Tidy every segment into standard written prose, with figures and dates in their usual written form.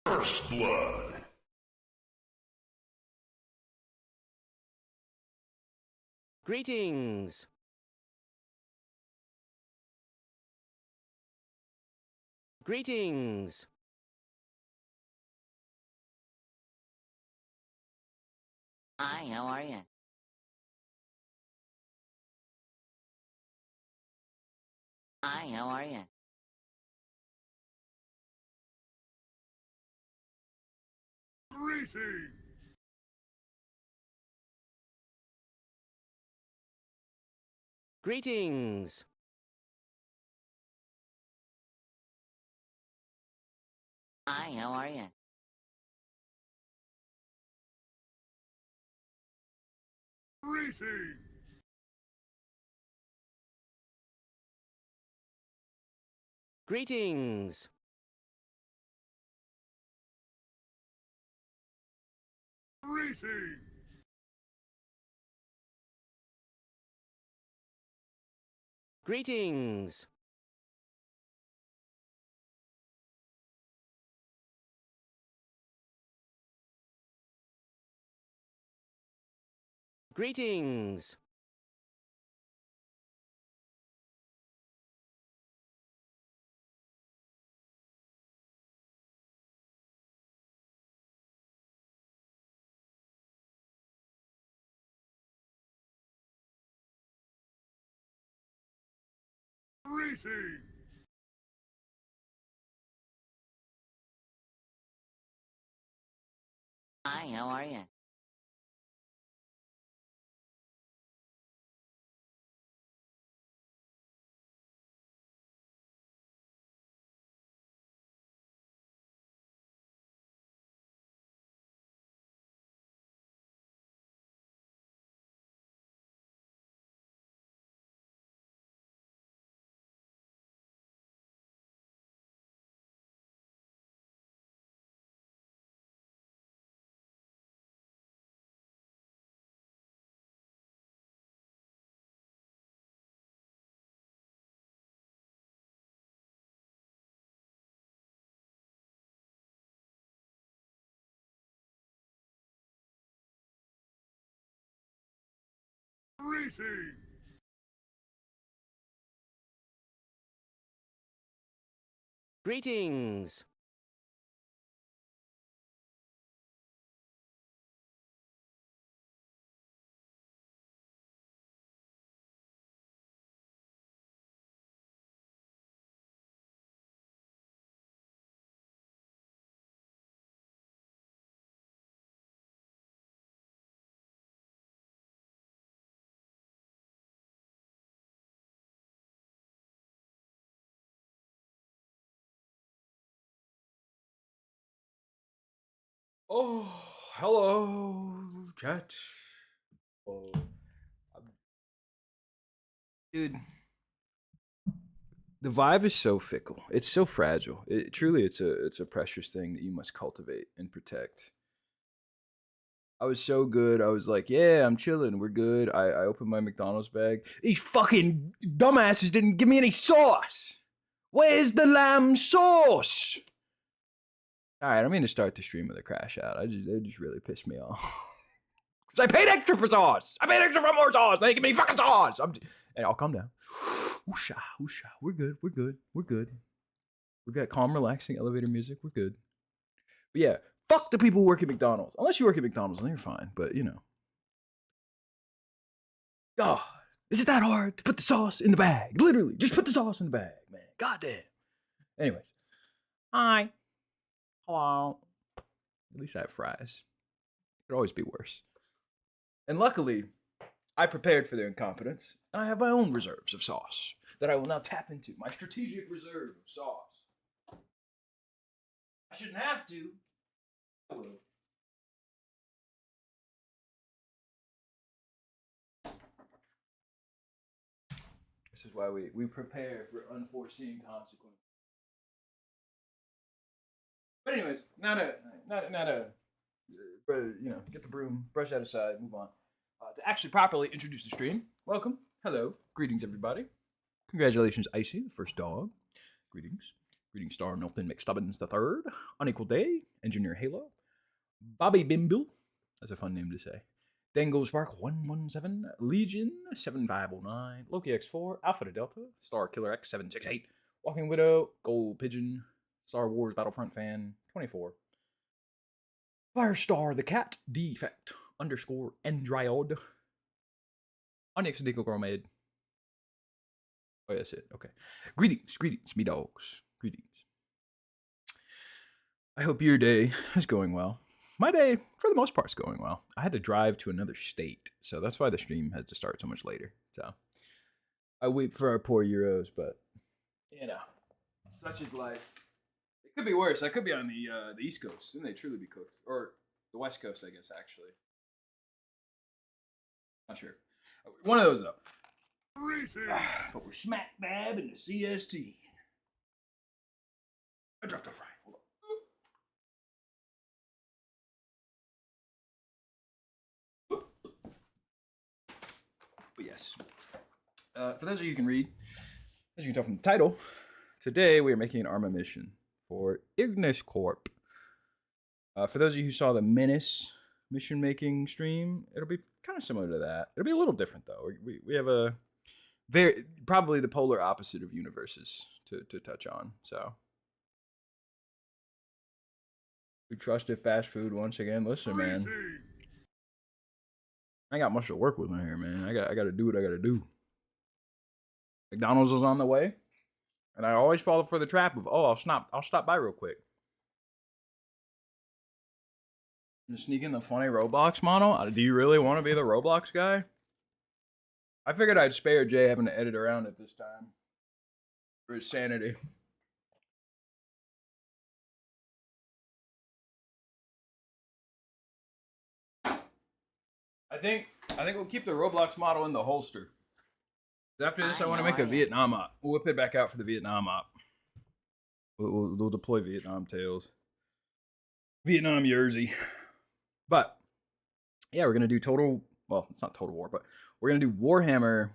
First blood. Greetings. Greetings. Hi, how are you? Hi, how are you? Greetings. Greetings. Hi, how are you? Greetings. Greetings. Greetings. Greetings. Greetings. Greetings. Hi, how are you? Greetings. Greetings. Oh, hello, chat. Oh, dude, the vibe is so fickle. It's so fragile. Truly, it's a precious thing that you must cultivate and protect. I was so good. I was like, yeah, I'm chilling. We're good. I opened my McDonald's bag. These fucking dumbasses didn't give me any sauce. Where's the lamb sauce? All right, I'm going to start the stream with a crash out. It just really pissed me off. Because I paid extra for sauce. I paid extra for more sauce. They give me fucking sauce. And I'll calm down. Whoosha, whoosha. We're good. We're good. We're good. We got calm, relaxing elevator music. We're good. But yeah, fuck the people who work at McDonald's. Unless you work at McDonald's, then you're fine. But you know. God, is it that hard to put the sauce in the bag? Literally, just put the sauce in the bag, man. God damn. Anyways. Hi. Hello. At least I have fries. Could always be worse. And luckily, I prepared for their incompetence, and I have my own reserves of sauce that I will now tap into. My strategic reserve of sauce. I shouldn't have to. I will. This is why we prepare for unforeseen consequences. But anyways, not a, get the broom, brush that aside, move on. To actually properly introduce the stream, welcome, hello, greetings everybody. Congratulations, Icy, the first dog. Greetings, Greeting Star Milton McStubbins III. Unequal Day. Engineer Halo. Bobby Bimble. That's a fun name to say. Dangle Spark 117. Legion 7509. Loki X4. Alpha to Delta. Star Killer X 768. Walking Widow. Gold Pigeon. Star Wars Battlefront Fan 24. Firestar the Cat. Defect _ Endriod. Onyx Nico Gromade. Oh, that's it. Okay. Greetings, me dogs. Greetings. I hope your day is going well. My day, for the most part, is going well. I had to drive to another state, so that's why the stream had to start so much later. So I wait for our poor Euros, but you know, such is life. It could be worse. I could be on the East Coast, and they truly be cooked, or the West Coast, I guess. Actually, not sure. One of those though. But we're smack dab in the CST. I dropped off right. Hold on. But yes. For those of you who can read, as you can tell from the title, today we are making an ArmA mission for Ignis Corp. For those of you who saw the Menace mission making stream, it'll be kind of similar to that. It'll be a little different though. We have a very probably the polar opposite of universes to touch on. So we trusted fast food once again. Listen, man, I ain't got much to work with in here, man. I got to do what I got to do. McDonald's is on the way, and I always fall for the trap of I'll stop by real quick. Just sneak in the funny Roblox model. Do you really want to be the Roblox guy? I figured I'd spare Jay having to edit around at this time for his sanity. I think we'll keep the Roblox model in the holster. After this, I want to make a Vietnam op. We'll whip it back out for the Vietnam op. We'll deploy Vietnam tails. Vietnam jersey. But yeah, we're gonna do total. Well, it's not Total War, but we're going to do Warhammer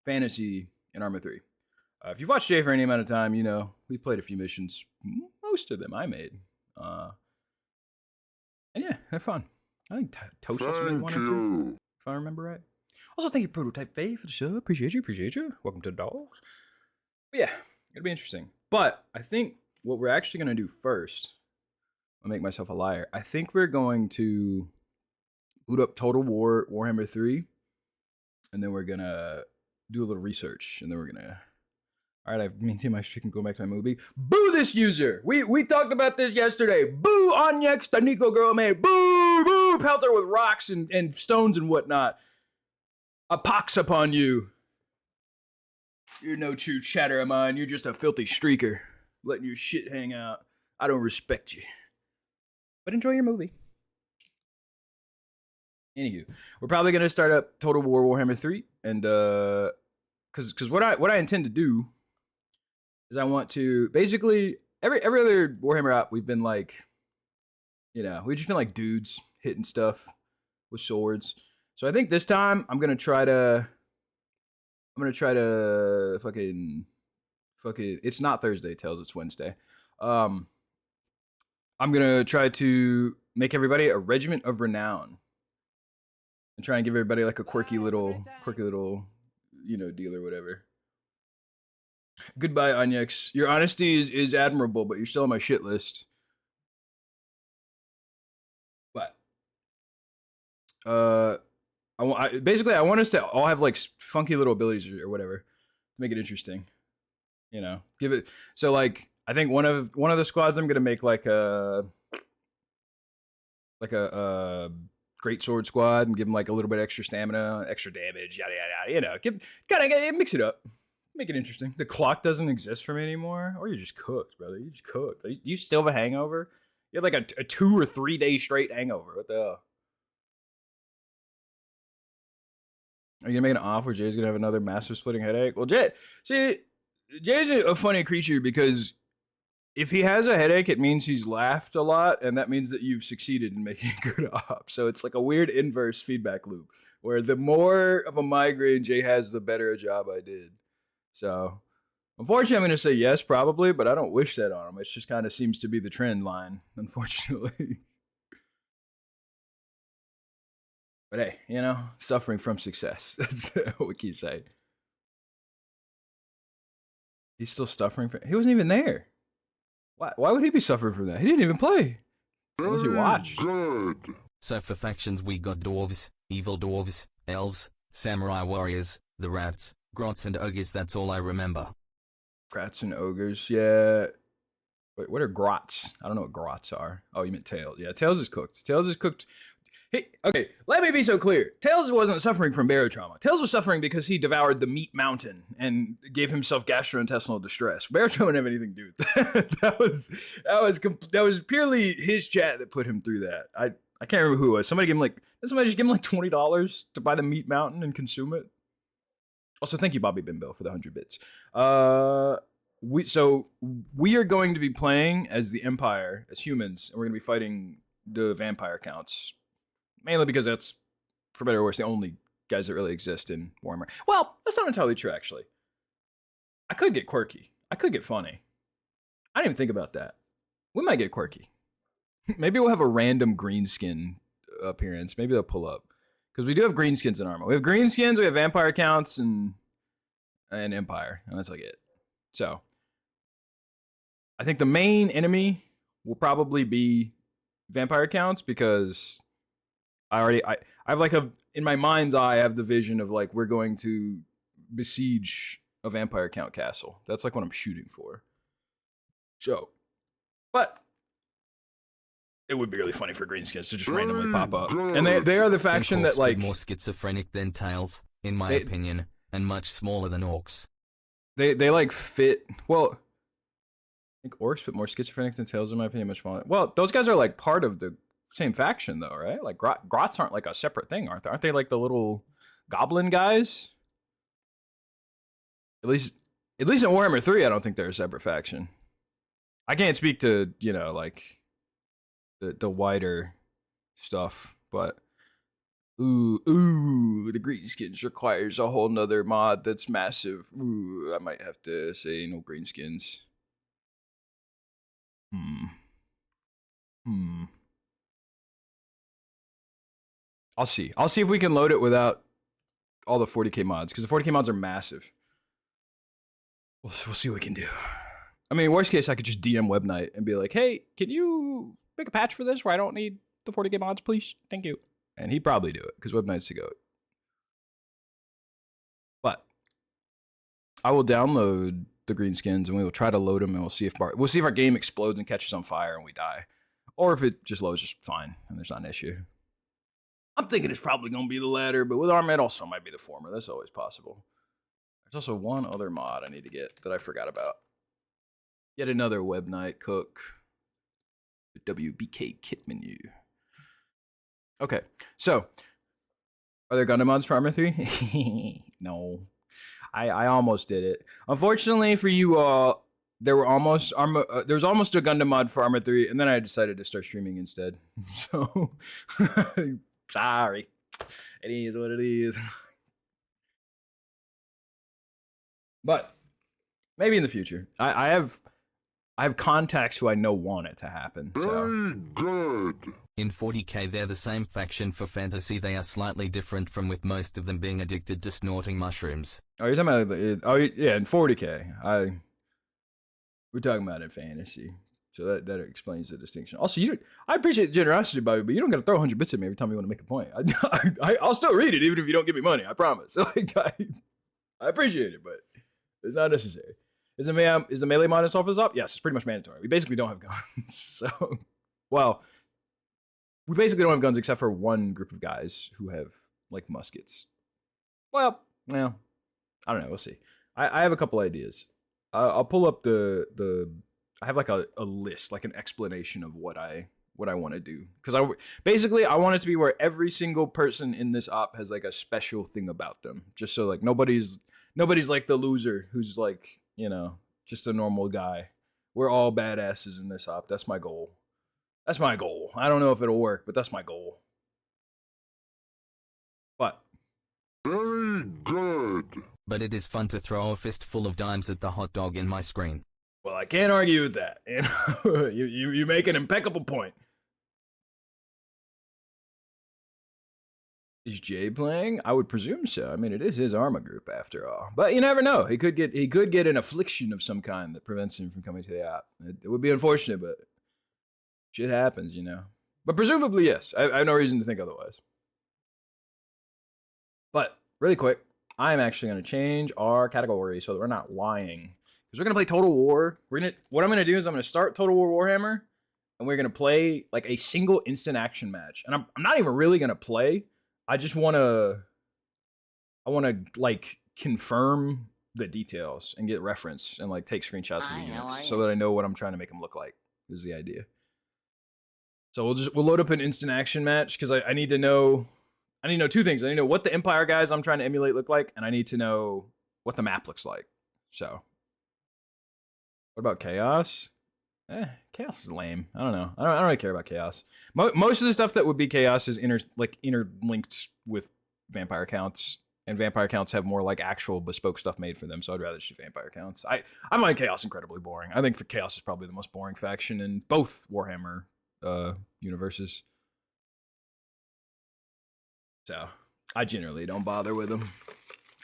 Fantasy in ArmA 3. If you've watched Jay for any amount of time, you know, we've played a few missions. Most of them I made. And yeah, they're fun. I think Toast made one or two, if I remember right. Also, thank you, Prototype Faye, for the show. Appreciate you. Welcome to the dogs. But yeah, it'll be interesting. But I think what we're actually going to do first, I'll make myself a liar. I think we're going to boot up Total War Warhammer 3, and then we're gonna do a little research, and then we're gonna. All right, I've maintained my streak and go back to my movie. Boo this user! We talked about this yesterday. Boo Onyx, the Nico girl made. Boo Pelter with rocks and stones and whatnot. A pox upon you. You're no true chatter of mine. You're just a filthy streaker, letting your shit hang out. I don't respect you. But enjoy your movie. Anywho, we're probably gonna start up Total War Warhammer 3, and because what I intend to do is I want to basically every other Warhammer app we've been like, you know, we've just been like dudes hitting stuff with swords. So I think this time I'm gonna try to fucking it's not Thursday, Tales, it's Wednesday. I'm gonna try to make everybody a regiment of renown. And try and give everybody like a quirky little, you know, deal or whatever. Goodbye, Onyx. Your honesty is admirable, but you're still on my shit list. But basically I want us to all have like funky little abilities or whatever to make it interesting. You know, give it. So like I think one of the squads I'm gonna make like a great sword squad and give them like a little bit extra stamina, extra damage, yada yada yada. You know, kind of mix it up, make it interesting. The clock doesn't exist for me anymore, or you're just cooked, brother. You just cooked. Do you still have a hangover? You had like a 2 or 3 day straight hangover. What the hell? Are you gonna make an off where Jay's gonna have another massive splitting headache? Well, Jay's a funny creature because if he has a headache, it means he's laughed a lot, and that means that you've succeeded in making a good op. So it's like a weird inverse feedback loop, where the more of a migraine Jay has, the better a job I did. So Unfortunately, I'm going to say yes, probably, but I don't wish that on him. It just kind of seems to be the trend line, unfortunately. But hey, you know, suffering from success. That's what we keep saying. He's still suffering from. He wasn't even there. Why would he be suffering from that? He didn't even play. Unless he watched. Good. So for factions we got dwarves, evil dwarves, elves, samurai warriors, the rats, grots and ogres, that's all I remember. Grats and ogres, yeah. Wait, what are grots? I don't know what grots are. Oh, you meant tails. Yeah, tails is cooked. Tails is cooked. Hey, okay, let me be so clear. Tails wasn't suffering from barotrauma. Tails was suffering because he devoured the meat mountain and gave himself gastrointestinal distress. Barotrauma didn't have anything to do with that. that was purely his chat that put him through that. I can't remember who it was. Somebody just give him like $20 to buy the meat mountain and consume it. Also, thank you, Bobby Bimbo, for the 100 bits. We are going to be playing as the Empire, as humans, and we're going to be fighting the Vampire Counts. Mainly because that's, for better or worse, the only guys that really exist in Warhammer. Well, that's not entirely true, actually. I could get quirky. I could get funny. I didn't even think about that. We might get quirky. Maybe we'll have a random greenskin appearance. Maybe they'll pull up. Because we do have greenskins in ArmA. We have greenskins, we have Vampire Counts, and Empire. And that's like it. So, I think the main enemy will probably be Vampire Counts because I have like in my mind's eye, I have the vision of like, we're going to besiege a Vampire Count castle. That's like what I'm shooting for. So, but it would be really funny for greenskins to just randomly pop up. And they are the faction that like more schizophrenic than tails, in my opinion, and much smaller than orcs. They like fit, well, I think orcs fit more schizophrenic than tails in my opinion, much smaller. Well, those guys are like part of the same faction though, right? Like grots aren't like a separate thing, aren't they? Aren't they like the little goblin guys? At least in Warhammer 3, I don't think they're a separate faction. I can't speak to, you know, like the wider stuff, but ooh, the greenskins requires a whole nother mod that's massive. Ooh, I might have to say no greenskins. I'll see if we can load it without all the 40k mods, because the 40k mods are massive. We'll see what we can do. I mean, worst case, I could just DM Webnight and be like, hey, can you make a patch for this where I don't need the 40k mods, please? Thank you. And he'd probably do it, because Webnight's the goat. But I will download the greenskins, and we will try to load them, and we'll see if our game explodes and catches on fire and we die. Or if it just loads just fine, and there's not an issue. I'm thinking it's probably going to be the latter, but with ArmA, it also might be the former. That's always possible. There's also one other mod I need to get that I forgot about. Yet another Webnight cook. The WBK kit menu. Okay, so are there Gundam mods for ArmA 3? No. I almost did it. Unfortunately for you all, there was almost a Gundam mod for ArmA 3, and then I decided to start streaming instead. So sorry. It is what it is. But maybe in the future. I have contacts who I know want it to happen. So Good. In 40k they're the same faction for fantasy, they are slightly different from with most of them being addicted to snorting mushrooms. Oh, you're talking about oh yeah, in 40k. We're talking about in fantasy. So that explains the distinction. Also, I appreciate the generosity, Bobby, but you don't got to throw 100 bits at me every time you want to make a point. I'll still read it even if you don't give me money. I promise. Like I appreciate it, but it's not necessary. Is the melee mod installed for this op? Yes, it's pretty much mandatory. We basically don't have guns. So, well, we basically don't have guns except for one group of guys who have like muskets. Well, I don't know. We'll see. I have a couple ideas. I'll pull up I have like a list, like an explanation of what I want to do, because I want it to be where every single person in this op has like a special thing about them, just so like nobody's like the loser who's like, you know, just a normal guy. We're all badasses in this op. That's my goal. I don't know if it'll work, but that's my goal. But Very good. but it is fun to throw a fistful of dimes at the hot dog in my screen. Well, I can't argue with that. You make an impeccable point. Is Jay playing? I would presume so. I mean, it is his ArmA group after all. But you never know. He could get an affliction of some kind that prevents him from coming to the app. It would be unfortunate, but shit happens, you know. But presumably, yes. I have no reason to think otherwise. But really quick, I'm actually going to change our category so that we're not lying. Because we're going to play Total War. What I'm going to do is I'm going to start Total War Warhammer, and we're going to play like a single instant action match. And I'm not even really going to play. I just want to like confirm the details and get reference and like take screenshots of the units so that I know what I'm trying to make them look like is the idea. So we'll load up an instant action match because I need to know two things. I need to know what the Empire guys I'm trying to emulate look like, and I need to know what the map looks like. So what about Chaos? Chaos is lame. I don't know. I don't really care about Chaos. Most of the stuff that would be Chaos is interlinked with Vampire Counts, and Vampire Counts have more like actual bespoke stuff made for them. So I'd rather just do Vampire Counts. I find Chaos incredibly boring. I think Chaos is probably the most boring faction in both Warhammer universes. So I generally don't bother with them.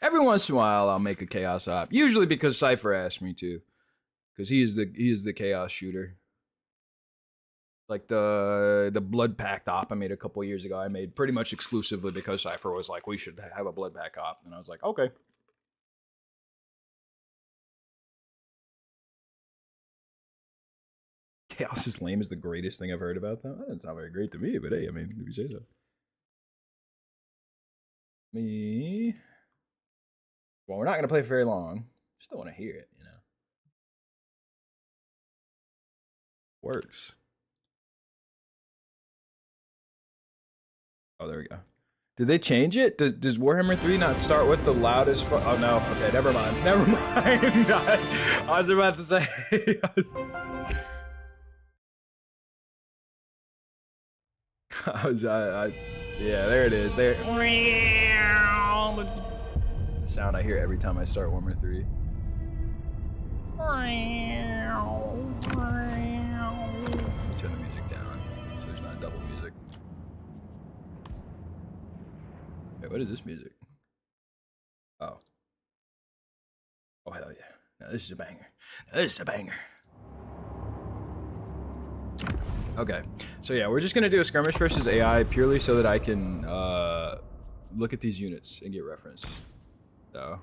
Every once in a while, I'll make a Chaos op, usually because Cypher asked me to. Because he is the Chaos shooter. Like the Blood Pact op I made a couple years ago, I made pretty much exclusively because Cypher was like, we should have a Blood Pact op. And I was like, okay. Chaos is lame is the greatest thing I've heard about them. That doesn't sound very great to me, but hey, I mean, if you say so. Well, we're not going to play for very long. Still want to hear it, you know. Works. Oh, there we go. Did they change it? Does Warhammer 3 not start with the loudest? Oh no. Okay, never mind. Never mind. I was about to say. Yeah, there it is. There. The sound I hear every time I start Warhammer 3. Turn the music down so there's not double music. Wait, what is this music? Oh. Oh, hell yeah. Now this is a banger. Now this is a banger. Okay. So yeah, we're just going to do a skirmish versus AI purely so that I can look at these units and get reference. So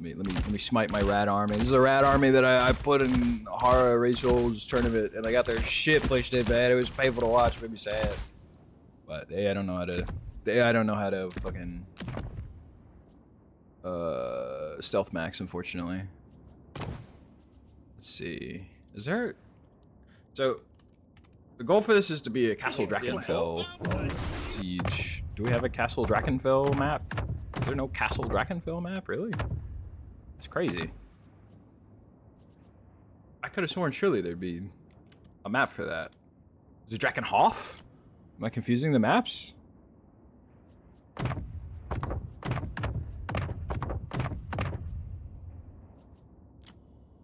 let me smite my rat army. This is a rat army that I put in Hara Rachel's tournament, and they got their shit pushed in bad. It was painful to watch, it made me sad. But I don't know how to fucking stealth max, unfortunately. Let's see. Is there? So the goal for this is to be a Castle Drachenfels siege. Do we have a Castle Drachenfels map? Is there no Castle Drachenfels map, really? It's crazy. I could have sworn surely there'd be a map for that. Is it Drachenhof? Am I confusing the maps?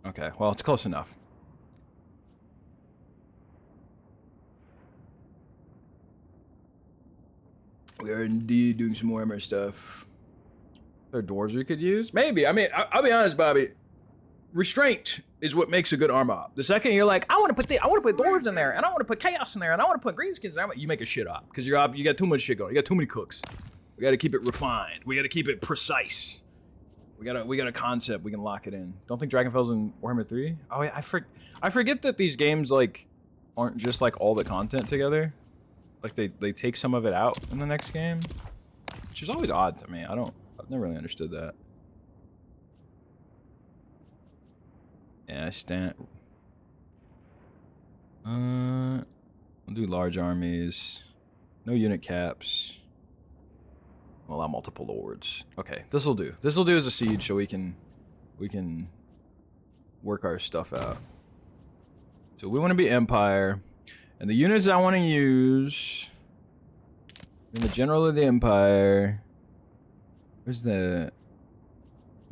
Okay, well, it's close enough. We are indeed doing some Warhammer stuff. Are there doors we could use? Maybe. I mean, I'll be honest, Bobby. Restraint is what makes a good ArmA op. The second you're like, I want to put dwarves in there, and I want to put chaos in there, and I want to put greenskins in there, you make a shit op because you got too much shit going. You got too many cooks. We got to keep it refined. We got to keep it precise. We got a concept. We can lock it in. Don't think Drachenfels in Warhammer 3? Oh, yeah, I forget that these games like aren't just like all the content together. Like they take some of it out in the next game, which is always odd to me. I've never really understood that. Yeah, we'll do large armies. No unit caps. We'll allow multiple lords. Okay, this'll do. This'll do as a siege, so we can work our stuff out. So we want to be Empire, and the units I want to use in the general of the Empire. Where's the?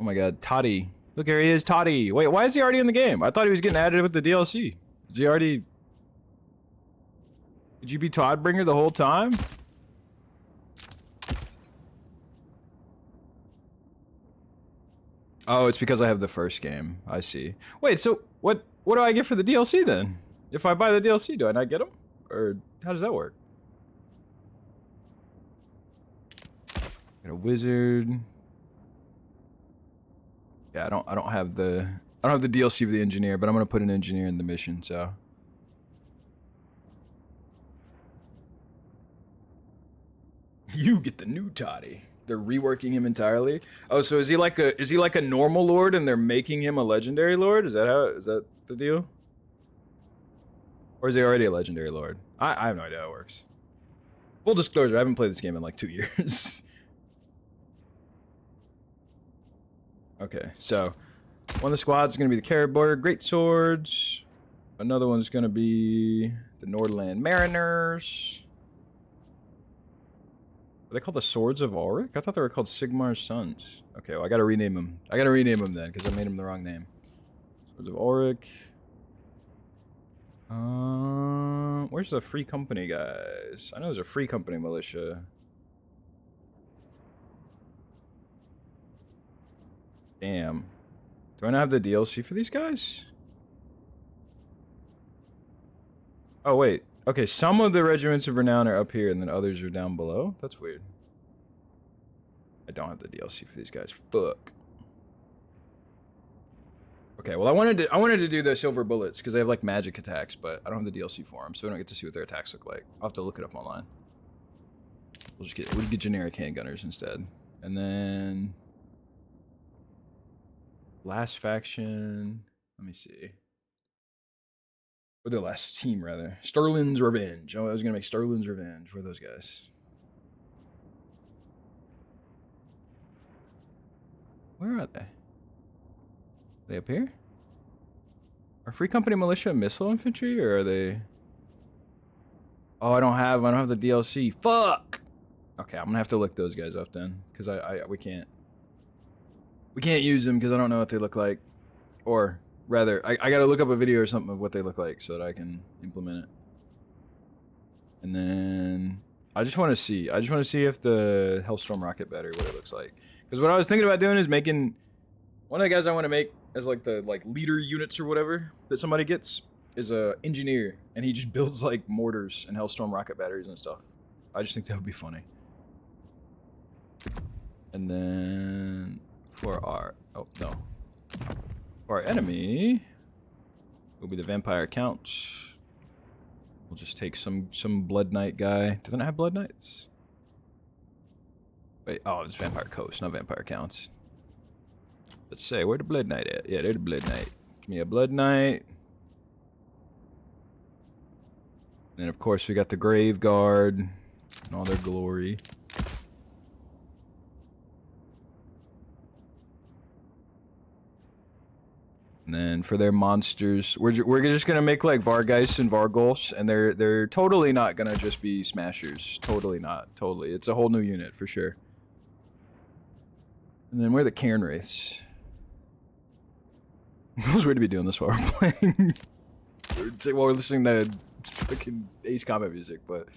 Oh my god, Toddy. Look, here he is, Toddy. Wait, why is he already in the game? I thought he was getting added with the DLC. Is he already... Did you be Toddbringer the whole time? Oh, it's because I have the first game. I see. Wait, so what do I get for the DLC then? If I buy the DLC, do I not get them? Or how does that work? Got a wizard. Yeah, I don't have the DLC for the engineer, but I'm gonna put an engineer in the mission, so. You get the new Toddy. They're reworking him entirely. Oh, so is he like a normal lord and they're making him a legendary lord? Is that the deal? Or is he already a legendary lord? I have no idea how it works. Full disclosure, I haven't played this game in like 2 years. Okay, so one of the squads is gonna be the Caribor Great Swords. Another one's gonna be the Nordland Mariners. Are they called the Swords of Ulrich? I thought they were called Sigmar's Sons. Okay, well I gotta rename them. I gotta rename them then, because I made them the wrong name. Swords of Ulrich. Where's the Free Company guys? I know there's a Free Company militia. Damn. Do I not have the DLC for these guys? Oh, wait. Okay, some of the regiments of renown are up here, and then others are down below? That's weird. I don't have the DLC for these guys. Fuck. Okay, well, I wanted to do the silver bullets, because they have, like, magic attacks, but I don't have the DLC for them, so we don't get to see what their attacks look like. I'll have to look it up online. We'll get generic handgunners instead. And then... Last faction... Let me see. Or their last team, rather. Sterling's Revenge. Oh, I was gonna make Sterling's Revenge. Where are those guys? Where are they? Are they up here? Are Free Company Militia missile infantry, or are they... Oh, I don't have the DLC. Fuck! Okay, I'm gonna have to look those guys up then, because we can't use them because I don't know what they look like. Or rather, I gotta look up a video or something of what they look like so that I can implement it. And then I just want to see if the Hellstorm rocket battery, what it looks like. Because what I was thinking about doing is making one of the guys I want to make as like the leader units or whatever that somebody gets is a engineer, and he just builds like mortars and Hellstorm rocket batteries and stuff. I just think that would be funny. And then for our our enemy will be the Vampire Counts. We'll just take some Blood Knight guy. Do they not have Blood Knights? Wait, oh, it's Vampire Coast, not Vampire Counts. Let's say, where the Blood Knight at? Yeah, there's the Blood Knight. Give me a Blood Knight. And of course we got the Grave Guard in all their glory. And then for their monsters, we're just gonna make like Vargeists and Vargolfs, and they're totally not gonna just be smashers. Totally not. Totally, it's a whole new unit for sure. And then we're the Cairn Wraiths. It was weird to be doing this while we're playing. While we're listening to fucking Ace Combat music, but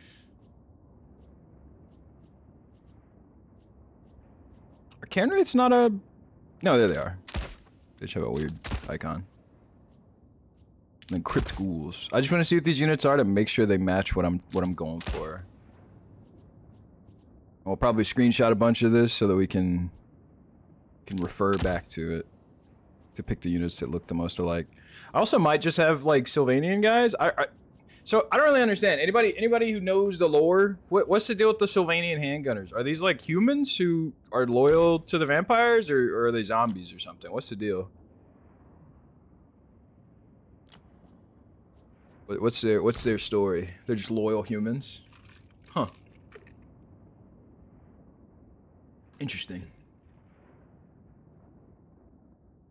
are Cairn Wraiths not a? No, there they are. They just have a weird icon. And then Crypt Ghouls. I just want to see what these units are to make sure they match what I'm going for. I'll probably screenshot a bunch of this so that we can refer back to it to pick the units that look the most alike. I also might just have like Sylvanian guys. So I don't really understand. Anybody who knows the lore, what's the deal with the Sylvanian handgunners? Are these like humans who are loyal to the vampires, or are they zombies or something? What's the deal? What's their story? They're just loyal humans? Huh. Interesting.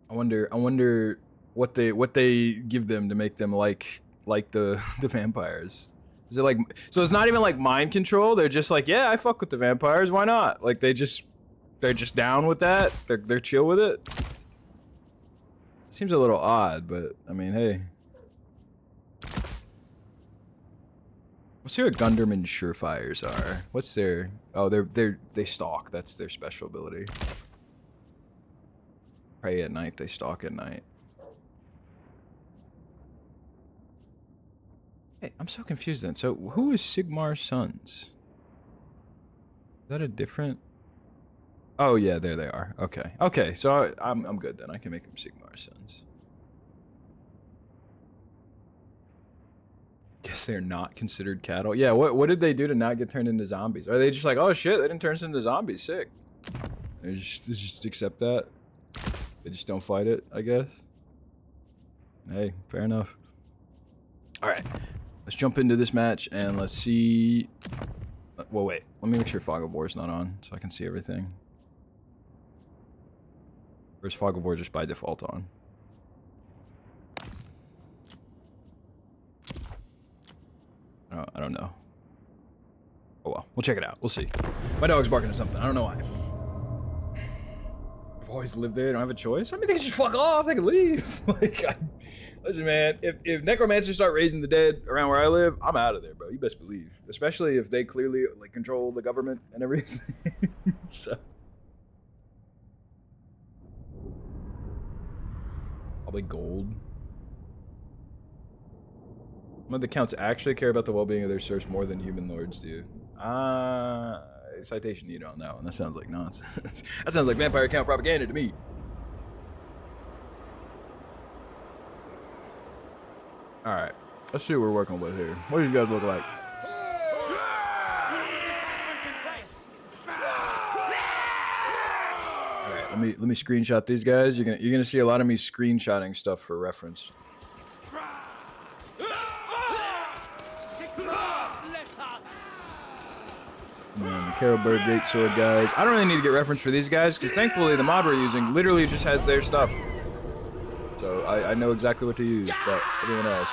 I wonder what they give them to make them like the vampires. Is it like, so it's not even like mind control? They're just like, yeah, I fuck with the vampires, why not? Like they just they're just down with that. They're chill with it. Seems a little odd, but I mean, hey. Let's see what Gunderman's surefires are. What's their? Oh, they stalk. That's their special ability. Prey at night. They stalk at night. Hey, I'm so confused then. So who is Sigmar's sons? Is that a different? Oh yeah, there they are. Okay, okay. So I'm good then. I can make them Sigmar's sons. Guess they're not considered cattle. Yeah. What did they do to not get turned into zombies? Are they just like, oh shit, they didn't turn us into zombies? Sick. They just accept that. They just don't fight it, I guess. Hey, fair enough. All right, let's jump into this match and let's see. Well, wait. Let me make sure Fog of War is not on so I can see everything. Or is Fog of War just by default on? I don't know. Oh well, we'll check it out. We'll see. My dog's barking at something. I don't know why. I've always lived there. I don't have a choice. I mean, they can just fuck off. They can leave. Listen, man. If necromancers start raising the dead around where I live, I'm out of there, bro. You best believe. Especially if they clearly like control the government and everything. So. Probably gold. Some of the counts actually care about the well-being of their serfs more than human lords do. Citation needed on that one. That sounds like nonsense. That sounds like vampire count propaganda to me. Alright. Let's see what we're working with here. What do you guys look like? Alright, let me screenshot these guys. You're gonna see a lot of me screenshotting stuff for reference. Man, the Carolberg Greatsword guys. I don't really need to get reference for these guys, because thankfully the mod we're using literally just has their stuff. So I know exactly what to use, but everyone else.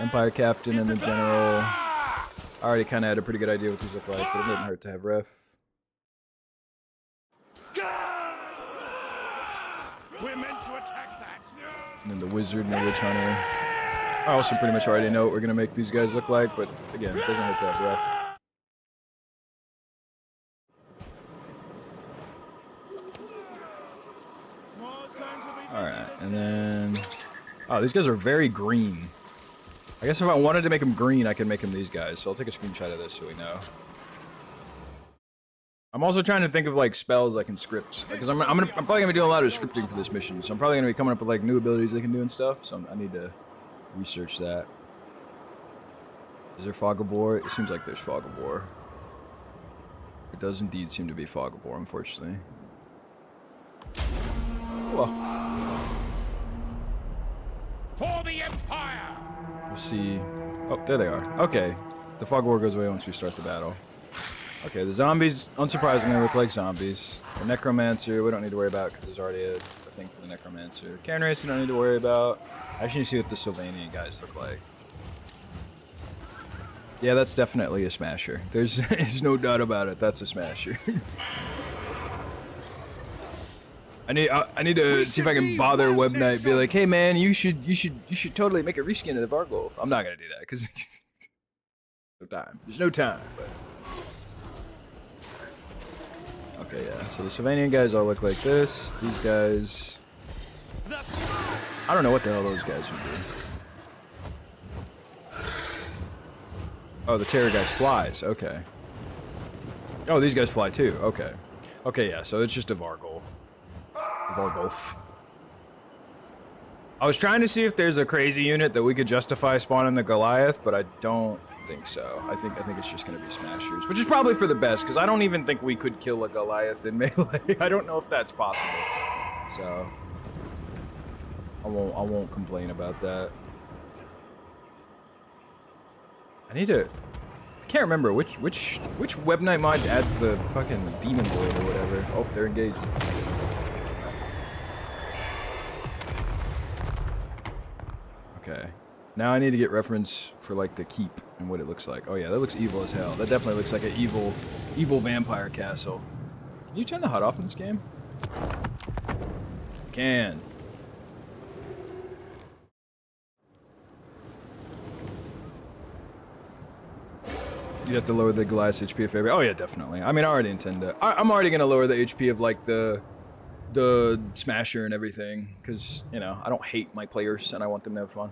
Empire Captain and the General. I already kind of had a pretty good idea what these look like, but it didn't hurt to have ref. We're meant to attack that. And then the Wizard and the Witch Hunter. I also pretty much already know what we're going to make these guys look like, but again, it doesn't hurt to have ref. Alright, and then... Oh, these guys are very green. I guess if I wanted to make them green, I could make them these guys, so I'll take a screenshot of this so we know. I'm also trying to think of, like, spells I can script. Because I'm probably going to be doing a lot of scripting for this mission, so I'm probably going to be coming up with, like, new abilities they can do and stuff, so I need to... research that. Is there Fog of War? It seems like there's Fog of War. It does indeed seem to be Fog of War, unfortunately. Well. For the Empire! We'll see. Oh, there they are. Okay. The Fog of War goes away once we start the battle. Okay, the zombies, unsurprisingly, look like zombies. The Necromancer, we don't need to worry about because there's already a thing for the Necromancer. Cairn Race, we don't need to worry about. I actually need to see what the Sylvania guys look like. Yeah, that's definitely a smasher. There's no doubt about it. That's a smasher. I need to see if I can bother Web Knight. Be like, hey man, you should totally make a reskin of the Vargolf. I'm not gonna do that because no time. There's no time. But okay, yeah. So the Sylvanian guys all look like this. These guys. I don't know what the hell those guys would do. Oh, the Terror guys flies. Okay. Oh, these guys fly too. Okay. Okay, yeah. So it's just a Vargolf. Vargolf. I was trying to see if there's a crazy unit that we could justify spawning the Goliath, but I don't think so. I think it's just gonna be smashers, which is probably for the best, because I don't even think we could kill a Goliath in melee. I don't know if that's possible. So I won't complain about that. I can't remember which Web Knight mod adds the fucking Demon Blade or whatever. Oh, they're engaging. Okay. Now I need to get reference for like the keep and what it looks like. Oh yeah, that looks evil as hell. That definitely looks like an evil vampire castle. Can you turn the HUD off in this game? Can. You'd have to lower the Goliath's HP if every. Oh yeah, definitely. I mean, I already intend to. I'm already gonna lower the HP of like the Smasher and everything, because you know I don't hate my players and I want them to have fun.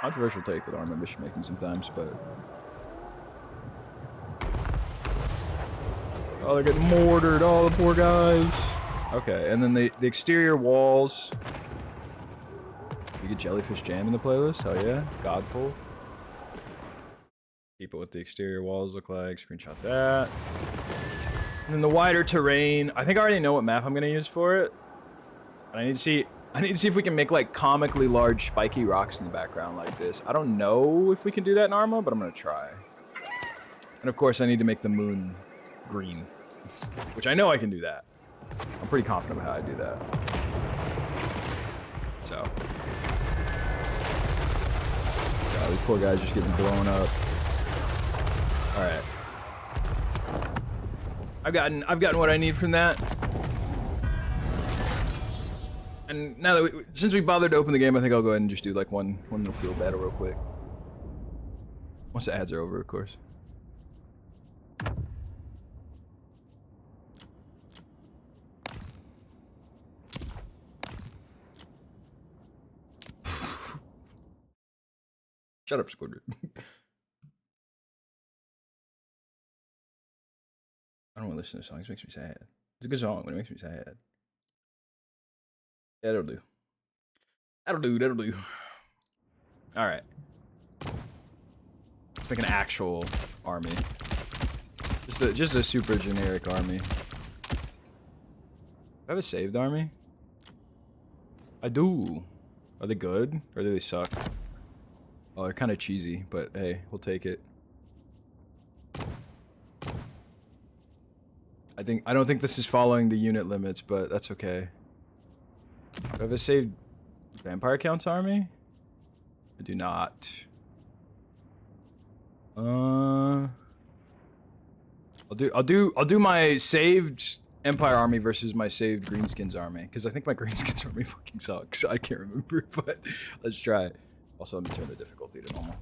Controversial take with ArmA mission making sometimes, but oh, they're getting mortared. Oh, the poor guys. Okay, and then the exterior walls. You get jellyfish jam in the playlist. Hell yeah, God pull. Keep it what the exterior walls look like. Screenshot that. And then the wider terrain. I think I already know what map I'm gonna use for it. But I need to see if we can make like comically large spiky rocks in the background like this. I don't know if we can do that in ArmA, but I'm gonna try. And of course I need to make the moon green. Which I know I can do that. I'm pretty confident about how I do that. So. God, these poor guys just getting blown up. Alright. I've gotten what I need from that. And now that since we bothered to open the game, I think I'll go ahead and just do like one little field battle real quick. Once the ads are over, of course. Shut up, Squidward. I don't want to listen to songs. It makes me sad. It's a good song, but it makes me sad. Yeah, that'll do. That'll do. Alright. Let's make an actual army. Just a super generic army. Do I have a saved army? I do. Are they good? Or do they suck? Oh, they're kind of cheesy, but hey, we'll take it. I don't think this is following the unit limits, but that's okay. Do I have a saved Vampire Counts army? I do not. I'll do my saved Empire army versus my saved Greenskins army, because I think my Greenskins army fucking sucks. I can't remember, but let's try it. Also, let me turn the difficulty to normal.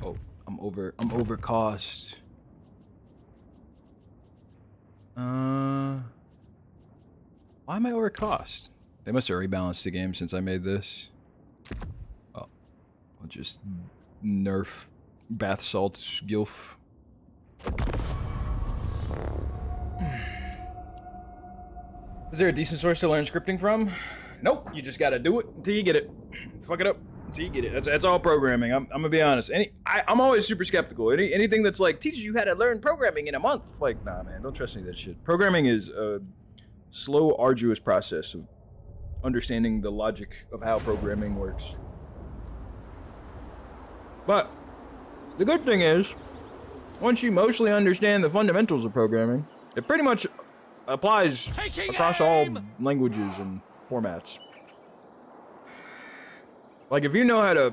Oh, I'm over cost. Why am I over cost? They must have rebalanced the game since I made this. Oh, I'll just nerf bath salts gilf. Is there a decent source to learn scripting from? Nope, you just gotta do it until you get it. Fuck it up until you get it. That's all programming. I'm gonna be honest. I'm always super skeptical. Anything that's like teaches you how to learn programming in a month. Like, nah, man, don't trust any of that shit. Programming is a slow, arduous process of understanding the logic of how programming works. But the good thing is, once you mostly understand the fundamentals of programming, it pretty much applies across all languages and formats. Like, if you know how to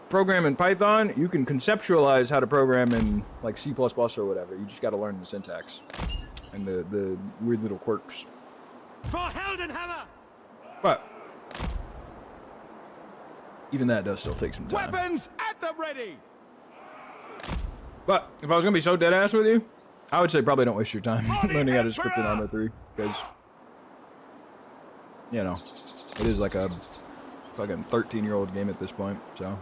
program in Python, you can conceptualize how to program in, like, C++ or whatever. You just gotta learn the syntax and the weird little quirks. For Heldenhammer! But even that does still take some time. Weapons at the ready! But if I was gonna be so dead ass with you, I would say probably don't waste your time learning how to script in ArmA 3, because, you know, it is like a fucking 13-year-old game at this point, so.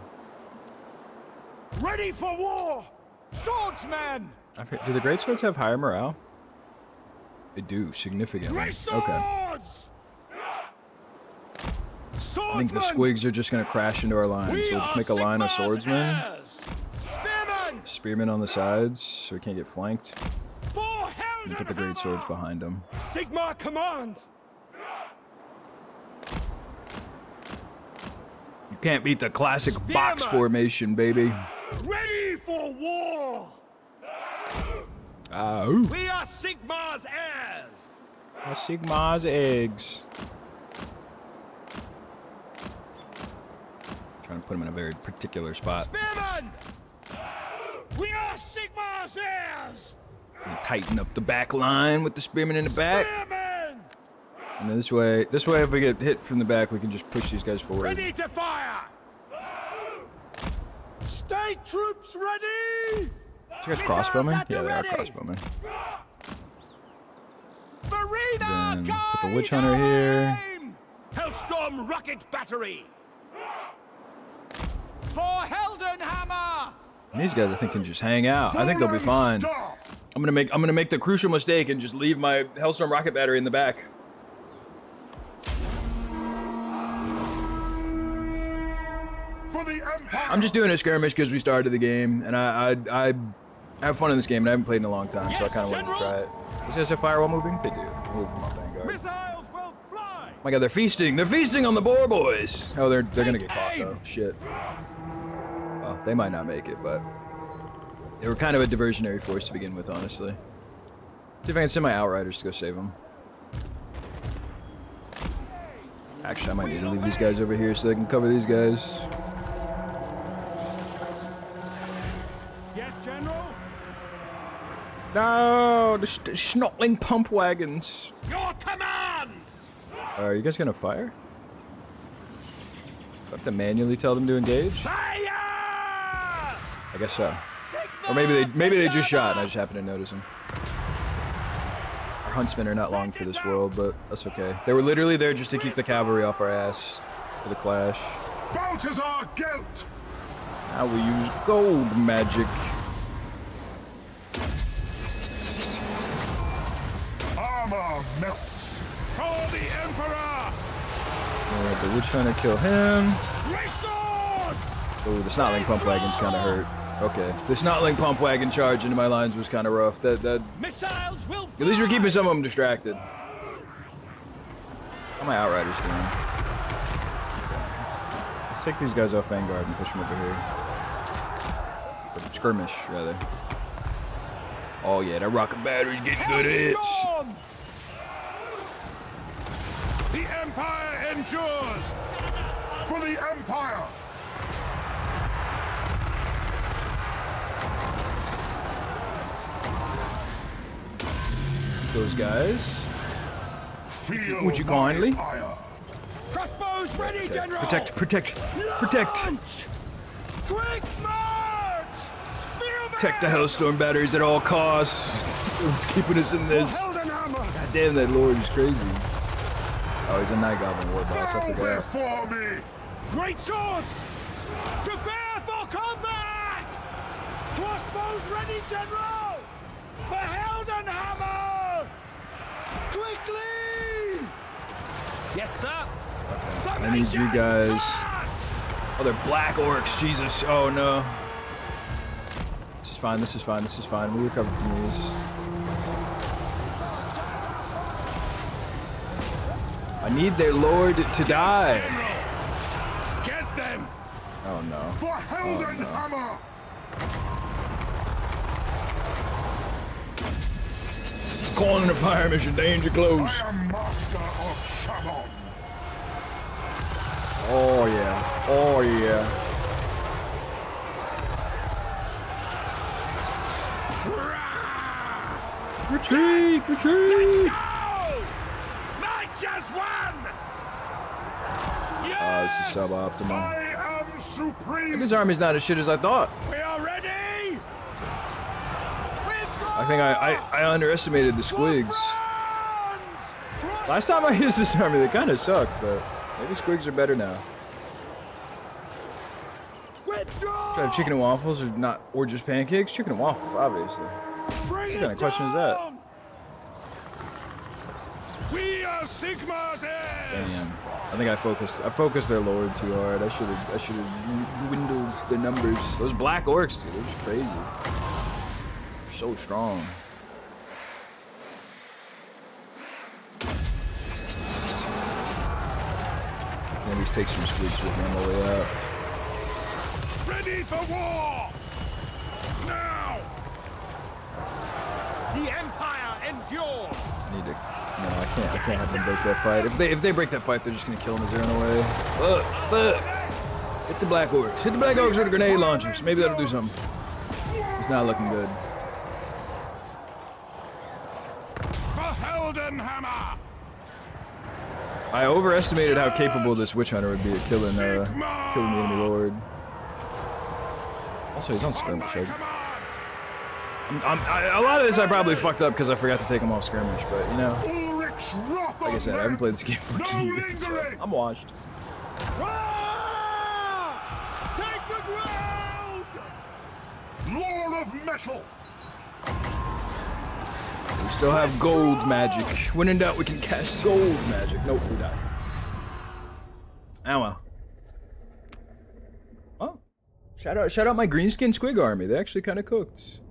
Ready for war! Swordsmen! Do the greatswords have higher morale? They do, significantly. Great swords! Okay. I think the squigs are just gonna crash into our lines, so we'll just make a line of swordsmen. Spearmen! Spearmen on the sides, so we can't get flanked. For And put the greatswords behind them. Sigma commands! You can't beat the classic box formation, baby. Ready for war! Oh. We are Sigmar's heirs. Sigma's eggs. Trying to put him in a very particular spot. Spearmen! We are Sigmar's heirs. Tighten up the back line with the spearmen in the back. Spearmen! And then this way, if we get hit from the back, we can just push these guys forward. Ready to fire! State troops ready! You guys crossbowmen? at the Yeah, they are ready. crossbowmen. Marina Then put the witch hunter here. Hellstorm rocket battery! For Heldenhammer! And these guys, I think, can just hang out. I think they'll be fine. I'm gonna make the crucial mistake and just leave my Hellstorm rocket battery in the back. For the Empire! I'm just doing a skirmish because we started the game, and I have fun in this game, and I haven't played in a long time, so I Yes, kind of wanted to General! try it. These guys have firewall moving? They do. Move them off Vanguard. Missiles will fly! Oh my god, they're feasting! They're feasting on the boar boys! Oh, they're gonna get caught aim! though. Shit. Well, they might not make it, but they were kind of a diversionary force to begin with, honestly. See if I can send my outriders to go save them. Actually, I might need to leave these guys over here so they can cover these guys. Yes, General? No, the schnottling pump wagons. Your command! Are you guys gonna fire? Do I have to manually tell them to engage? Fire! I guess so. Or maybe they just shot and I just happened to notice them. Our huntsmen are not long for this world, but that's okay. They were literally there just to keep the cavalry off our ass for the clash. Balthazar Gelt! Now we use gold magic. Armor melts! For the Emperor! Alright, the witch hunter kill him. Race swords! Oh, the snotling pump wagon's kind of hurt. Okay, the snotling pump wagon charge into my lines was kind of rough. Missiles will fly! At least we're keeping some of them distracted. How are my outriders doing? Let's take these guys off Vanguard and push them over here. Or skirmish, rather. Oh yeah, that rocket battery's getting good hits. Hellstorm! The Empire endures! For the Empire! Those guys. Feel Would you kindly? Crossbows ready, General! Protect, protect, protect! Launch! Quick march! Spearmen! Protect the Hellstorm batteries at all costs. What's keeping us in this? Heldenhammer! God damn, that lord is crazy. Oh, he's a Night Goblin war boss, I forgot. Before me! Great swords! Prepare for combat! Crossbows ready, General! For Heldenhammer! Quickly! Yes, sir! I need you guys. Oh, they're black orcs, Jesus. Oh no. This is fine, this is fine, this is fine. We recovered from these. I need their lord to die. Get them! Oh no. For Heldenhammer! Calling a fire mission, danger close. am master of Shamon! Oh yeah. Oh yeah. Retreat! Retreat! Go! Night just won! This is suboptimal. I am supreme! His army's not as shit as I thought. We are ready! I think I underestimated the squigs. Last time I used this army, they kind of sucked, but maybe squigs are better now. Withdraw! Try to have chicken and waffles or not, or just pancakes? Chicken and waffles, obviously. Bring What kind of question is that? We are Sigmar's heirs! Damn. I think I focused their lord too hard. I should have dwindled their numbers. Those black orcs, dude, they're just crazy. They're so strong. Can at least take some squeaks with me on the way out. Ready for war! Now! The Empire endures. I need to. No, I can't have them break that fight. If they break that fight, they're just gonna kill him as they're on the way. Fuck. Hit the Black Orcs. Hit the Black Orcs with the grenade launchers. Maybe that'll do something. It's not looking good. For Heldenhammer. I overestimated how capable this Witch Hunter would be at killing the enemy lord. Also, he's on skirmish. A lot of this I probably fucked up because I forgot to take him off skirmish, but you know, like I said, I haven't played this game for years, so I'm washed. Take the ground! Lord of Metal! We still have gold magic. When in doubt, we can cast gold magic. Nope, we die. Oh well. Oh, shout out my greenskin squig army. They actually kind of cooked.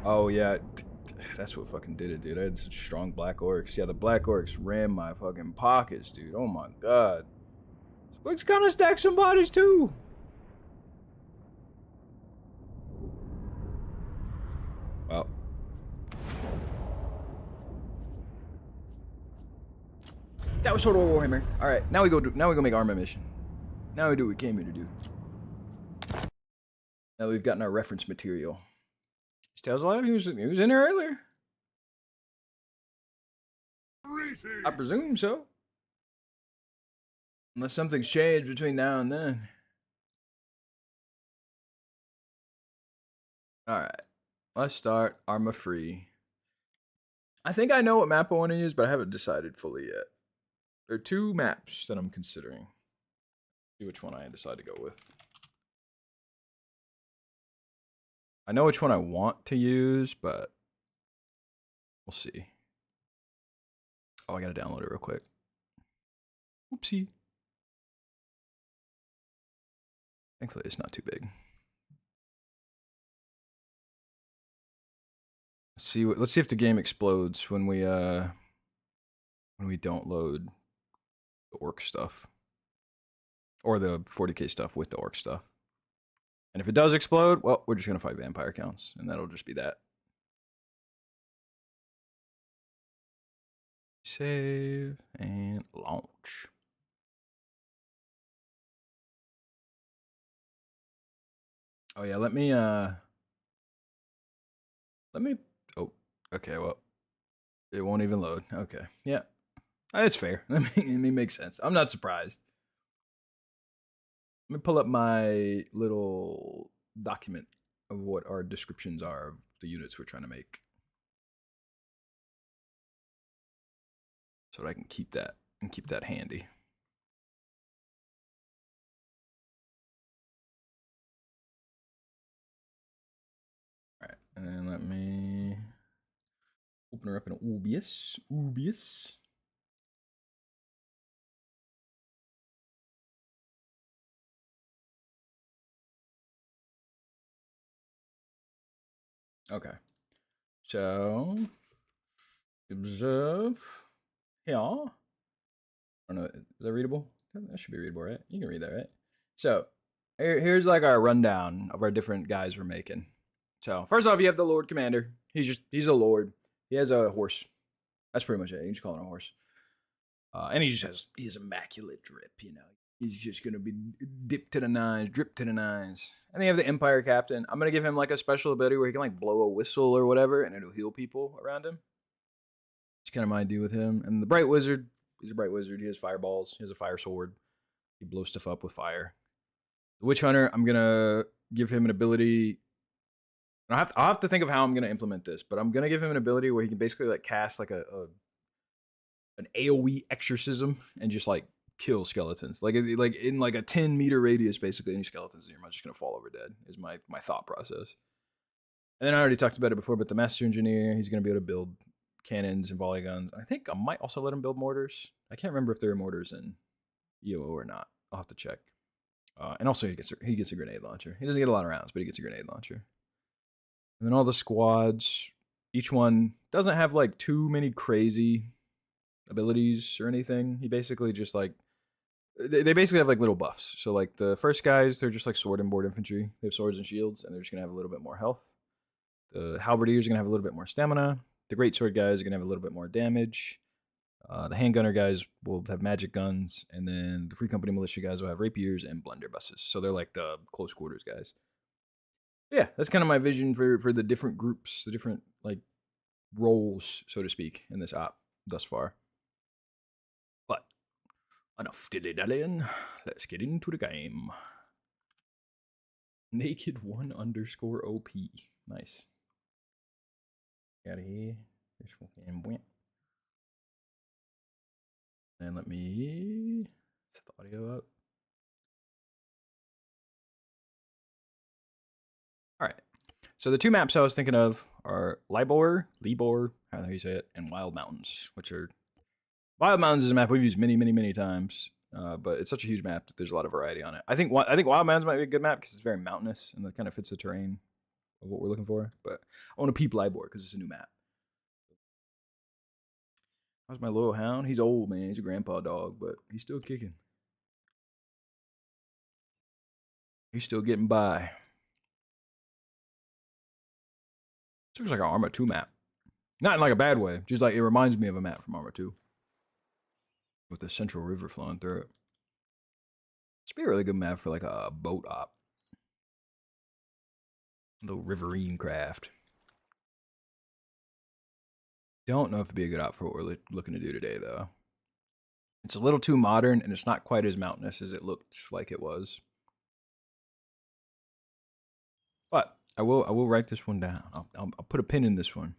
Oh yeah, that's what fucking did it, dude. I had such strong Black Orcs. Yeah, the Black Orcs ran my fucking pockets, dude. Oh my god. Squigs kind of stacked some bodies too. Well. That was Total Warhammer. All right, now we go make ArmA mission. Now we do what we came here to do. Now that we've gotten our reference material. Is Tails alive? He was in there earlier. I presume so. Unless something's changed between now and then. All right, let's start ArmA free. I think I know what map I want to use, but I haven't decided fully yet. There are two maps that I'm considering. See which one I decide to go with. I know which one I want to use, but we'll see. Oh, I gotta download it real quick. Oopsie. Thankfully, it's not too big. Let's see if the game explodes when we don't load the orc stuff. Or the 40k stuff with the orc stuff. And if it does explode, well, we're just gonna fight Vampire Counts, and that'll just be that. Save and launch. Oh yeah, let me oh, okay, well, it won't even load. Okay, yeah, that's fair. It makes sense. I'm not surprised. Let me pull up my little document of what our descriptions are of the units we're trying to make, so that I can keep that handy. All right, and then let me open her up in OBS. Okay, so observe here. I don't know, is that readable? That should be readable, right? You can read that, right? So here's like our rundown of our different guys we're making. So first off, you have the Lord Commander. He's a lord. He has a horse. That's pretty much it. You just call it a horse. And he has immaculate drip, you know. He's just gonna be dipped to the nines, drip to the nines. And then you have the Empire Captain. I'm gonna give him like a special ability where he can like blow a whistle or whatever, and it'll heal people around him. It's kind of my idea with him. And the Bright Wizard, he's a Bright Wizard. He has fireballs. He has a fire sword. He blows stuff up with fire. The Witch Hunter, I'm gonna give him an ability. I'll have to think of how I'm gonna implement this, but I'm gonna give him an ability where he can basically like cast like an AOE exorcism and just like kill skeletons, like in like a 10-meter radius, basically. Any skeletons in your mind just gonna fall over dead is my thought process. And then I already talked about it before, but the Master Engineer, he's gonna be able to build cannons and volley guns. I think I might also let him build mortars. I can't remember if there are mortars in EOO or not. I'll have to check. And also he gets a grenade launcher. He doesn't get a lot of rounds, but he gets a grenade launcher. And then all the squads, each one doesn't have like too many crazy abilities or anything. He basically just like, they basically have like little buffs. So like the first guys, they're just like sword and board infantry. They have swords and shields, and they're just gonna have a little bit more health. The halberdiers are gonna have a little bit more stamina. The greatsword guys are gonna have a little bit more damage. The handgunner guys will have magic guns, and then the Free Company militia guys will have rapiers and blunderbusses. So they're like the close quarters guys. Yeah, that's kind of my vision for the different groups, the different like roles, so to speak, in this op thus far. But enough dilly-dallying. Let's get into the game. Naked 1_OP. Nice. Out of here. And let me set the audio up. All right. So the two maps I was thinking of are Libor, however you say it, and Wild Mountains, which are Wild Mountains is a map we've used many times, but it's such a huge map that there's a lot of variety on it. I think Wild Mountains might be a good map because it's very mountainous and that kind of fits the terrain of what we're looking for. But I want to peep Libor because it's a new map. How's my little hound? He's old, man. He's a grandpa dog, but he's still kicking. He's still getting by. This looks like an ArmA 2 map. Not in like a bad way. Just like it reminds me of a map from ArmA 2. With the central river flowing through it. It's be a really good map for like a boat op. A little riverine craft. Don't know if it'd be a good op for what we're looking to do today, though. It's a little too modern, and it's not quite as mountainous as it looked like it was. But I will write this one down. I'll put a pin in this one.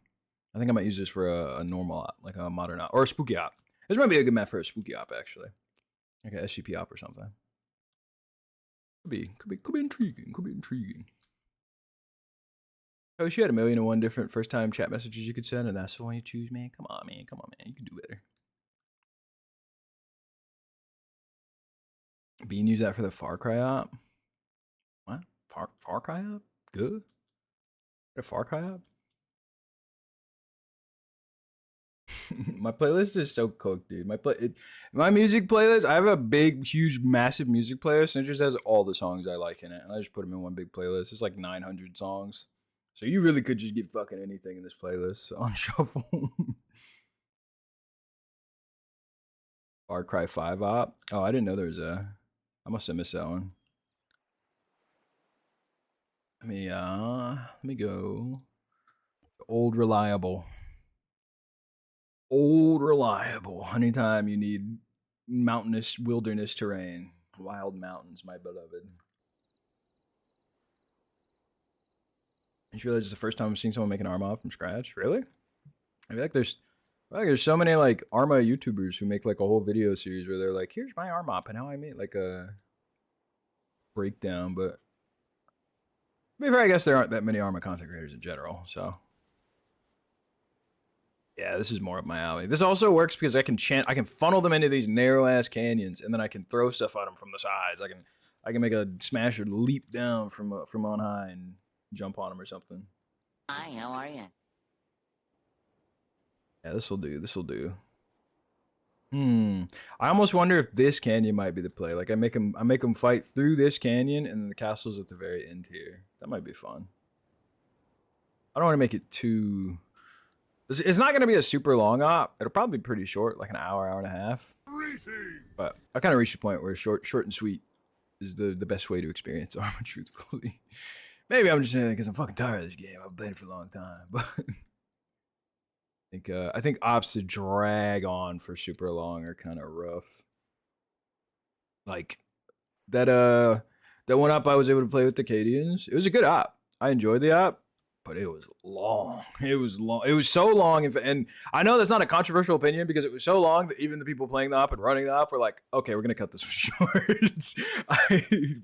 I think I might use this for a normal op, like a modern op, or a spooky op. This might be a good map for a spooky op, actually, like a SCP op or something. Could be intriguing. Could be intriguing. I wish you had 1,000,001 different first-time chat messages you could send, and that's the one you choose, man. Come on, man. Come on, man. You can do better. Bean use that for the Far Cry op. What? Far Cry op? Good. A Far Cry op? My playlist is so cooked, dude. My music playlist, I have a big, huge, massive music playlist, and it just has all the songs I like in it. And I just put them in one big playlist. It's like 900 songs. So you really could just get fucking anything in this playlist on shuffle. Far Cry 5 op. Oh, I didn't know there was a... I must have missed that one. Let me go. Old Reliable. Old Reliable. Anytime you need mountainous wilderness terrain. Wild Mountains, my beloved. I just realized it's the first time I'm seeing someone make an ArmA from scratch. Really? I feel like there's so many like ArmA YouTubers who make like a whole video series where they're like, here's my ArmA and how I made like a breakdown, but maybe I guess there aren't that many ArmA content creators in general, so yeah, this is more up my alley. This also works because I can funnel them into these narrow ass canyons, and then I can throw stuff at them from the sides. I can make a smasher leap down from on high and jump on them or something. Hi, how are you? Yeah, this'll do. I almost wonder if this canyon might be the play. Like I make them fight through this canyon, and then the castle's at the very end here. That might be fun. I don't want to make it too... It's not going to be a super long op. It'll probably be pretty short, like an hour and a half. But I kind of reached a point where short and sweet is the best way to experience ArmA, truthfully. Maybe I'm just saying that because I'm fucking tired of this game. I've played it for a long time, but I think ops that drag on for super long are kind of rough. Like that one op I was able to play with the Cadians. It was a good op. I enjoyed the op. But it was long. It was so long. And I know that's not a controversial opinion because it was so long that even the people playing the op and running the op were like, okay, we're going to cut this short.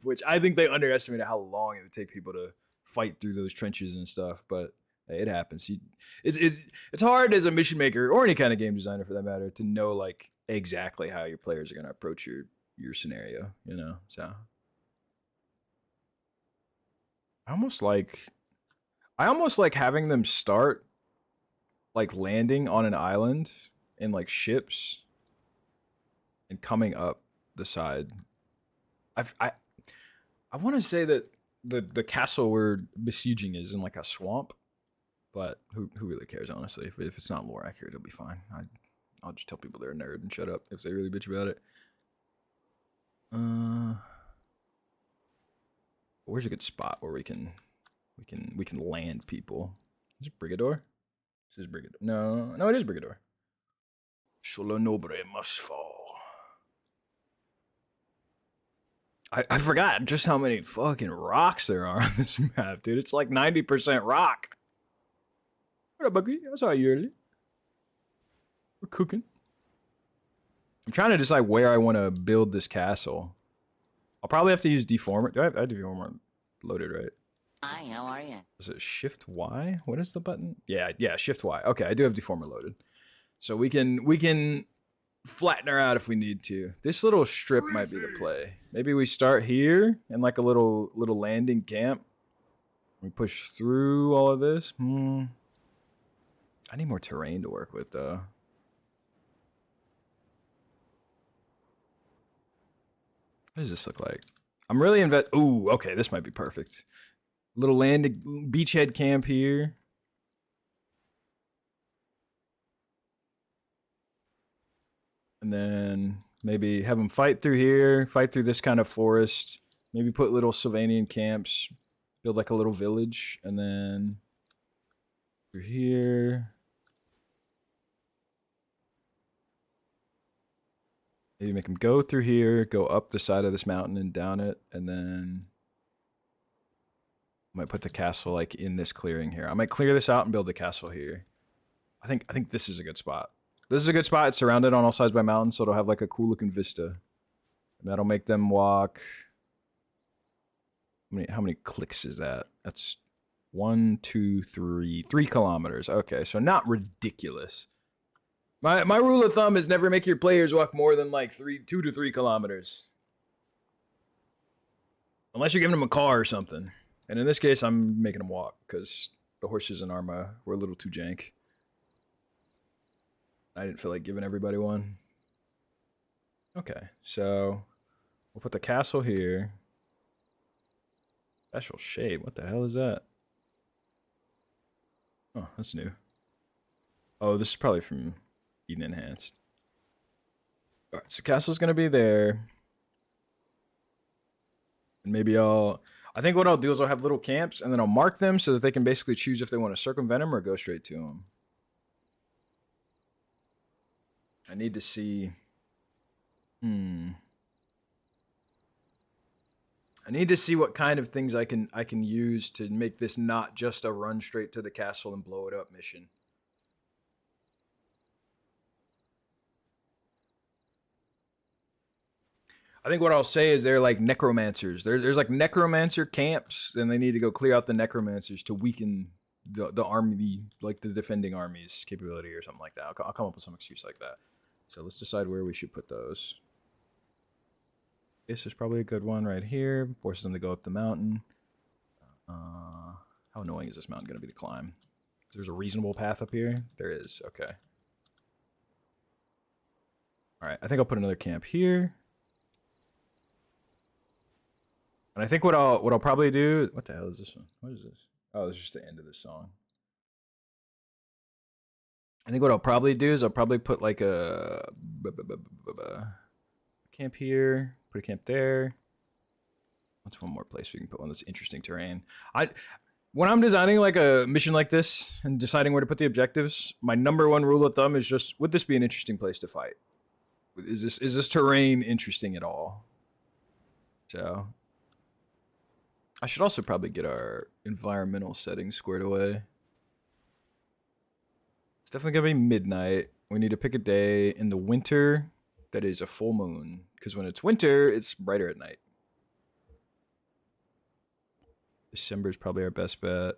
Which I think they underestimated how long it would take people to fight through those trenches and stuff. But hey, it happens. It's hard as a mission maker or any kind of game designer for that matter to know like exactly how your players are going to approach your scenario, you know? So I almost like having them start like landing on an island in like ships and coming up the side. I want to say that the castle we're besieging is in like a swamp, But who really cares, honestly? If it's not lore accurate, it'll be fine. I'll just tell people they're a nerd and shut up if they really bitch about it. Where's a good spot where we can land people? Is it Brigador? This is Brigador. No, it is Brigador. Solo Nobre must fall. I forgot just how many fucking rocks there are on this map, dude. It's like 90% rock. What up, Bucky? I saw you earlier. We're cooking. I'm trying to decide where I want to build this castle. I'll probably have to use deformer. Do I have deformer loaded, right? Hi, how are you? Is it Shift Y? What is the button? Yeah, Shift Y. Okay, I do have deformer loaded. So we can flatten her out if we need to. This little strip might be the play. Maybe we start here in like a little landing camp. We push through all of this. I need more terrain to work with though. What does this look like? I'm really ooh, okay, this might be perfect. Little landing beachhead camp here. And then maybe have them fight through here, fight through this kind of forest. Maybe put little Sylvanian camps, build like a little village, and then through here. Maybe make them go through here, go up the side of this mountain and down it, and then I might put the castle like in this clearing here. I might clear this out and build the castle here. I think this is a good spot. This is a good spot. It's surrounded on all sides by mountains, so it'll have like a cool looking vista. And that'll make them walk. How many clicks is that? That's 1, 2, 3 kilometers. Okay, so not ridiculous. My rule of thumb is never make your players walk more than like 2 to 3 kilometers. Unless you're giving them a car or something. And in this case, I'm making them walk because the horses in ArmA were a little too jank. I didn't feel like giving everybody one. Okay, so we'll put the castle here. Special shade, what the hell is that? Oh, that's new. Oh, this is probably from Eden Enhanced. All right, so castle's gonna be there. And maybe I think what I'll do is I'll have little camps and then I'll mark them so that they can basically choose if they want to circumvent them or go straight to them. I need to see. I need to see what kind of things I can use to make this not just a run straight to the castle and blow it up mission. I think what I'll say is they're like necromancers. There's like necromancer camps, and they need to go clear out the necromancers to weaken the army, like the defending army's capability or something like that. I'll come up with some excuse like that. So let's decide where we should put those. This is probably a good one right here. Forces them to go up the mountain. How annoying is this mountain going to be to climb? There's a reasonable path up here. There is. Okay. All right. I think I'll put another camp here. And I think what I'll probably do. What the hell is this one? What is this? Oh, this is just the end of this song. I think what I'll probably do is I'll probably put like a camp here, put a camp there. What's one more place we can put one that's interesting terrain? When I'm designing like a mission like this and deciding where to put the objectives, my #1 rule of thumb is just, would this be an interesting place to fight? Is this terrain interesting at all? So I should also probably get our environmental settings squared away. It's definitely gonna be midnight. We need to pick a day in the winter that is a full moon, because when it's winter, it's brighter at night. December is probably our best bet.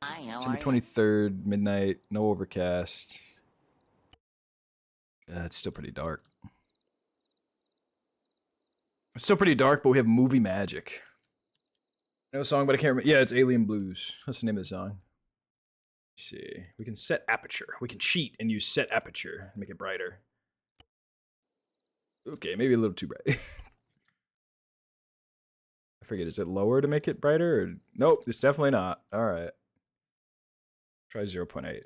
Hi, how December are 23rd, midnight, no overcast. It's still pretty dark. It's still pretty dark, but we have movie magic. I know a song, but I can't remember. Yeah, it's Alien Blues. That's the name of the song. Let's see. We can set aperture. We can cheat and use set aperture and make it brighter. Okay, maybe a little too bright. I forget, is it lower to make it brighter? Or... Nope, it's definitely not. All right. Try 0.8.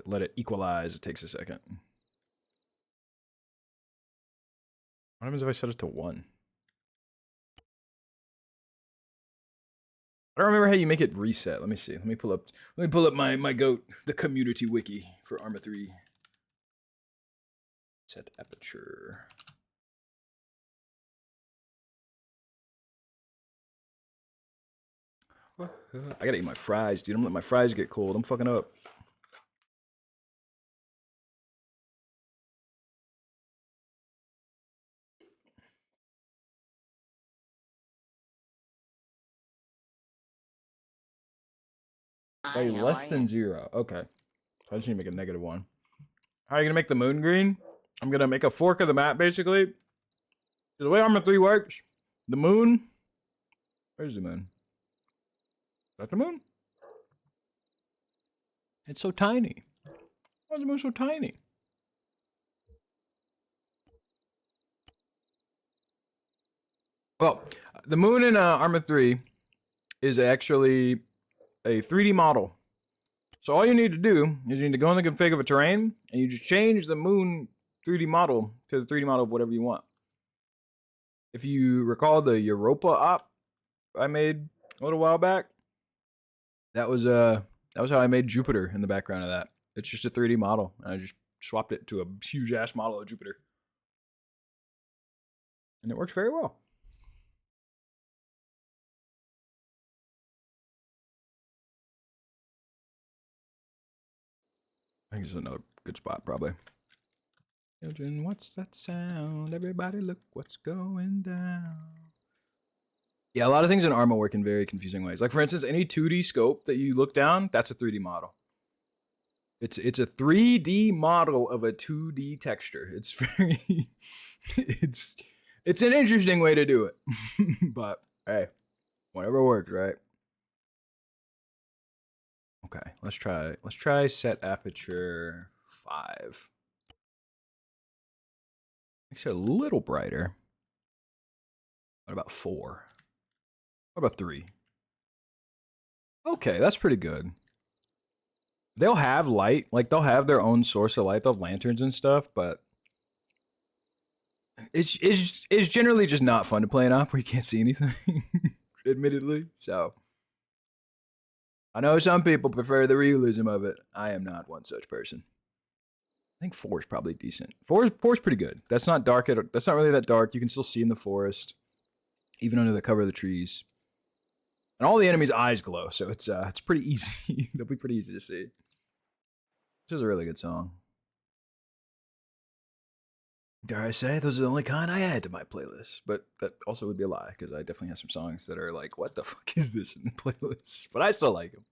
Let it equalize. It takes a second. What happens if I set it to 1? I don't remember how you make it reset. Let me see. Let me pull up my goat, the community wiki for ArmA 3. Set aperture. I gotta eat my fries, dude. I'm letting my fries get cold. I'm fucking up. Hi, Hey, how less are than you? 0. Okay. So I just need to make a -1. How are you gonna make the moon green? I'm gonna make a fork of the map, basically. The way ArmA 3 works, the moon. Where's the moon? Is that the moon? It's so tiny. Why is the moon so tiny? Well, the moon in ArmA 3 is actually a 3D model. So all you need to do is you need to go in the config of a terrain, and you just change the moon 3D model to the 3D model of whatever you want. If you recall the Europa op I made a little while back, that was how I made Jupiter in the background of that. It's just a 3D model, and I just swapped it to a huge ass model of Jupiter, and it works very well. I think this is another good spot, probably. Children, what's that sound? Everybody look what's going down. Yeah, a lot of things in ArmA work in very confusing ways. Like, for instance, any 2D scope that you look down, that's a 3D model. It's a 3D model of a 2D texture. It's very it's an interesting way to do it. But hey, whatever works, right? Okay, let's try set aperture 5. Makes it a little brighter. What about 4? What about 3? Okay, that's pretty good. They'll have light, like they'll have their own source of light. They'll have lanterns and stuff, but it's generally just not fun to play an op where you can't see anything. Admittedly, so I know some people prefer the realism of it. I am not one such person. I think 4 is probably decent. 4 is pretty good. That's not dark. That's not really that dark. You can still see in the forest, even under the cover of the trees. And all the enemies' eyes glow, so it's pretty easy. They'll be pretty easy to see. This is a really good song. Dare I say, those are the only kind I add to my playlist. But that also would be a lie, because I definitely have some songs that are like, what the fuck is this in the playlist? But I still like them.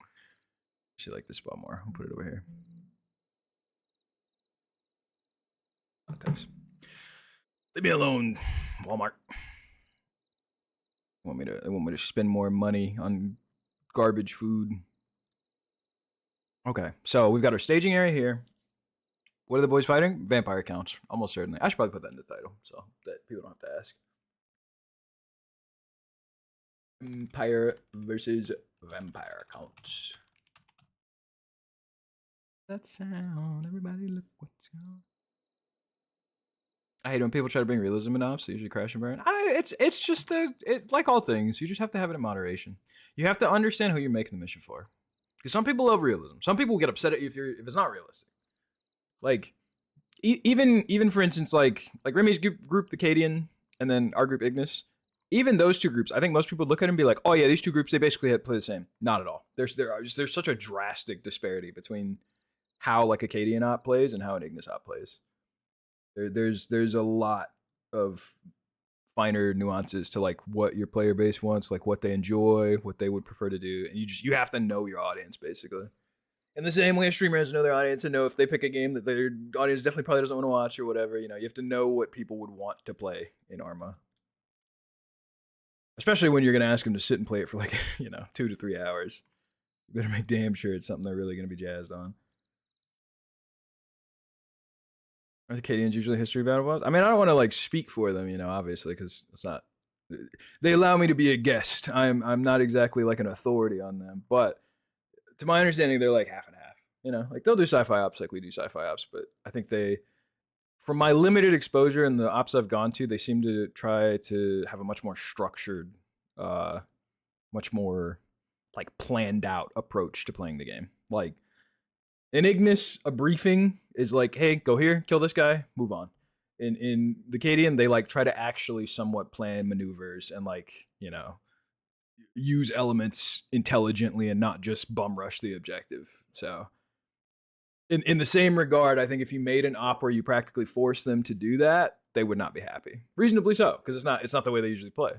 Actually like this spot more. I'll put it over here. Oh, thanks. Leave me alone, Walmart. They want me to spend more money on garbage food. Okay, so we've got our staging area here. What are the boys fighting? Vampire Counts, almost certainly. I should probably put that in the title so that people don't have to ask. Vampire versus Vampire Counts. That sound, everybody look what's going on. I hate when people try to bring realism in ops. They usually crash and burn. It's just like all things. You just have to have it in moderation. You have to understand who you're making the mission for. Because some people love realism. Some people get upset at you if it's not realistic. Like even for instance, like Remy's group, the Cadian, and then our group, Ignis. Even those two groups, I think most people look at them and be like, "Oh yeah, these two groups they basically play the same." Not at all. There's such a drastic disparity between how like a Cadian op plays and how an Ignis op plays. There's a lot of finer nuances to like what your player base wants, like what they enjoy, what they would prefer to do, and you have to know your audience basically. In the same way, a streamer has to know their audience and know if they pick a game that their audience definitely probably doesn't want to watch or whatever. You know, you have to know what people would want to play in ArmA, especially when you're gonna ask them to sit and play it for like 2 to 3 hours. You better make damn sure it's something they're really gonna be jazzed on. Are the Cadians usually history battle bots? I mean, I don't want to like speak for them, obviously, because it's not They allow me to be a guest. I'm not exactly like an authority on them, but to my understanding, they're like half and half. You know, like they'll do sci-fi ops like we do sci-fi ops, but I think they, from my limited exposure and the ops I've gone to, they seem to try to have a much more structured, much more like planned out approach to playing the game. Like in Ignis, a briefing is like, hey, go here, kill this guy, move on. In the Cadian, they like try to actually somewhat plan maneuvers and like, you know, use elements intelligently and not just bum rush the objective. So in the same regard, I think if you made an op where you practically force them to do that, they would not be happy. Reasonably so, because it's not the way they usually play.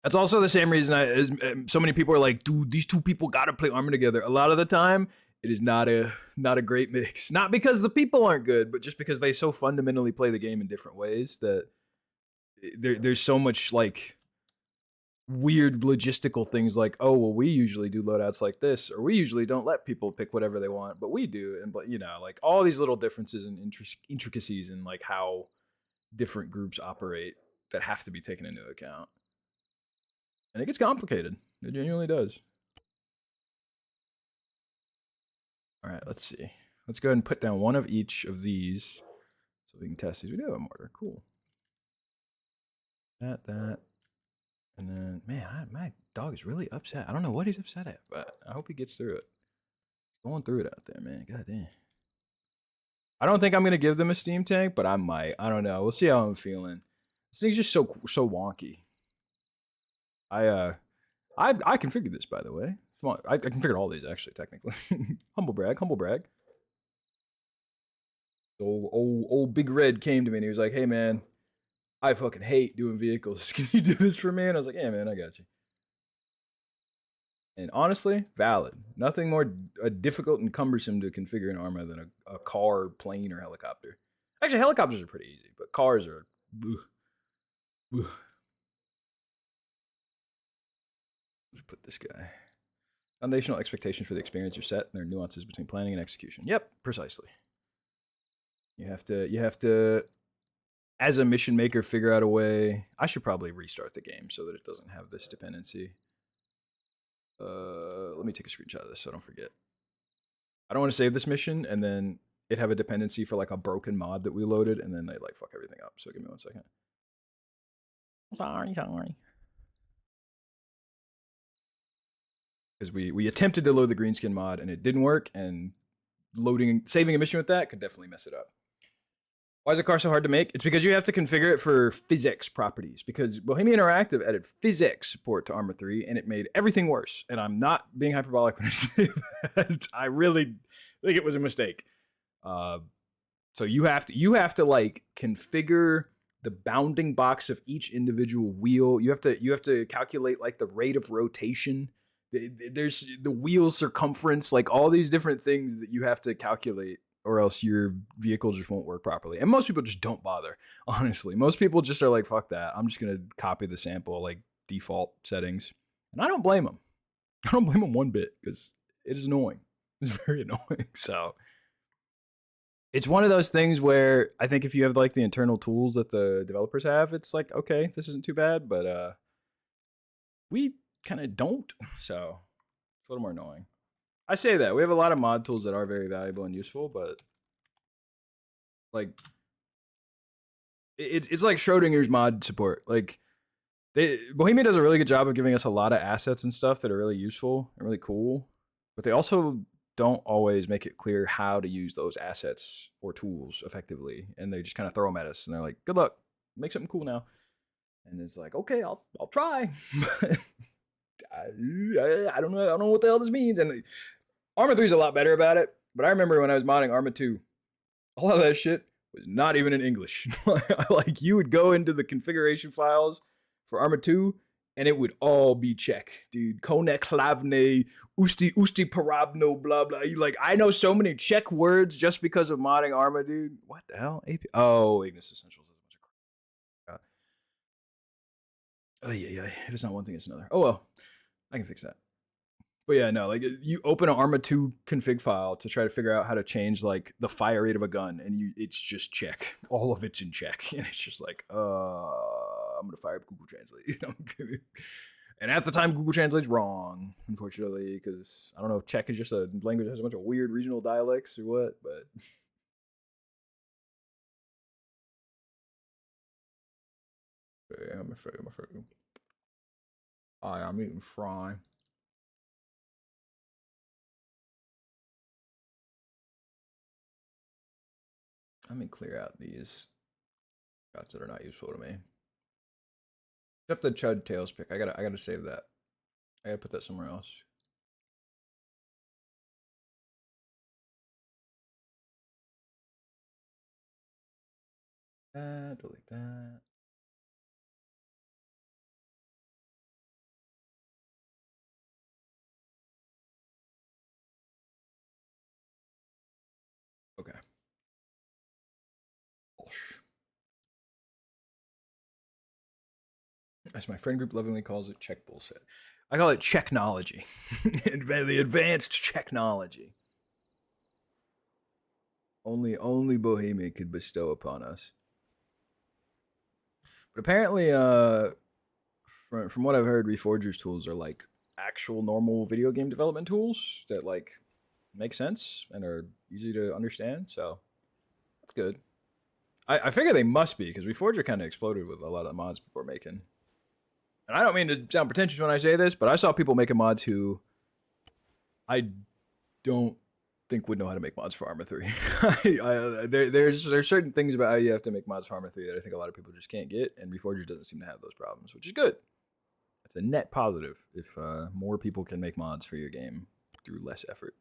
That's also the same reason as so many people are like, dude, these two people gotta play ArmA together. A lot of the time, it is not a great mix. Not because the people aren't good, but just because they so fundamentally play the game in different ways that there's so much like weird logistical things like, oh, well, we usually do loadouts like this, or we usually don't let people pick whatever they want, but we do. And, but you know, like all these little differences and intricacies in like how different groups operate that have to be taken into account. And it gets complicated. It genuinely does. All right, let's see. Let's go ahead and put down one of each of these so we can test these. We do have a mortar. Cool. That. And then, man, my dog is really upset. I don't know what he's upset at, but I hope he gets through it. He's going through it out there, man. God damn. I don't think I'm going to give them a steam tank, but I might. I don't know. We'll see how I'm feeling. This thing's just so wonky. I configured this, by the way. I configured all these, actually, technically. Humble brag. Old Big Red came to me and he was like, hey, man, I fucking hate doing vehicles. Can you do this for me? And I was like, yeah, man, I got you. And honestly, valid. Nothing more difficult and cumbersome to configure in ArmA than a car, plane, or helicopter. Actually, helicopters are pretty easy, but cars are... Let's put this guy. Foundational expectations for the experience are set, and there are nuances between planning and execution. Yep, precisely. You have to, as a mission maker, figure out a way. I should probably restart the game so that it doesn't have this dependency. Let me take a screenshot of this so I don't forget. I don't want to save this mission and then it have a dependency for like a broken mod that we loaded and then they like fuck everything up. So give me 1 second. Sorry. Because we attempted to load the greenskin mod and it didn't work, and saving a mission with that could definitely mess it up. Why is a car so hard to make? It's because you have to configure it for physics properties, because Bohemia Interactive added physics support to ArmA 3 and it made everything worse. And I'm not being hyperbolic when I say that. I really think it was a mistake. So you have to like configure the bounding box of each individual wheel. You have to calculate like the rate of rotation. There's the wheel circumference, like all these different things that you have to calculate, or else your vehicle just won't work properly. And most people just don't bother, honestly. Most people just are like, fuck that. I'm just going to copy the sample, like default settings. And I don't blame them. I don't blame them one bit, because it is annoying. It's very annoying. So it's one of those things where I think if you have like the internal tools that the developers have, it's like, okay, this isn't too bad, but we kind of don't. So it's a little more annoying. I say that we have a lot of mod tools that are very valuable and useful, but like it's like Schrodinger's mod support. Like Bohemia does a really good job of giving us a lot of assets and stuff that are really useful and really cool, but they also don't always make it clear how to use those assets or tools effectively, and they just kind of throw them at us and they're like, good luck, make something cool now. And it's like, okay, I'll try. I don't know what the hell this means. And ArmA 3 is a lot better about it, but I remember when I was modding ArmA 2, a lot of that shit was not even in English. Like you would go into the configuration files for ArmA 2 and it would all be Czech, dude. Konek hlavne, usti parabno, blah blah. Like I know so many Czech words just because of modding ArmA, dude. What the hell? Oh, Ignis Essentials is a bunch of crap. Oh yeah. If it's not one thing, it's another. Oh well, I can fix that. But yeah, no, like you open an ArmA 2 config file to try to figure out how to change like the fire rate of a gun, and it's just Czech. All of it's in Czech, and it's just like, I'm gonna fire up Google Translate. I'm kidding. And at the time, Google Translate's wrong, unfortunately, because I don't know if Czech is just a language that has a bunch of weird regional dialects or what, but. I'm afraid. I'm eating fry. Let me clear out these shots that are not useful to me. Except the Chud Tails pick. I gotta save that. I gotta put that somewhere else. Delete that. Okay. As my friend group lovingly calls it, Czech bullshit. I call it Czechnology. The advanced Czechnology. Only Bohemia could bestow upon us. But apparently, from what I've heard, Reforger's tools are like actual normal video game development tools that like make sense and are easy to understand. So that's good. I figure they must be, because Reforger kind of exploded with a lot of the mods people are making. And I don't mean to sound pretentious when I say this, but I saw people making mods who I don't think would know how to make mods for ArmA 3. There's certain things about how you have to make mods for ArmA 3 that I think a lot of people just can't get, and Reforger doesn't seem to have those problems, which is good. It's a net positive if more people can make mods for your game through less effort.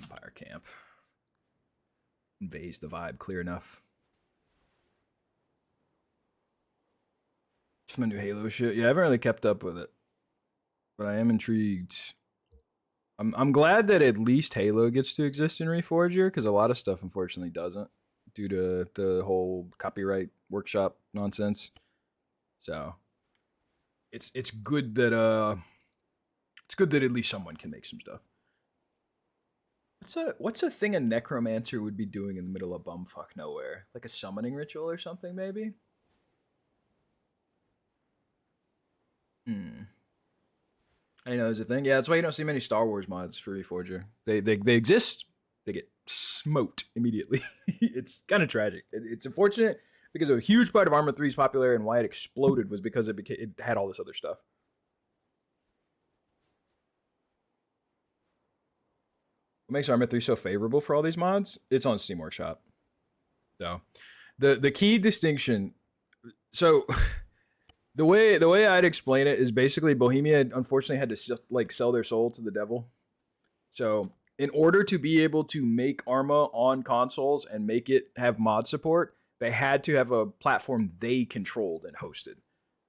Empire Camp. Invades the vibe clear enough. Some new Halo shit. Yeah, I haven't really kept up with it, but I am intrigued. I'm glad that at least Halo gets to exist in Reforger, because a lot of stuff unfortunately doesn't, due to the whole copyright workshop nonsense. So it's good that at least someone can make some stuff. What's a thing a necromancer would be doing in the middle of bumfuck nowhere? Like a summoning ritual or something, maybe? I didn't know there's a thing. Yeah, that's why you don't see many Star Wars mods for Reforger. They exist. They get smoked immediately. It's kind of tragic. It's unfortunate, because a huge part of ArmA 3's popularity and why it exploded was because it had all this other stuff. What makes ArmA 3 so favorable for all these mods? It's on Steam Workshop. So the key distinction. So the way I'd explain it is basically Bohemia unfortunately had to sell their soul to the devil. So in order to be able to make ArmA on consoles and make it have mod support, they had to have a platform they controlled and hosted,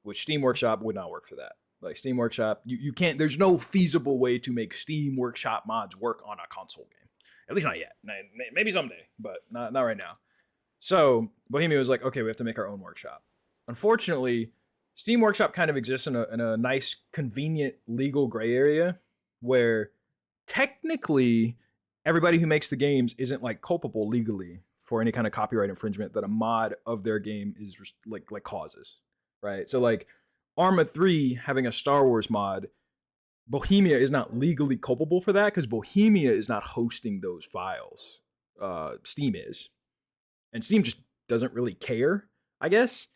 which Steam Workshop would not work for that. Like Steam Workshop, you can't, there's no feasible way to make Steam Workshop mods work on a console game. At least not yet. Maybe someday, but not right now. So Bohemia was like, okay, we have to make our own workshop. Unfortunately, Steam Workshop kind of exists in a nice, convenient legal gray area where technically everybody who makes the games isn't like culpable legally for any kind of copyright infringement that a mod of their game is like causes, right? So like ArmA 3 having a Star Wars mod, Bohemia is not legally culpable for that because Bohemia is not hosting those files. Steam is. And Steam just doesn't really care, I guess.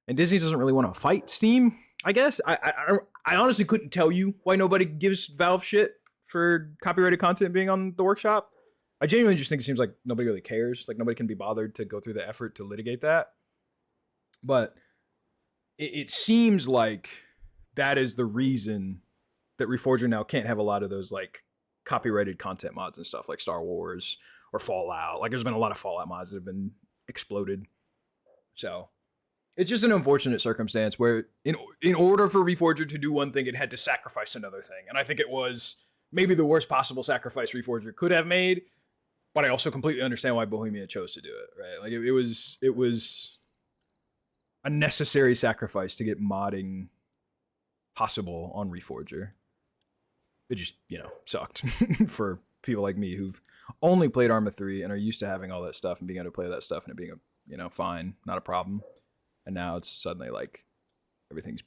And Disney doesn't really want to fight Steam, I guess. I honestly couldn't tell you why nobody gives Valve shit for copyrighted content being on the workshop. I genuinely just think it seems like nobody really cares. Like nobody can be bothered to go through the effort to litigate that. But it seems like that is the reason that Reforger now can't have a lot of those like copyrighted content mods and stuff like Star Wars or Fallout. Like there's been a lot of Fallout mods that have been exploded. So it's just an unfortunate circumstance where in order for Reforger to do one thing, it had to sacrifice another thing. And I think it was maybe the worst possible sacrifice Reforger could have made, but I also completely understand why Bohemia chose to do it, right? Like it was a necessary sacrifice to get modding possible on Reforger. It just, sucked for people like me who've only played ArmA 3 and are used to having all that stuff and being able to play that stuff and it being fine, not a problem. And now it's suddenly like everything's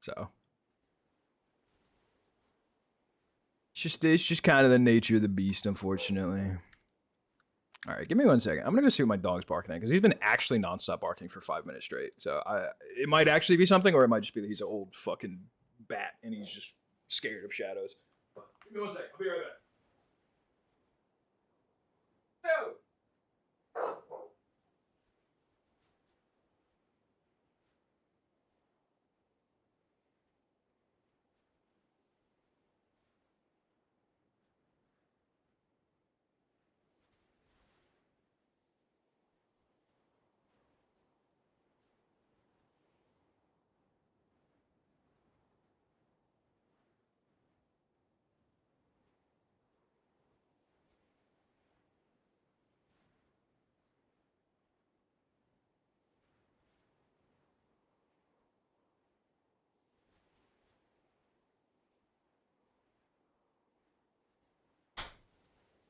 so. It's just kind of the nature of the beast, unfortunately. All right, give me 1 second. I'm gonna go see what my dog's barking at because he's been actually nonstop barking for 5 minutes straight. So it might actually be something, or it might just be that he's an old fucking bat and he's just scared of shadows. Give me 1 second. I'll be right back. No.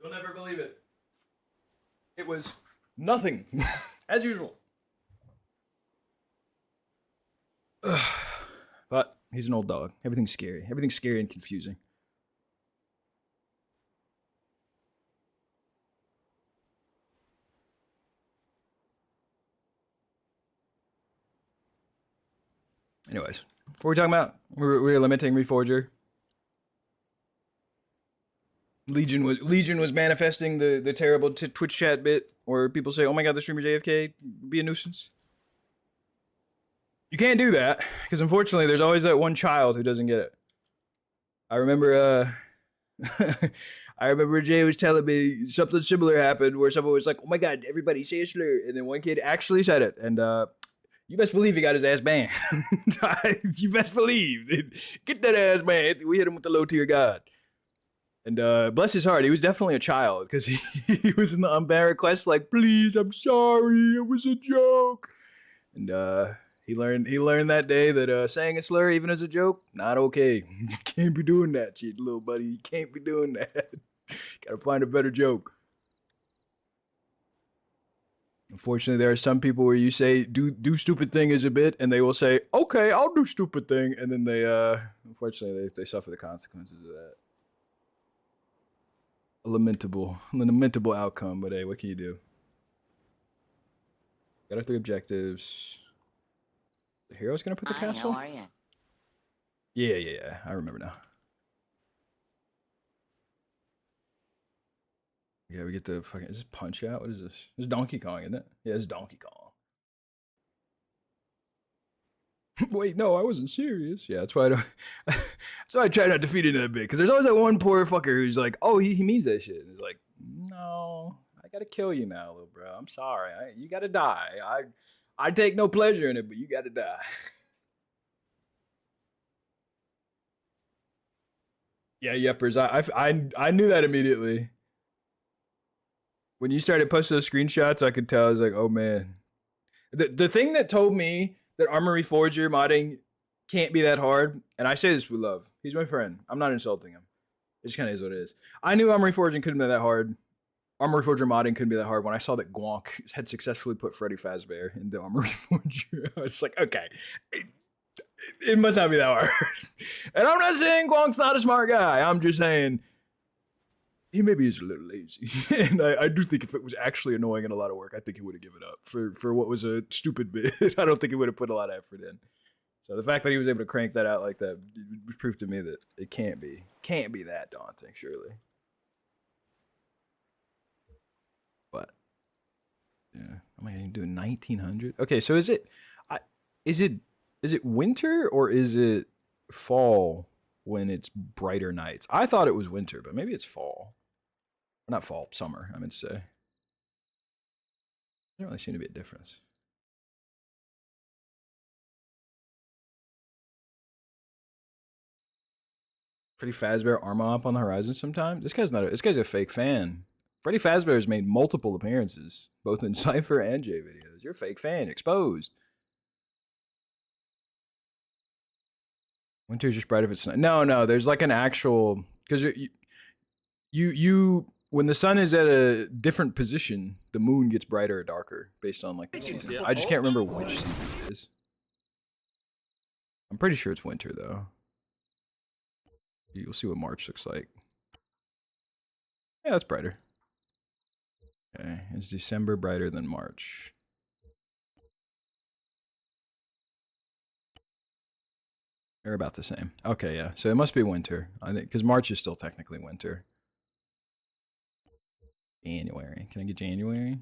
You'll never believe it. It was nothing, as usual. But he's an old dog. Everything's scary. Everything's scary and confusing. Anyways, what were we talking about? We were limiting Reforger. Legion was manifesting the terrible Twitch chat bit where people say, "Oh my god, the streamer's AFK, be a nuisance." You can't do that because unfortunately, there's always that one child who doesn't get it. I remember, Jay was telling me something similar happened where someone was like, "Oh my god, everybody say a slur," and then one kid actually said it, and you best believe he got his ass banned. You best believe, get that ass banned. We hit him with the low tier god. And bless his heart, he was definitely a child because he was in the unbanned request like, "Please, I'm sorry, it was a joke." And he learned that day that saying a slur even as a joke, not okay. You can't be doing that shit, little buddy. You can't be doing that. Gotta find a better joke. Unfortunately, there are some people where you say do stupid thing as a bit, and they will say, "Okay, I'll do stupid thing," and then they unfortunately they suffer the consequences of that. A lamentable outcome, but hey, what can you do? Got our 3 objectives. The hero's gonna put the castle? How are you? Yeah, I remember now. Yeah, we get the fucking, is this Punch Out? What is this? This is Donkey Kong, isn't it? Yeah, this is Donkey Kong. Wait, no, I wasn't serious. Yeah, that's why I don't. That's why I try not to feed into that bit. Because there's always that one poor fucker who's like, "Oh, he means that shit." And he's like, "No, I gotta kill you now, little bro. I'm sorry. You gotta die. I take no pleasure in it, but you gotta die." Yeah, Yeppers. I knew that immediately. When you started posting those screenshots, I could tell. I was like, "Oh man." The thing that told me that ArmA Reforger modding can't be that hard, and I say this with love. He's my friend. I'm not insulting him. It just kind of is what it is. I knew ArmA Reforging couldn't be that hard. ArmA Reforger modding couldn't be that hard when I saw that Gwonk had successfully put Freddy Fazbear into ArmA Reforger. I was like, okay, it must not be that hard. And I'm not saying Gwonk's not a smart guy. I'm just saying he maybe is a little lazy. And I do think if it was actually annoying and a lot of work, I think he would have given up for what was a stupid bit. I don't think he would have put a lot of effort in. So the fact that he was able to crank that out like that proved to me that it can't be that daunting, surely. But yeah, am I even doing 1900? Okay, so is it winter or is it fall when it's brighter nights? I thought it was winter, but maybe it's fall. Not fall, summer, I meant to say. There doesn't really seem to be a difference. Freddy Fazbear ArmA up on the horizon sometime? This guy's a fake fan. Freddy Fazbear has made multiple appearances, both in Cypher and J videos. You're a fake fan, exposed. Winter's just bright if it's not. No, there's like an actual, because you when the sun is at a different position, the moon gets brighter or darker based on like the season. I just can't remember which season it is. I'm pretty sure it's winter though. You'll see what March looks like. Yeah, that's brighter. Okay, is December brighter than March? They're about the same. Okay, yeah. So it must be winter. I think because March is still technically winter. January. Can I get January?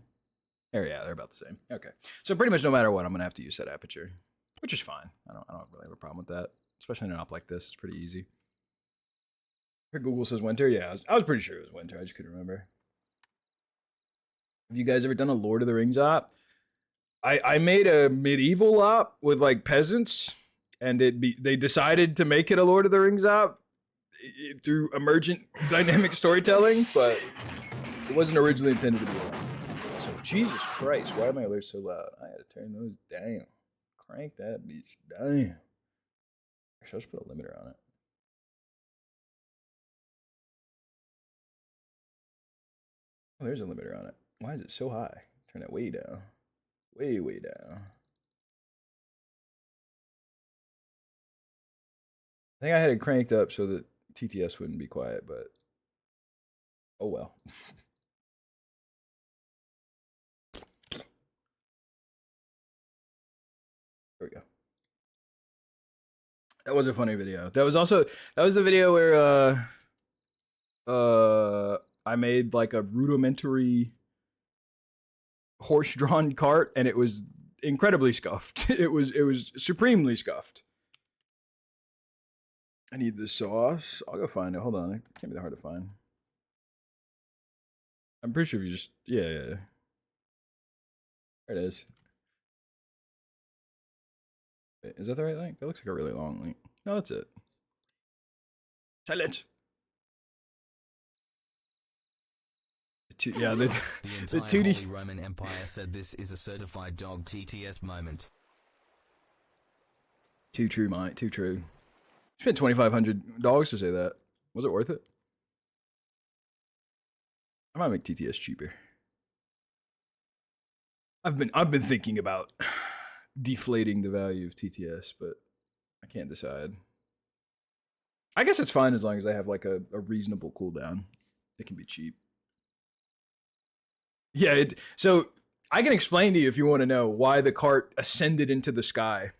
There, yeah, they're about the same. Okay. So pretty much no matter what, I'm gonna have to use that aperture, which is fine. I don't really have a problem with that, especially in an op like this. It's pretty easy. Google says winter. Yeah, I was pretty sure it was winter. I just couldn't remember. Have you guys ever done a Lord of the Rings op? I made a medieval op with like peasants, and they decided to make it a Lord of the Rings op through emergent dynamic storytelling, but it wasn't originally intended to be one. So Jesus Christ, why are my alerts so loud? I had to turn those down. Crank that bitch down. Actually, I'll just put a limiter on it. Oh, there's a limiter on it. Why is it so high? Turn that way down. Way, way down. I think I had it cranked up so that TTS wouldn't be quiet, but oh well. There we go. That was a funny video. That was the video where I made like a rudimentary horse-drawn cart, and it was incredibly scuffed. It was supremely scuffed. I need the sauce. I'll go find it. Hold on. It can't be that hard to find. I'm pretty sure if you just yeah. There it is. Wait, is that the right link? That looks like a really long link. No, that's it. Silent. Yeah, the entire 2D Holy Roman Empire said this is a certified dog TTS moment. Too true, mate. Too true. Spent $2,500 to say that. Was it worth it? I might make TTS cheaper. I've been thinking about deflating the value of TTS, but I can't decide. I guess it's fine as long as I have like a reasonable cooldown. It can be cheap. Yeah, so I can explain to you if you want to know why the cart ascended into the sky.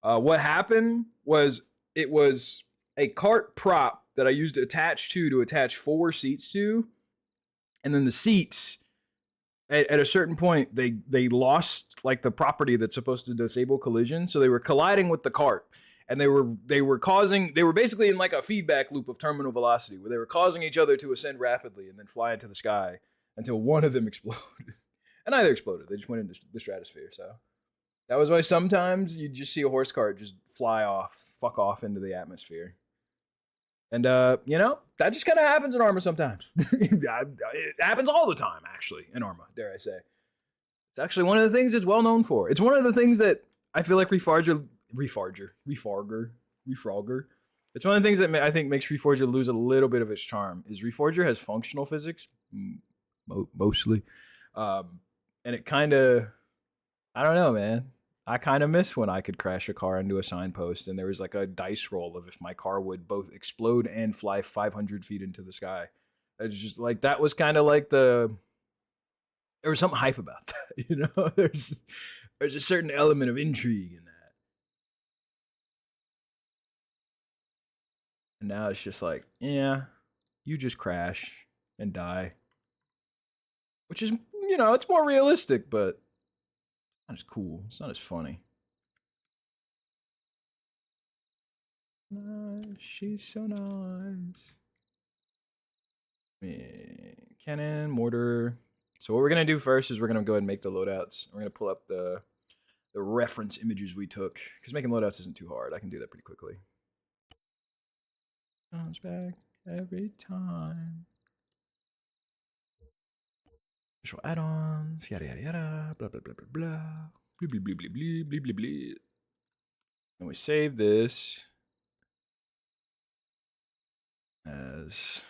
What happened was it was a cart prop that I used to attach 4 seats to, and then the seats at a certain point they lost like the property that's supposed to disable collision, so they were colliding with the cart, and they were basically in like a feedback loop of terminal velocity where they were causing each other to ascend rapidly and then fly into the sky until one of them exploded. And neither exploded. They just went into the stratosphere. So that was why sometimes you just see a horse cart just fuck off into the atmosphere. And, you know, that just kind of happens in ArmA sometimes. It happens all the time, actually, in ArmA, dare I say. It's actually one of the things it's well known for. It's one of the things that I feel like Refrogger. It's one of the things that I think makes Reforger lose a little bit of its charm. Is Reforger has functional physics, mostly, and it kind of, I don't know, man. I kind of miss when I could crash a car into a signpost and there was like a dice roll of if my car would both explode and fly 500 feet into the sky. It's just like that was kind of like there was something hype about that, you know. There's a certain element of intrigue in that. And now it's just like, yeah, you just crash and die. Which is, you know, it's more realistic, but it's not as cool. It's not as funny. Nice. She's so nice. Cannon, mortar. So what we're going to do first is we're going to go ahead and make the loadouts. We're going to pull up the reference images we took. Because making loadouts isn't too hard. I can do that pretty quickly. Comes back every time. Visual add-ons, yada yada yada, blah blah blah blah blah, blah blah blah blah blah blah blah blah. And we save this as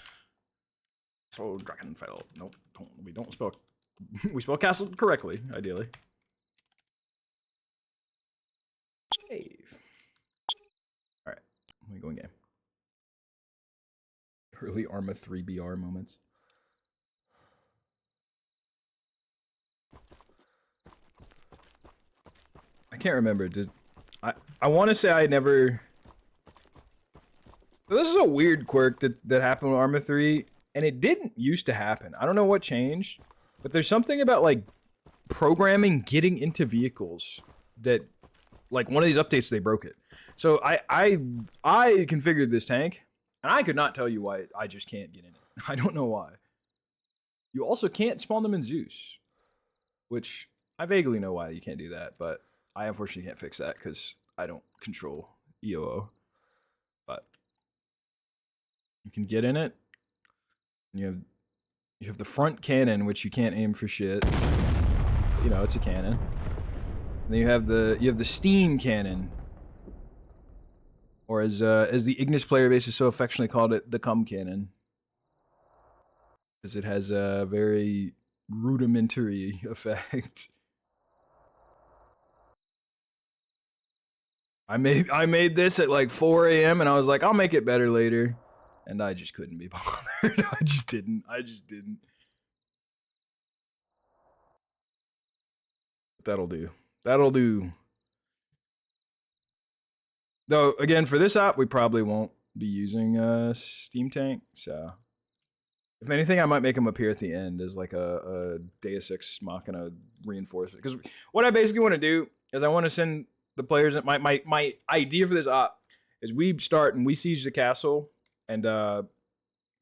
Castle Drachenfels. Nope, we don't spell. We spell castle correctly, ideally. Save. All right, let me go in game. Early ArmA 3BR moments. I can't remember. I want to say I never. So this is a weird quirk that happened with ArmA 3, and it didn't used to happen. I don't know what changed, but there's something about like programming getting into vehicles that, like one of these updates, they broke it. So I configured this tank, and I could not tell you why I just can't get in it. I don't know why. You also can't spawn them in Zeus, which I vaguely know why you can't do that, but I unfortunately can't fix that because I don't control EOO. But you can get in it. And you have the front cannon, which you can't aim for shit. You know, it's a cannon. And then you have the steam cannon, or as the Ignis player base is so affectionately called it, the cum cannon, because it has a very rudimentary effect. I made this at like 4 a.m. and I was like, I'll make it better later, and I just couldn't be bothered. I just didn't. That'll do. That'll do. Though, again, for this op, we probably won't be using Steam Tank, so... If anything, I might make him appear at the end as like a Deus Ex Machina reinforcement. Because what I basically want to do is I want to send the players... My idea for this op is we start and we siege the castle and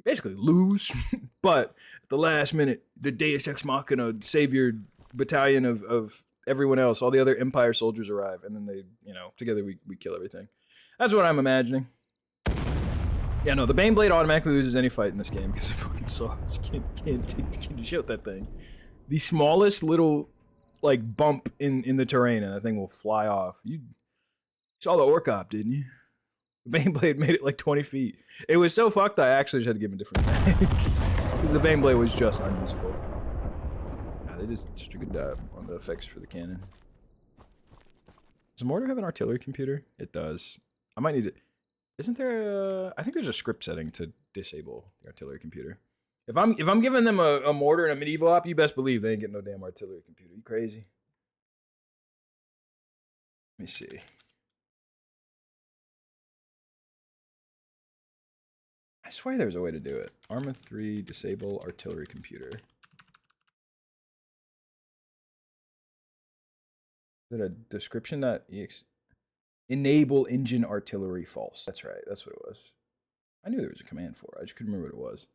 basically lose. But at the last minute, the Deus Ex Machina savior battalion of everyone else, all the other Empire soldiers arrive. And then they, you know, together we kill everything. That's what I'm imagining. Yeah, no, the Baneblade automatically loses any fight in this game because it fucking sucks. Can't shoot that thing. The smallest little, like, bump in the terrain and that thing will fly off. You saw the Orc Op, didn't you? The Baneblade made it like 20 feet. It was so fucked I actually just had to give him a different tank. Because the Baneblade was just unusable. God, they did such a good job on the effects for the cannon. Does Mortar have an artillery computer? It does. I might need it. Isn't there a... I think there's a script setting to disable the artillery computer. If I'm giving them a mortar and a medieval op, you best believe they ain't getting no damn artillery computer. You crazy? Let me see. I swear there's a way to do it. ArmA 3, disable artillery computer. Is it a description.exe? Enable engine artillery false. That's right. That's what it was. I knew there was a command for it. I just couldn't remember what it was.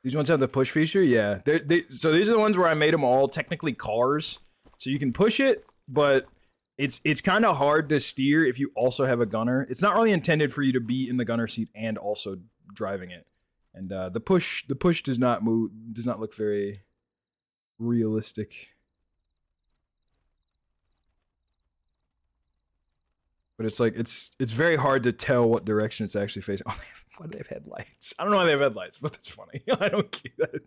These ones have the push feature? Yeah. So these are the ones where I made them all technically cars. So you can push it, but it's kind of hard to steer if you also have a gunner. It's not really intended for you to be in the gunner seat and also driving it. And the push does not look very realistic. But it's like, it's very hard to tell what direction it's actually facing. Oh, why do they have headlights? I don't know why they have headlights, but that's funny. I don't get that.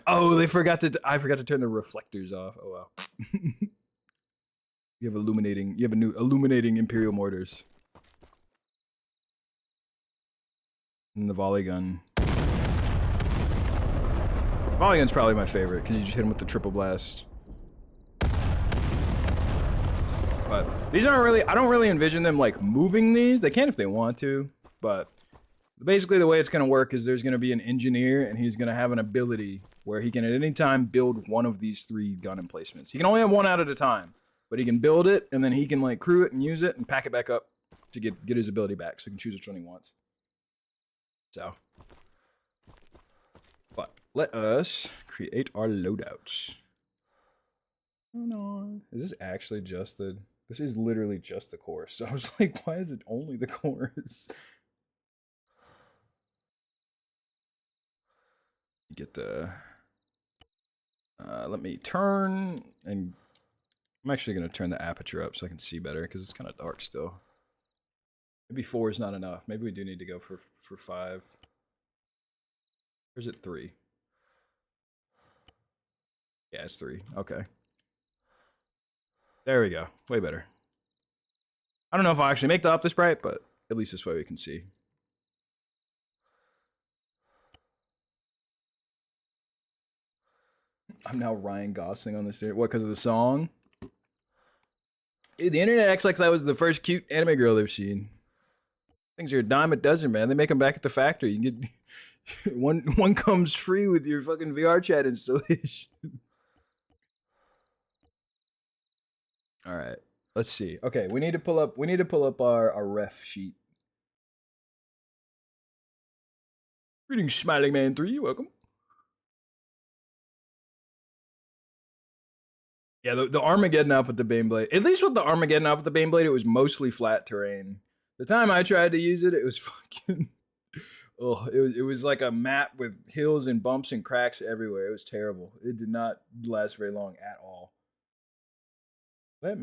Oh, I forgot to turn the reflectors off. Oh, wow. You have new illuminating Imperial mortars. And the volley gun. Volley gun's probably my favorite, because you just hit him with the triple blast. But these aren't really, I don't really envision them like moving these. They can if they want to, but basically the way it's going to work is there's going to be an engineer and he's going to have an ability where he can at any time build one of these 3 gun emplacements. He can only have one out at a time, but he can build it and then he can like crew it and use it and pack it back up to get his ability back so he can choose which one he wants. So, but let us create our loadouts. Oh no, is this actually just the... This is literally just the course. So I was like, why is it only the course? Get the... let me turn, and I'm actually going to turn the aperture up so I can see better, because it's kind of dark still. Maybe 4 is not enough. Maybe we do need to go for 5. Or is it 3? Yeah, it's 3. Okay. There we go. Way better. I don't know if I'll actually make the Optus bright, but at least this way we can see. I'm now Ryan Gosling on this. What, because of the song? Dude, the internet acts like that was the first cute anime girl they've seen. Things are a dime a dozen, man. They make them back at the factory. You can get one comes free with your fucking VR chat installation. All right, let's see. Okay, we need to pull up our ref sheet. Greetings, Smiling Man 3. Welcome. Yeah, the Armageddon up with the Baneblade. At least with the Armageddon up with the Baneblade, it was mostly flat terrain. The time I tried to use it, it was fucking... Oh, it was like a map with hills and bumps and cracks everywhere. It was terrible. It did not last very long at all. I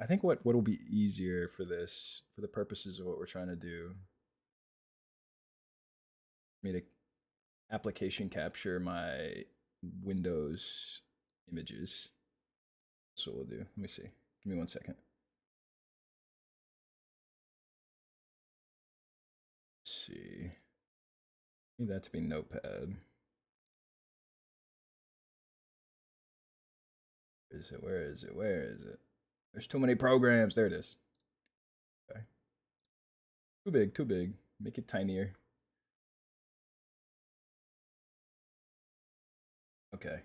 think what will be easier for this, for the purposes of what we're trying to do, me to application capture my Windows images. That's what we'll do. Let me see. Give me 1 second. Let's see. I need that to be Notepad. Where is it? Where is it? Where is it? There's too many programs. There it is. Okay. Too big, too big. Make it tinier. Okay.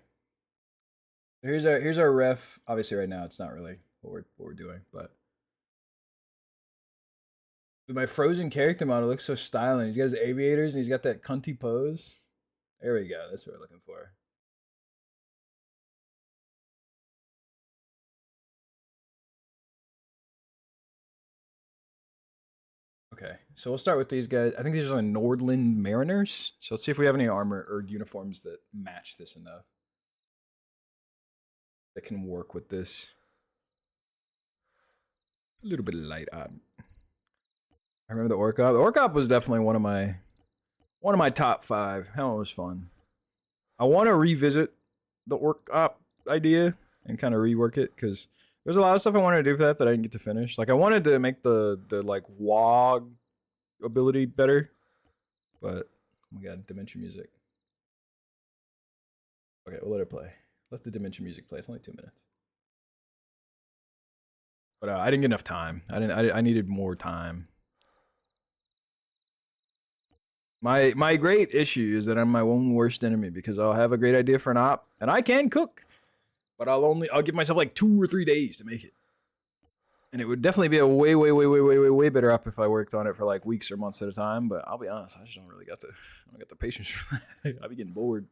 Here's our ref. Obviously right now it's not really what we're doing, but my frozen character model looks so styling. He's got his aviators and he's got that cunty pose. There we go. That's what we're looking for. Okay, so we'll start with these guys. I think these are like Nordland Mariners. So let's see if we have any armor or uniforms that match this enough. That can work with this. A little bit of light up. I remember the Orc Op. The Orc Op was definitely one of my top 5. Hell, it was fun. I want to revisit the Orc Op idea and kind of rework it because there's a lot of stuff I wanted to do for that I didn't get to finish. Like I wanted to make the like WOG ability better, but oh my god, Dimension music. Okay, we'll let it play. Let the Dimension music play. It's only 2 minutes. But I didn't get enough time. I needed more time. My great issue is that I'm my own worst enemy because I'll have a great idea for an op and I can cook, but I'll give myself like 2 or 3 days to make it. And it would definitely be a way better op if I worked on it for like weeks or months at a time. But I'll be honest, I just don't really got the patience for that. I'll be getting bored.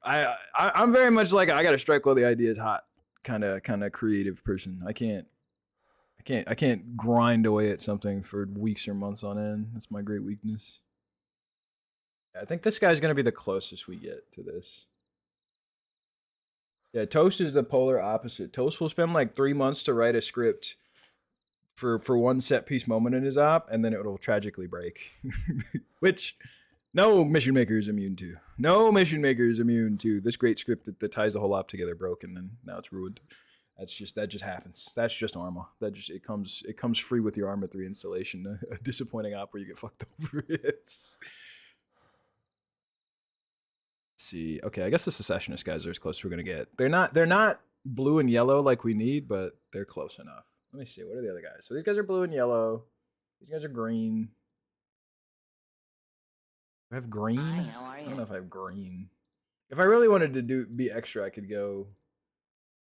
I'm very much like I gotta strike while the idea is hot, kind of creative person. I can't grind away at something for weeks or months on end. That's my great weakness. I think this guy's gonna be the closest we get to this. Yeah, Toast is the polar opposite. Toast will spend like 3 months to write a script for one set piece moment in his op, and then it'll tragically break. Which no mission maker is immune to. No mission maker is immune to. This great script that ties the whole op together broke, and then now it's ruined. That just happens. That's just ArmA. It comes free with your ArmA 3 installation. A disappointing op where you get fucked over. Let's see. Okay, I guess the secessionist guys are as close as we're gonna get. They're not blue and yellow like we need, but they're close enough. Let me see. What are the other guys? So these guys are blue and yellow. These guys are green. Do I have green? Hi, how are I you? don't know if I have green. If I really wanted to be extra, I could go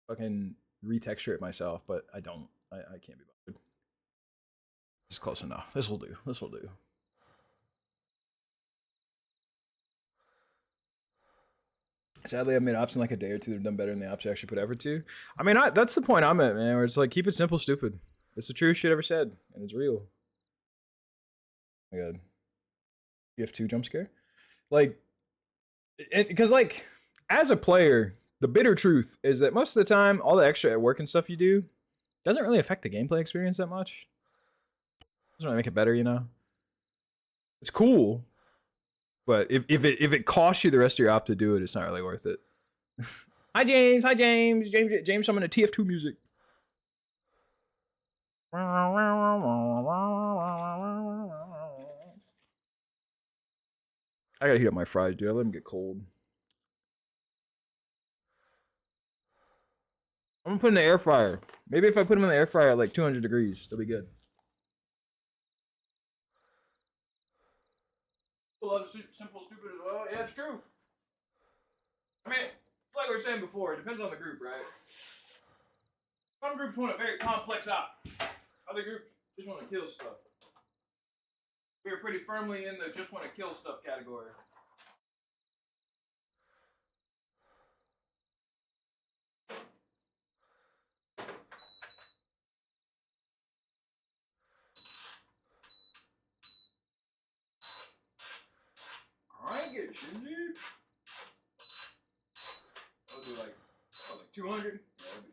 fucking retexture it myself, but I don't. I can't be bothered. It's close enough. This will do. This will do. Sadly, I've made ops in like a day or two that have done better than the ops I actually put effort to. I mean, that's the point I'm at, man, where it's like, keep it simple, stupid. It's the truest shit ever said, and it's real. Oh my god. TF2 jump scare? Like, because like, as a player, the bitter truth is that most of the time, all the extra work and stuff you do doesn't really affect the gameplay experience that much. Doesn't really make it better, you know? It's cool, But if it costs you the rest of your op to do it, it's not really worth it. Hi James. Hi James. James, I'm in a TF2 music. I gotta heat up my fries, dude. I let them get cold. I'm gonna put in the air fryer. Maybe if I put them in the air fryer at like 200 degrees, they'll be good. A lot of simple stupid as well. Yeah, it's true. I mean, it's like we were saying before. It depends on the group, right? Some groups want a very complex op. Other groups just want to kill stuff. We're pretty firmly in the just want to kill stuff category. Crank it, Shinji. I'll do like 200. Yeah, that'll be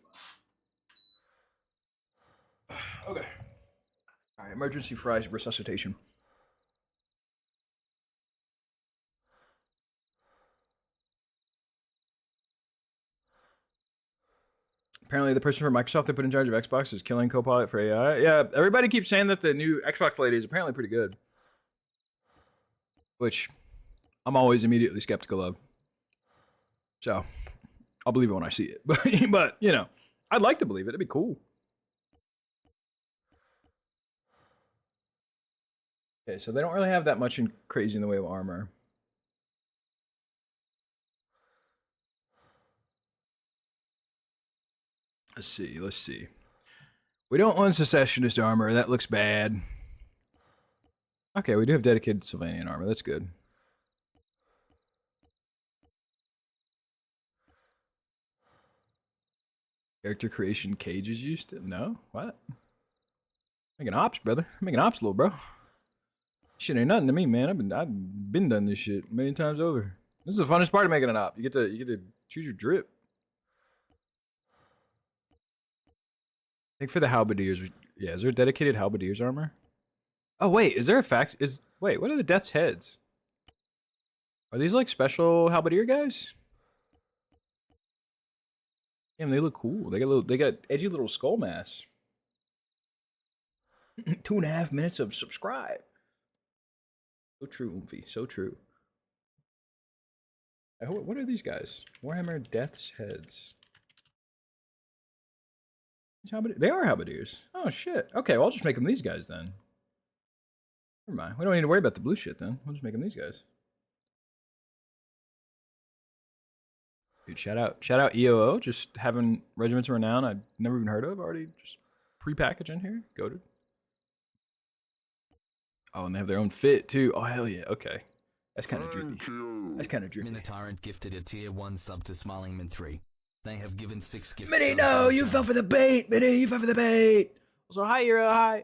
fine. Okay. All right, emergency fries resuscitation. Apparently, the person from Microsoft they put in charge of Xbox is killing Copilot for AI. Yeah, everybody keeps saying that the new Xbox lady is apparently pretty good. Which I'm always immediately skeptical of. So, I'll believe it when I see it. But you know, I'd like to believe it. It'd be cool. Okay, so they don't really have that much crazy in the way of armor. Let's see. We don't own secessionist armor. That looks bad. Okay, we do have dedicated Sylvanian armor. That's good. Character creation cages used to? No? What? Making ops, brother. Making ops, little bro. Shit ain't nothing to me, man. I've been done this shit a million times over. This is the funnest part of making an op. You get to choose your drip. I think for the halberdiers, yeah, is there a dedicated halberdiers armor? Oh wait, is there a fact? Wait, what are the Death's Heads? Are these like special halberdier guys? Damn, they look cool. They got edgy little skull masks. 2.5 minutes of subscribe. So true, Oomphy. So true. What are these guys? Warhammer Death's Heads. They are halberdiers. Oh shit. Okay, well I'll just make them these guys then. Never mind. We don't need to worry about the blue shit then. We'll just make them these guys. Dude, shout out EOO, just having Regiments of Renown I'd never even heard of, already just pre-packaged in here. Goated. Oh, and they have their own fit too. Oh hell yeah, okay. That's kind of droopy. That's kind of droopy. Minotaurant gifted a tier 1 sub to Smilingman 3. They have given 6 gifts. Minnie, no, you fell for the bait! Minnie, you fell for the bait! Also, hi, Hero, hi.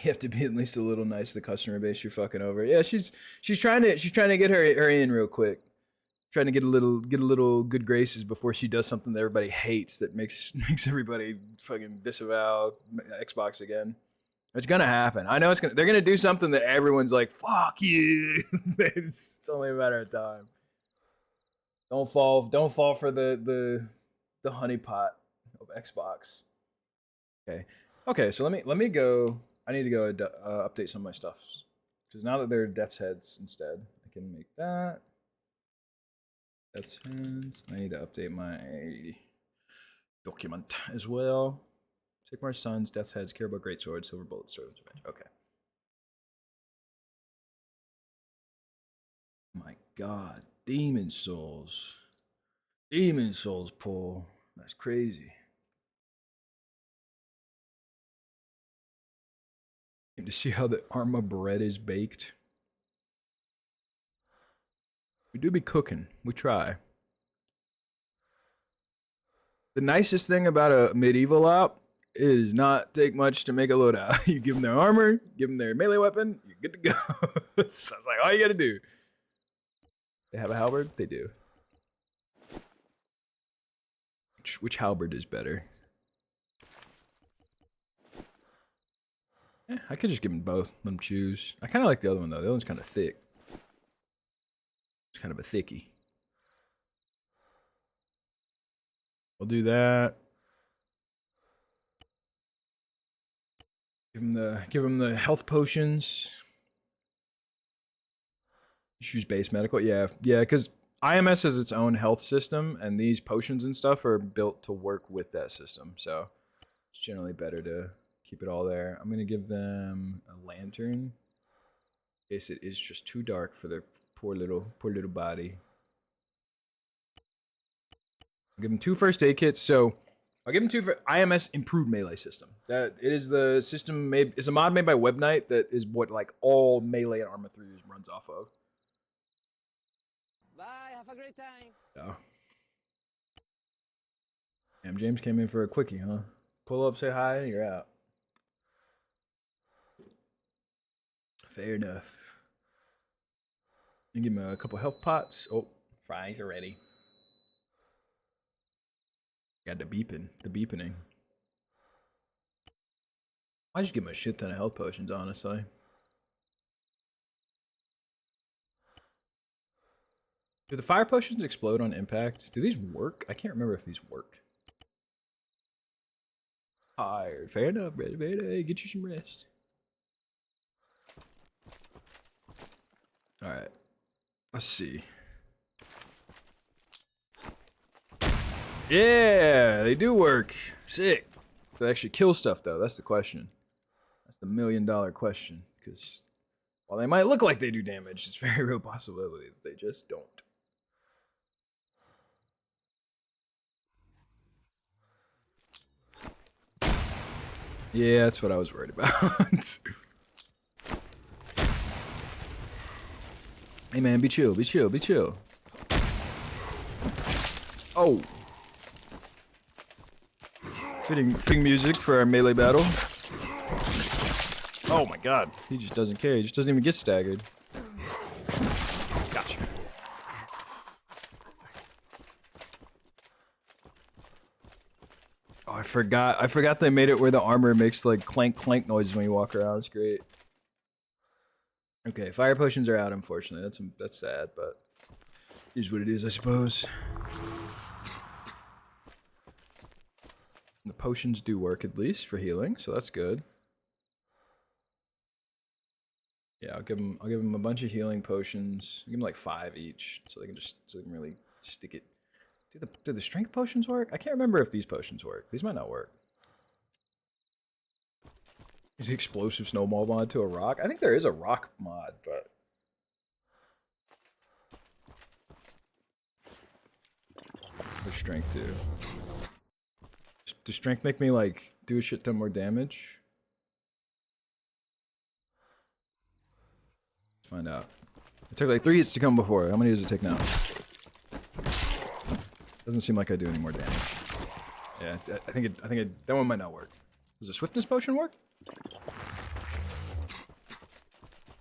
You have to be at least a little nice to the customer base you're fucking over. Yeah, she's trying to get her in real quick. Trying to get a little good graces before she does something that everybody hates that makes everybody fucking disavow Xbox again. It's gonna happen. I know they're gonna do something that everyone's like, fuck you. It's only a matter of time. Don't fall for the honeypot of Xbox. Okay, so let me go. I need to go update some of my stuff. Because now that they're Death's Heads instead, I can make that. Death's Heads. I need to update my document as well. Sigmar's Sons, Death's Heads, Caribou Greatsword, Silver Bullet, Servant's Revenge. Okay. My god. Demon Souls. Demon Souls pull. That's crazy. To see how the ArmA bread is baked. We do be cooking. We try. The nicest thing about a medieval op is not take much to make a loadout. You give them their armor, give them their melee weapon, you're good to go. So it's like all you gotta do. They have a halberd? They do. Which halberd is better? I could just give them both. Let them choose. I kind of like the other one though. The other one's kind of thick. It's kind of a thickie. We'll do that. Give him the health potions. Choose base medical. Yeah, because IMS has its own health system, and these potions and stuff are built to work with that system. So it's generally better to keep it all there. I'm gonna give them a lantern, in case it is just too dark for their poor little body. I'll give them 2 first aid kits. So I'll give them 2 for IMS improved melee system. That it is the system made. It's a mod made by Webknight that is what like all melee and ArmA 3 runs off of. Bye, have a great time. So. Damn, James came in for a quickie, huh? Pull up, say hi, and you're out. Fair enough. You give him a couple health pots. Oh, fries are ready. Got the beepening. I just give him a shit ton of health potions, honestly. Do the fire potions explode on impact? Do these work? I can't remember if these work. Tired. Fair enough, brother. Fair enough. Get you some rest. Alright. Let's see. Yeah, they do work. Sick. Do they actually kill stuff, though? That's the question. That's the $1 million question. Because while they might look like they do damage, it's a very real possibility that they just don't. Yeah, that's what I was worried about. Hey man, be chill, be chill, be chill. Oh. Fitting music for our melee battle. Oh my god, he just doesn't care, he just doesn't even get staggered. Gotcha. Oh, I forgot they made it where the armor makes like clank clank noises when you walk around. It's great. Okay, fire potions are out, unfortunately. That's sad, but here's what it is, I suppose. The potions do work at least for healing, so that's good. Yeah, I'll give them a bunch of healing potions. I'll give them like 5 each, so they can really stick it. Do the strength potions work? I can't remember if these potions work. These might not work. Is the explosive snowball mod to a rock? I think there is a rock mod, but there's strength too. Does strength make me like do a shit ton more damage? Let's find out. It took like 3 hits to come before. How many does it take now? Doesn't seem like I do any more damage. Yeah, I think that one might not work. Does the swiftness potion work?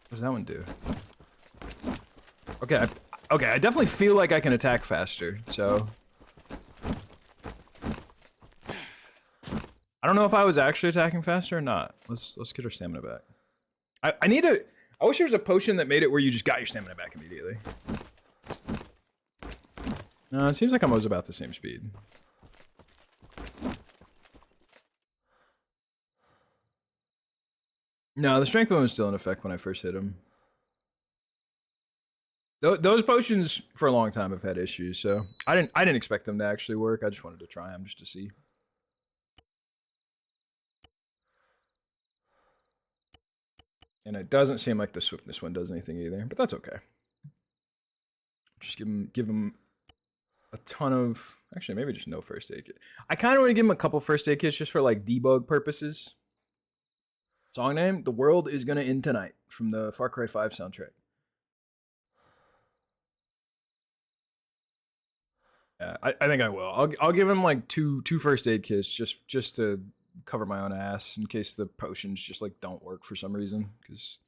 What does that one do? Okay, I definitely feel like I can attack faster, so I don't know if I was actually attacking faster or not. Let's get our stamina back. I wish there was a potion that made it where you just got your stamina back immediately. No, it seems like I'm always about the same speed. No, the strength one was still in effect when I first hit him. Those potions for a long time have had issues, so I didn't expect them to actually work. I just wanted to try them just to see. And it doesn't seem like the swiftness one does anything either, but that's okay. Just give him a ton of, actually maybe just no first aid kit. I kind of want to give him a couple first aid kits just for like debug purposes. Song name: "The World Is Gonna End Tonight" from the Far Cry 5 soundtrack. Yeah, I think I will. I'll give him like two first aid kits just to cover my own ass in case the potions just like don't work for some reason, because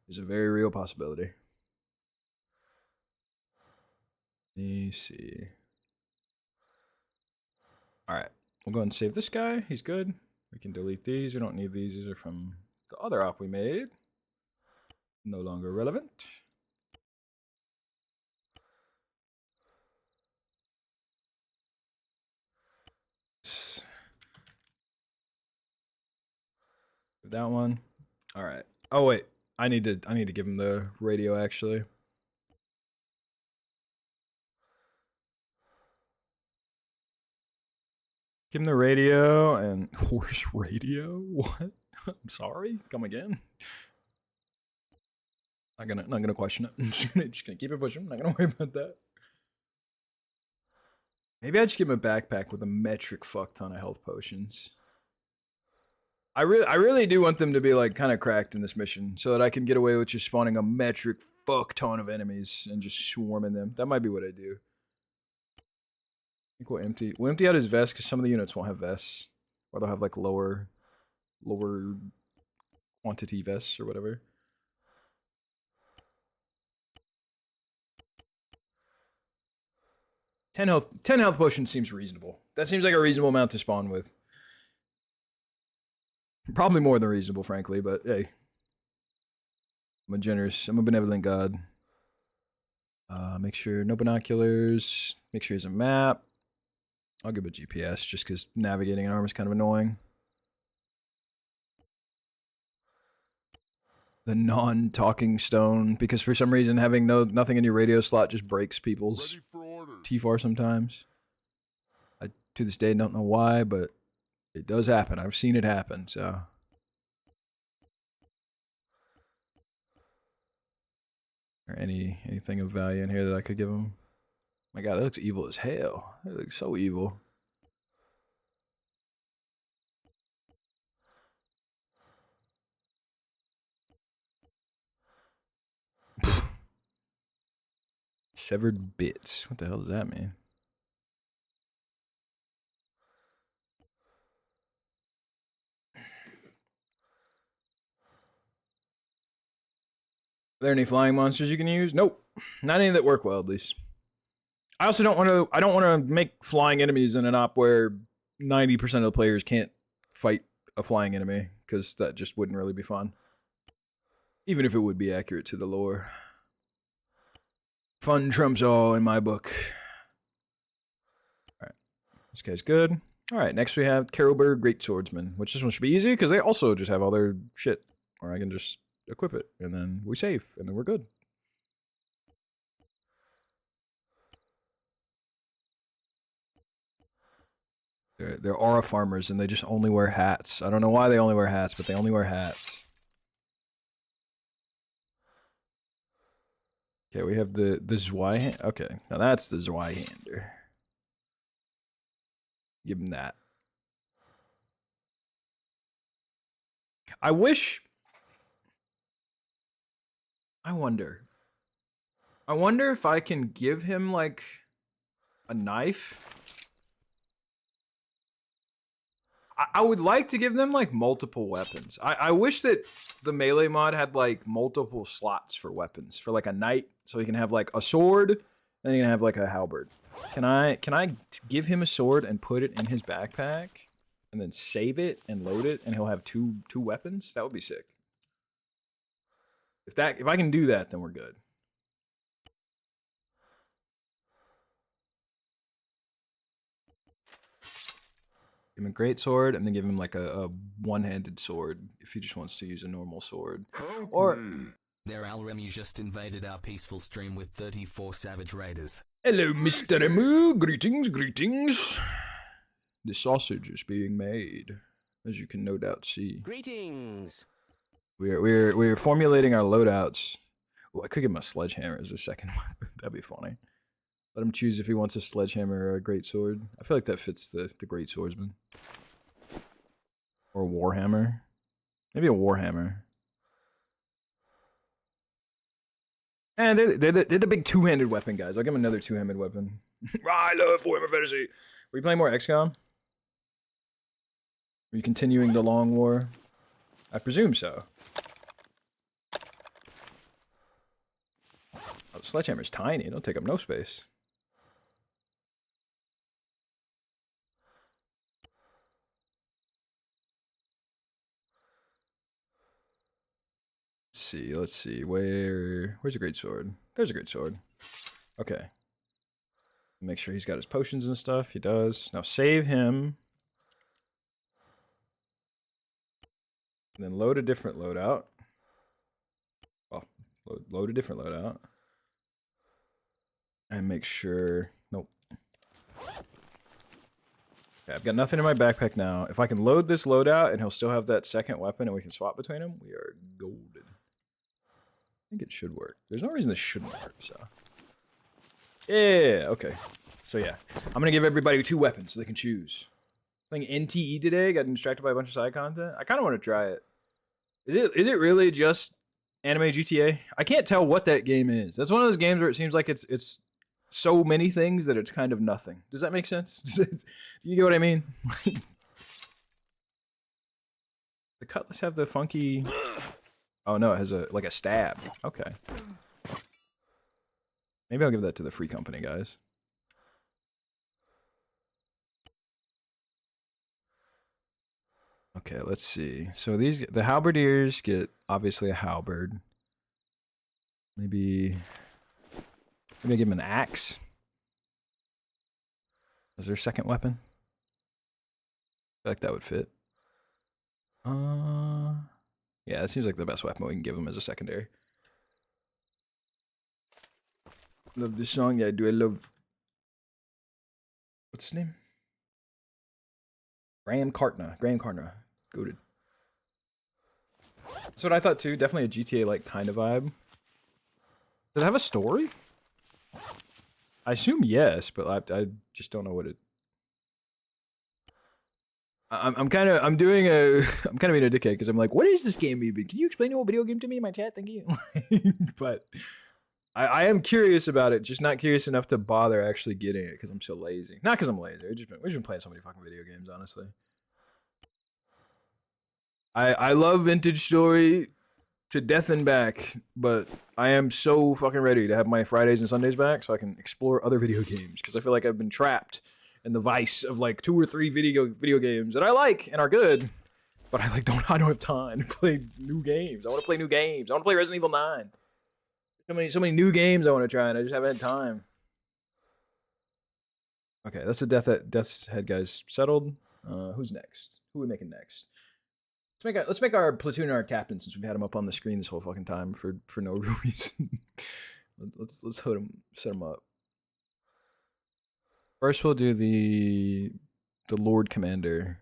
there's a very real possibility. Let me see. Alright, we'll go ahead and save this guy. He's good. We can delete these. We don't need these. These are from the other op we made. No longer relevant. That one. Alright. Oh wait. I need to give him the radio actually. Give him the radio and horse radio? What? I'm sorry? Come again? Not gonna question it. just gonna keep it pushing. Not gonna worry about that. Maybe I just give him a backpack with a metric fuck ton of health potions. I really do want them to be like kind of cracked in this mission so that I can get away with just spawning a metric fuck ton of enemies and just swarming them. That might be what I do. I think we'll empty out his vest because some of the units won't have vests. Or they'll have like lower quantity vests or whatever. Ten health potions seems reasonable. That seems like a reasonable amount to spawn with. Probably more than reasonable, frankly, but hey. I'm a benevolent god. Make sure no binoculars. Make sure there's a map. I'll give it a GPS just because navigating an arm is kind of annoying. The non-talking stone, because for some reason having nothing in your radio slot just breaks people's T4 sometimes. I to this day don't know why, but it does happen. I've seen it happen, so. Or anything of value in here that I could give him. My god, that looks evil as hell. That looks so evil. Severed bits. What the hell does that mean? Are there any flying monsters you can use? Nope. Not any that work well, at least. I also don't want to make flying enemies in an op where 90% of the players can't fight a flying enemy, because that just wouldn't really be fun. Even if it would be accurate to the lore. Fun trumps all in my book. Alright. This guy's good. Alright, next we have Carolberg Great Swordsman, which this one should be easy, because they also just have all their shit. Or I can just equip it, and then we save, and then we're good. They're aura farmers, and they just only wear hats. I don't know why they only wear hats, but they only wear hats. Okay, we have the Zweihander. Okay, now that's the Zweihander. Give him that. I wish... I wonder if I can give him, like, a knife. I would like to give them, like, multiple weapons. I wish that the melee mod had, like, multiple slots for weapons. For, like, a knight, so he can have, like, a sword, and then he can have, like, a halberd. Can I give him a sword and put it in his backpack? And then save it and load it, and he'll have two weapons? That would be sick. If I can do that, then we're good. Give him a great sword, and then give him like a one-handed sword if he just wants to use a normal sword. Or Their Alremu just invaded our peaceful stream with 34 savage raiders. hello, Mr. Emu. Greetings, greetings. The sausage is being made, as you can no doubt see. Greetings. We're formulating our loadouts. Oh, I could give him a sledgehammer as a second weapon. That'd be funny. Let him choose if he wants a sledgehammer or a great sword. I feel like that fits the great swordsman. Or a warhammer. Maybe a warhammer. And they're the big two-handed weapon guys. I'll give him another two-handed weapon. I love Warhammer Fantasy. Are you playing more XCOM? Are you continuing the long war? I presume so. Oh, the sledgehammer's tiny. It'll take up no space. see. Let's see. Where's a great sword? There's a great sword. Okay. Make sure he's got his potions and stuff. He does. Now save him. And then load a different loadout. Well, load a different loadout. And make sure... Nope. Okay, I've got nothing in my backpack now. If I can load this loadout and he'll still have that second weapon and we can swap between them, we are golden. I think it should work. There's no reason this shouldn't work, so... Yeah, okay. So yeah, I'm gonna give everybody 2 weapons so they can choose. Playing NTE today, got distracted by a bunch of side content. I kind of want to try it. Is it really just anime GTA? I can't tell what that game is. That's one of those games where it seems like it's so many things that it's kind of nothing. Does that make sense? Do you get what I mean? The cutlass have the funky... Oh no, it has a stab. Okay. Maybe I'll give that to the free company, guys. Okay, let's see. So the halberdiers get obviously a halberd. Maybe I give him an axe. Is there a second weapon? I feel like that would fit. Yeah, it seems like the best weapon we can give him as a secondary. Love this song. Yeah, do I love... What's his name? Graham Cartner. Goated. That's what I thought too. Definitely a GTA-like kind of vibe. Does it have a story? I assume yes, but I just don't know what it... I'm kind of being a dickhead because I'm like, what is this game even? Can you explain the whole video game to me in my chat? Thank you. But I am curious about it, just not curious enough to bother actually getting it because I'm so lazy. Not because I'm lazy. We've just been playing so many fucking video games, honestly. I love Vintage Story to death and back, but I am so fucking ready to have my Fridays and Sundays back so I can explore other video games because I feel like I've been trapped in the vice of like 2 or 3 video games that I like and are good, but I don't have time to play new games. I want to play new games. I want to play Resident Evil 9. So many new games I want to try and I just haven't had time. Okay, that's the Death's Head guys settled. Who's next? Who are we making next? Let's make our platoon our captain since we've had him up on the screen this whole fucking time for no reason. let's set him up. First we'll do the Lord Commander.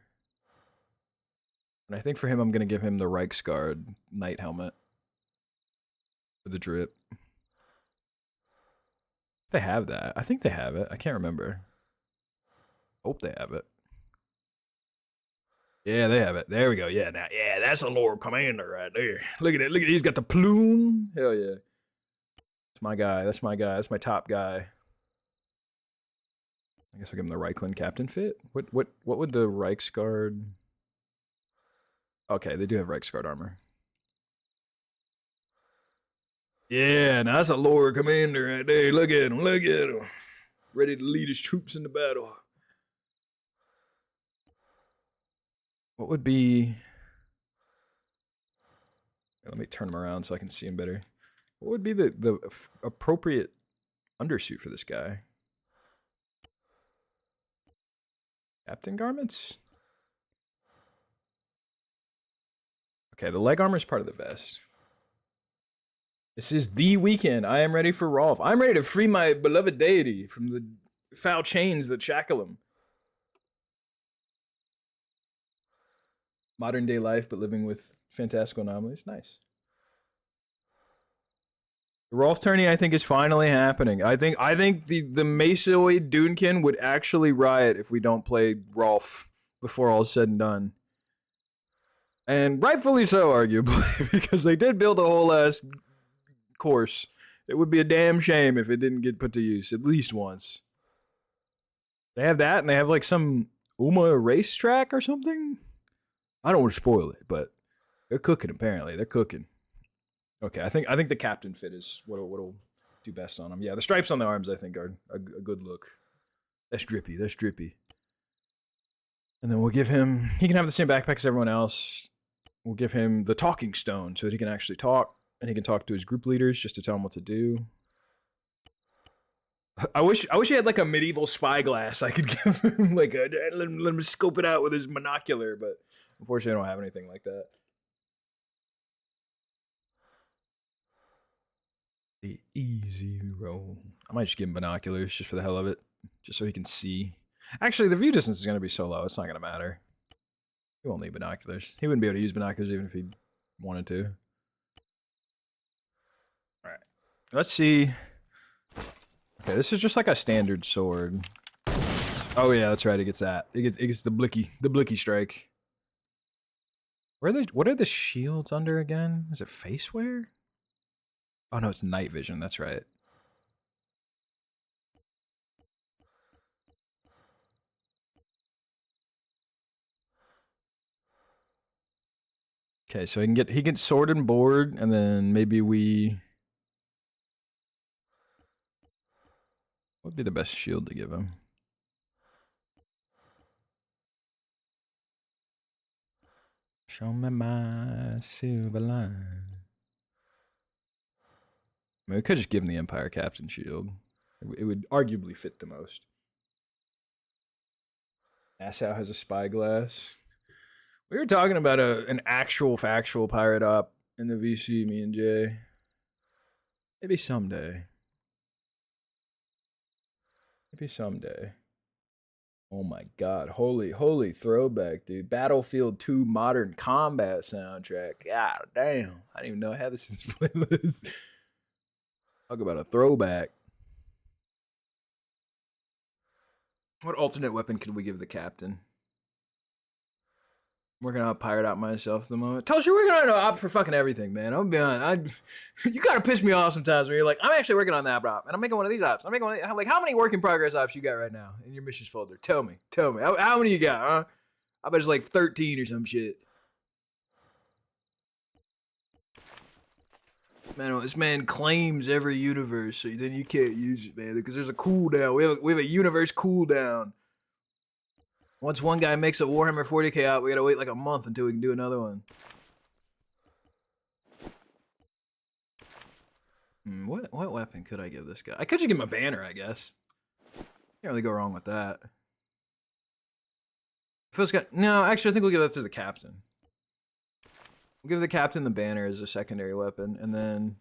And I think for him I'm gonna give him the Reichsguard Knight helmet. For the drip. They have that. I think they have it. I can't remember. Hope they have it. Yeah, they have it. There we go. Yeah, that's a Lord Commander right there. Look at it. Look at it. He's got the plume. Hell yeah. That's my guy. That's my top guy. I guess I'll give him the Reichland Captain fit. What would the Reichsguard... Okay, they do have Reichsguard armor. Yeah, now that's a Lord Commander right there. Look at him. Look at him. Ready to lead his troops into battle. What would be... Let me turn him around so I can see him better. What would be the appropriate undersuit for this guy? Captain garments? Okay, the leg armor is part of the vest. This is the weekend. I am ready for Rolf. I'm ready to free my beloved deity from the foul chains that shackle him. Modern day life, but living with fantastical anomalies. Nice. The Rolf tourney, I think, is finally happening. I think the Mesoid Dunekin would actually riot if we don't play Rolf before all is said and done. And rightfully so, arguably, because they did build a whole ass course. It would be a damn shame if it didn't get put to use at least once. They have that, and they have like some UMA racetrack or something. I don't want to spoil it, but they're cooking. Apparently, they're cooking. Okay, I think the captain fit is what'll do best on him. Yeah, the stripes on the arms I think are a good look. That's drippy. That's drippy. And then we'll give him. He can have the same backpack as everyone else. We'll give him the talking stone so that he can actually talk. and he can talk to his group leaders just to tell him what to do. I wish he had like a medieval spyglass. I could give him like let him scope it out with his monocular, but unfortunately I don't have anything like that. The easy roll. I might just give him binoculars just for the hell of it, just so he can see. Actually, the view distance is going to be so low, it's not going to matter. He won't need binoculars. He wouldn't be able to use binoculars even if he wanted to. All right, let's see. Okay, this is just like a standard sword. Oh yeah, that's right. It gets that. It gets the blicky strike. Where are they? What are the shields under again? Is it face wear? Oh no, it's night vision. That's right. Okay, so he gets sword and board, and then maybe we. What would be the best shield to give him? Show me my silver line. I mean, we could just give him the Empire Captain shield. It would arguably fit the most. Nassau has a spyglass. We were talking about an actual factual pirate op in the VC, me and Jay. Maybe someday. Maybe someday. Oh my god, holy throwback, dude. Battlefield 2 Modern Combat soundtrack. God damn. I didn't even know I had this in this playlist. Talk about a throwback. What alternate weapon could we give the captain? I'm working on a pirate op myself at the moment. Tell us you're working on an op for fucking everything, man. I'm being honest. You gotta piss me off sometimes when you're like, I'm actually working on that op, and I'm making one of these ops. I'm like, how many work in progress ops you got right now in your missions folder? Tell me. How many you got, huh? I bet it's like 13 or some shit. Man, this man claims every universe, so then you can't use it, man, because there's a cooldown. We have a universe cooldown. Once one guy makes a Warhammer 40k out, we gotta wait like a month until we can do another one. What weapon could I give this guy? I could just give him a banner, I guess. Can't really go wrong with that. First guy, no, actually I think we'll give that to the captain. We'll give the captain the banner as a secondary weapon, and then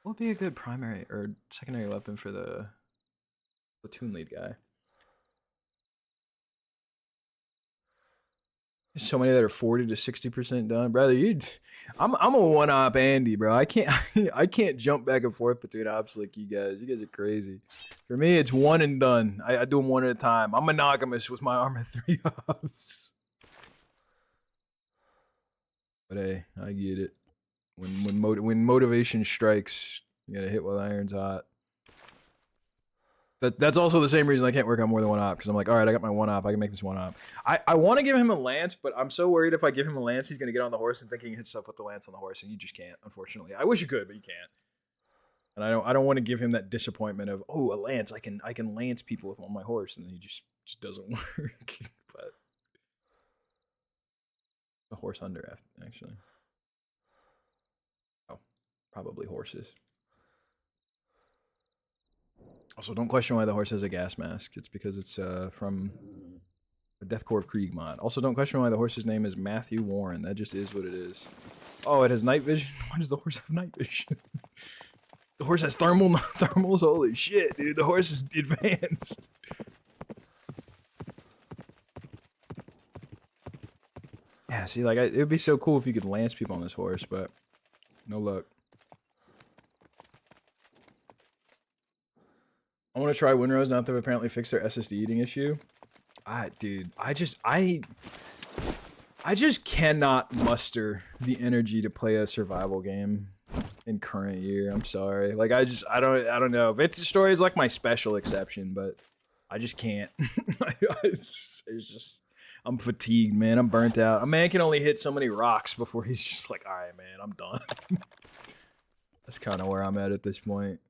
what would be a good primary or secondary weapon for the platoon lead guy? There's so many that are 40 to 60% done, brother. I'm a one-op Andy, bro. I can't jump back and forth between ops like you guys. You guys are crazy. For me, it's one and done. I do them one at a time. I'm monogamous with my ArmA 3 ops. But hey, I get it. When motivation strikes, you gotta hit while the iron's hot. That's also the same reason I can't work on more than one op, because I'm like, all right, I got my one op, I can make this one op. I want to give him a lance, but I'm so worried if I give him a lance, he's gonna get on the horse and think he can hit stuff with the lance on the horse, and you just can't, unfortunately. I wish you could, but you can't. And I don't want to give him that disappointment of, oh, a lance, I can lance people with on my horse, and then he just doesn't work. But the horse under, actually. Oh, probably horses. Also, don't question why the horse has a gas mask. It's because it's from the Death Corps of Krieg mod. Also, don't question why the horse's name is Matthew Warren. That just is what it is. Oh, it has night vision? Why does the horse have night vision? The horse has thermals? Holy shit, dude. The horse is advanced. Yeah, see, like, it would be so cool if you could lance people on this horse, but no luck. I want to try Winrose now that they've apparently fixed their SSD eating issue. Dude, I just cannot muster the energy to play a survival game in current year. I'm sorry. Like, I don't know. Victor Story is like my special exception, but I just can't. it's just, I'm fatigued, man. I'm burnt out. A man can only hit so many rocks before he's just like, all right, man, I'm done. That's kind of where I'm at this point.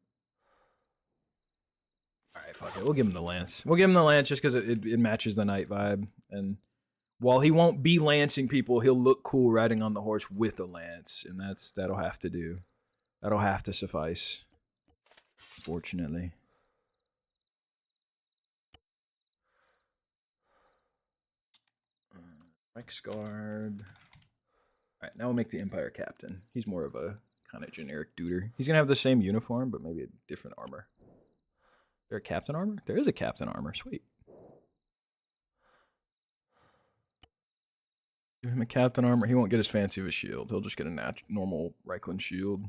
Alright, fuck it. We'll give him the lance. We'll give him the lance just because it matches the night vibe. And while he won't be lancing people, he'll look cool riding on the horse with a lance, and that'll have to do. That'll have to suffice. Fortunately. Rex Guard. Alright, now we'll make the Empire Captain. He's more of a kind of generic duder. He's gonna have the same uniform, but maybe a different armor. Is there a Captain armor? There is a Captain armor. Sweet. Give him a Captain armor. He won't get as fancy of a shield. He'll just get a normal Reichland shield.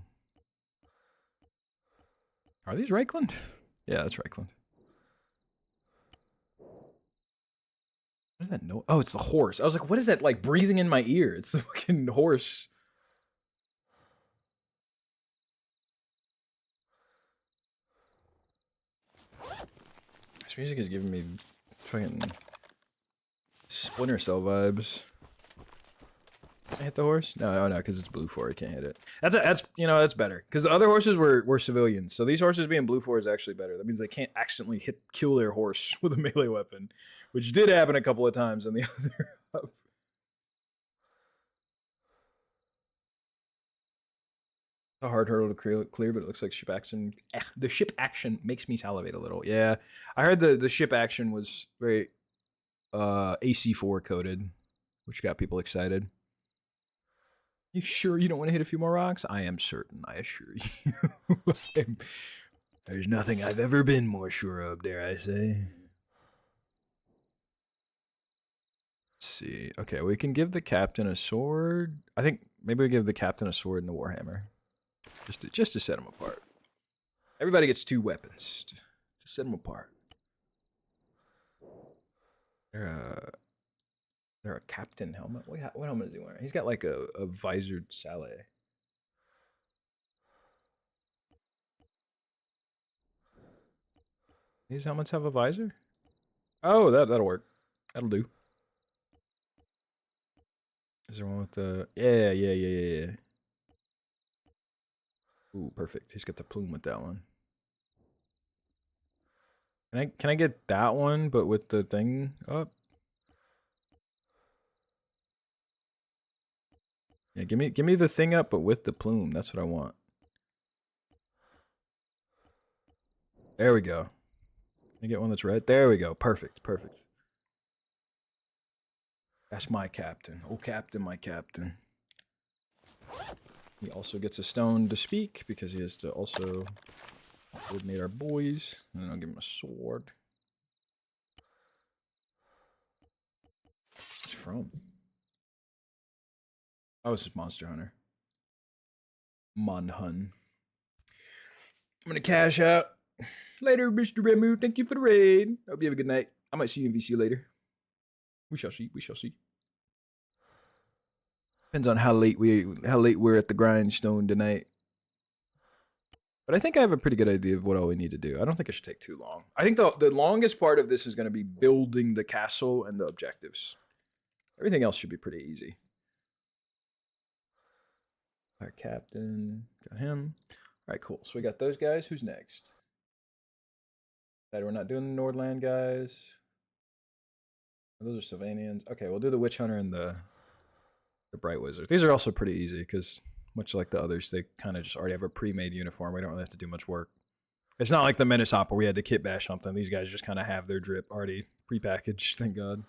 Are these Reichland? Yeah, that's Reichland. What is that noise? Oh, it's the horse. I was like, what is that, like, breathing in my ear? It's the fucking horse. This music is giving me fucking Splinter Cell vibes. Can I hit the horse? No, because it's blue 4. I can't hit it. That's that's better. Because the other horses were civilians, so these horses being blue 4 is actually better. That means they can't accidentally kill their horse with a melee weapon, which did happen a couple of times in the other hub. It's a hard hurdle to clear, but it looks like ship action. The ship action makes me salivate a little. Yeah, I heard the ship action was very AC4 coded, which got people excited. You sure you don't want to hit a few more rocks? I am certain, I assure you. There's nothing I've ever been more sure of, dare I say. Let's see. Okay, we can give the captain a sword. I think maybe we give the captain a sword and a warhammer. Just to set them apart. Everybody gets 2 weapons to set them apart. They're a captain helmet. What helmet is he wearing? He's got like a visored sallet. These helmets have a visor? Oh, that'll work. That'll do. Is there one with the... Yeah. Ooh, perfect. He's got the plume with that one. Can I get that one, but with the thing up? Yeah, give me the thing up, but with the plume. That's what I want. There we go. Can I get one that's red? There we go. Perfect. That's my captain. Oh, captain, my captain. He also gets a stone to speak, because he has to also coordinate our boys. And then I'll give him a sword. What's it from? Oh, this is Monster Hunter. Monhun. I'm gonna cash out. Later, Mr. Remu. Thank you for the raid. Hope you have a good night. I might see you in VC later. We shall see. Depends on how late we're at the grindstone tonight. But I think I have a pretty good idea of what all we need to do. I don't think it should take too long. I think the longest part of this is going to be building the castle and the objectives. Everything else should be pretty easy. Our captain, got him. All right, cool. So we got those guys. Who's next? We're not doing the Nordland guys. Those are Sylvanians. Okay, we'll do the Witch Hunter and the Bright Wizards. These are also pretty easy because, much like the others, they kind of just already have a pre-made uniform. We don't really have to do much work. It's not like the Menace Hop where we had to kit bash something. These guys just kind of have their drip already pre-packaged, thank God.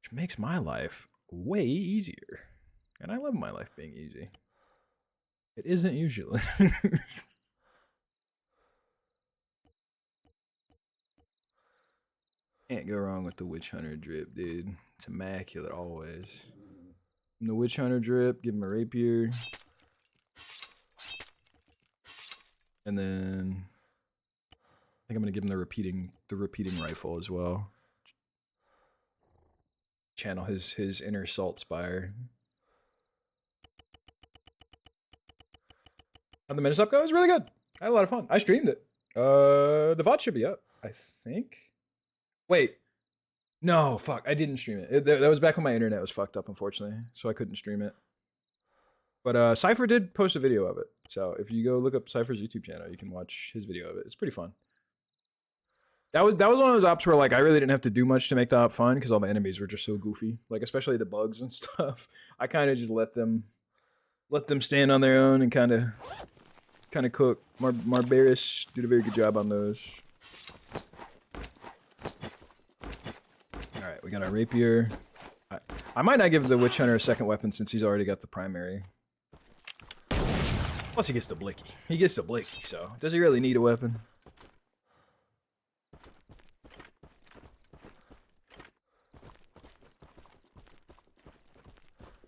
Which makes my life way easier. And I love my life being easy. It isn't usually. Can't go wrong with the Witch Hunter drip, dude. It's immaculate always. From the Witch Hunter drip, give him a rapier. And then I think I'm gonna give him the repeating rifle as well. Channel his inner salt spire. How'd the Menace Up go? It was really good. I had a lot of fun. I streamed it. The VOD should be up, I think. Wait. No, fuck. I didn't stream it. That was back when my internet was fucked up, unfortunately. So I couldn't stream it. But Cypher did post a video of it. So if you go look up Cypher's YouTube channel, you can watch his video of it. It's pretty fun. That was one of those ops where like I really didn't have to do much to make the op fun because all the enemies were just so goofy. Like especially the bugs and stuff. I kind of just let them stand on their own and kind of cook. Marbaris did a very good job on those. All right, we got our rapier. I might not give the witch hunter a second weapon since he's already got the primary. Plus he gets the blicky. He gets the blicky. So does he really need a weapon?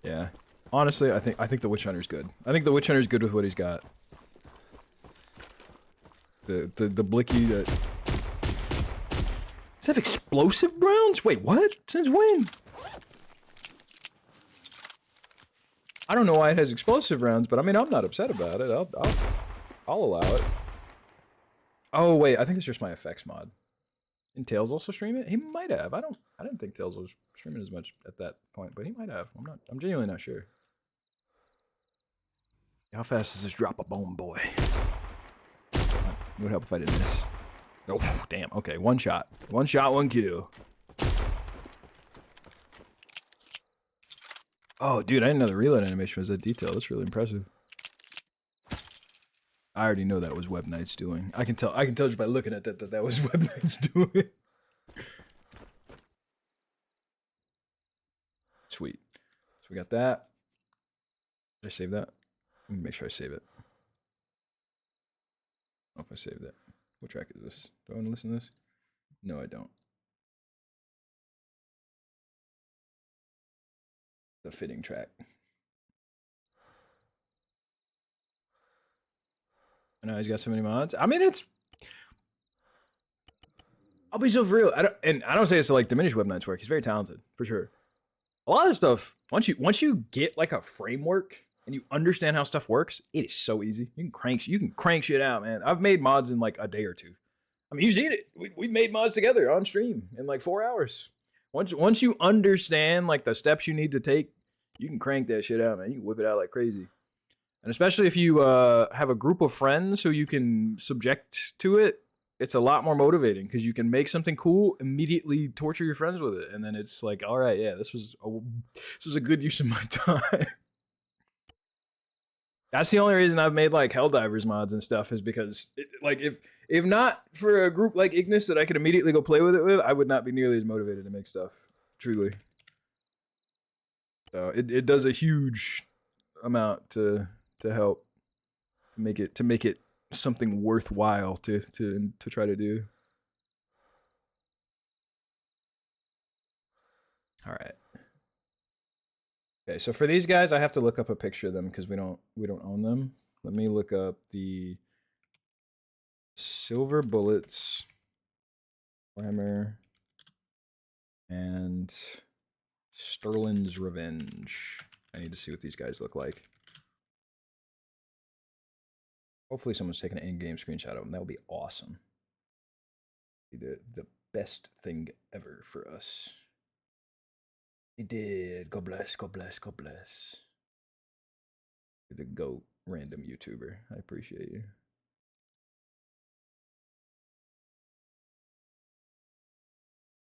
Yeah. Honestly, I think the witch hunter's good. I think the witch hunter's good with what he's got. The blicky that. Does that have explosive rounds? Wait, what? Since when? I don't know why it has explosive rounds, but I mean I'm not upset about it. I'll allow it. Oh wait, I think it's just my effects mod. Did Tails also stream it? He might have. I didn't think Tails was streaming as much at that point, but he might have. I'm genuinely not sure. How fast does this drop a bone, boy? It would help if I did this. Oh, damn. Okay, one shot. One shot, one kill. Oh, dude, I didn't know the reload animation was that detailed. That's really impressive. I already know that was Web Knight's doing. I can tell just by looking at that was Web Knight's doing. Sweet. So we got that. Did I save that? Let me make sure I save it. I don't know if I saved it. What track is this? Do I want to listen to this? No, I don't. The fitting track. I know he's got so many mods. I mean, it's. I'll be so real. I don't say this to like diminish Web Knight's work. He's very talented, for sure. A lot of stuff. Once you get like a framework and you understand how stuff works, it is so easy. You can crank shit out, man. I've made mods in like a day or two. I mean, you've seen it. We made mods together on stream in like 4 hours. Once you understand like the steps you need to take, you can crank that shit out, man. You can whip it out like crazy. And especially if you have a group of friends who you can subject to it, it's a lot more motivating because you can make something cool, immediately torture your friends with it, and then it's like, all right, yeah, this was a good use of my time. That's the only reason I've made like Helldivers mods and stuff is because like if not for a group like Ignis that I could immediately go play with it with, I would not be nearly as motivated to make stuff. Truly. So it does a huge amount to help make it something worthwhile to try to do. All right. Okay, so for these guys, I have to look up a picture of them because we don't own them. Let me look up the Silver Bullets, Warhammer, and Sterling's Revenge. I need to see what these guys look like. Hopefully someone's taking an in-game screenshot of them. That would be awesome. Be the best thing ever for us. He did. God bless, God bless, God bless. You're the GOAT random YouTuber. I appreciate you.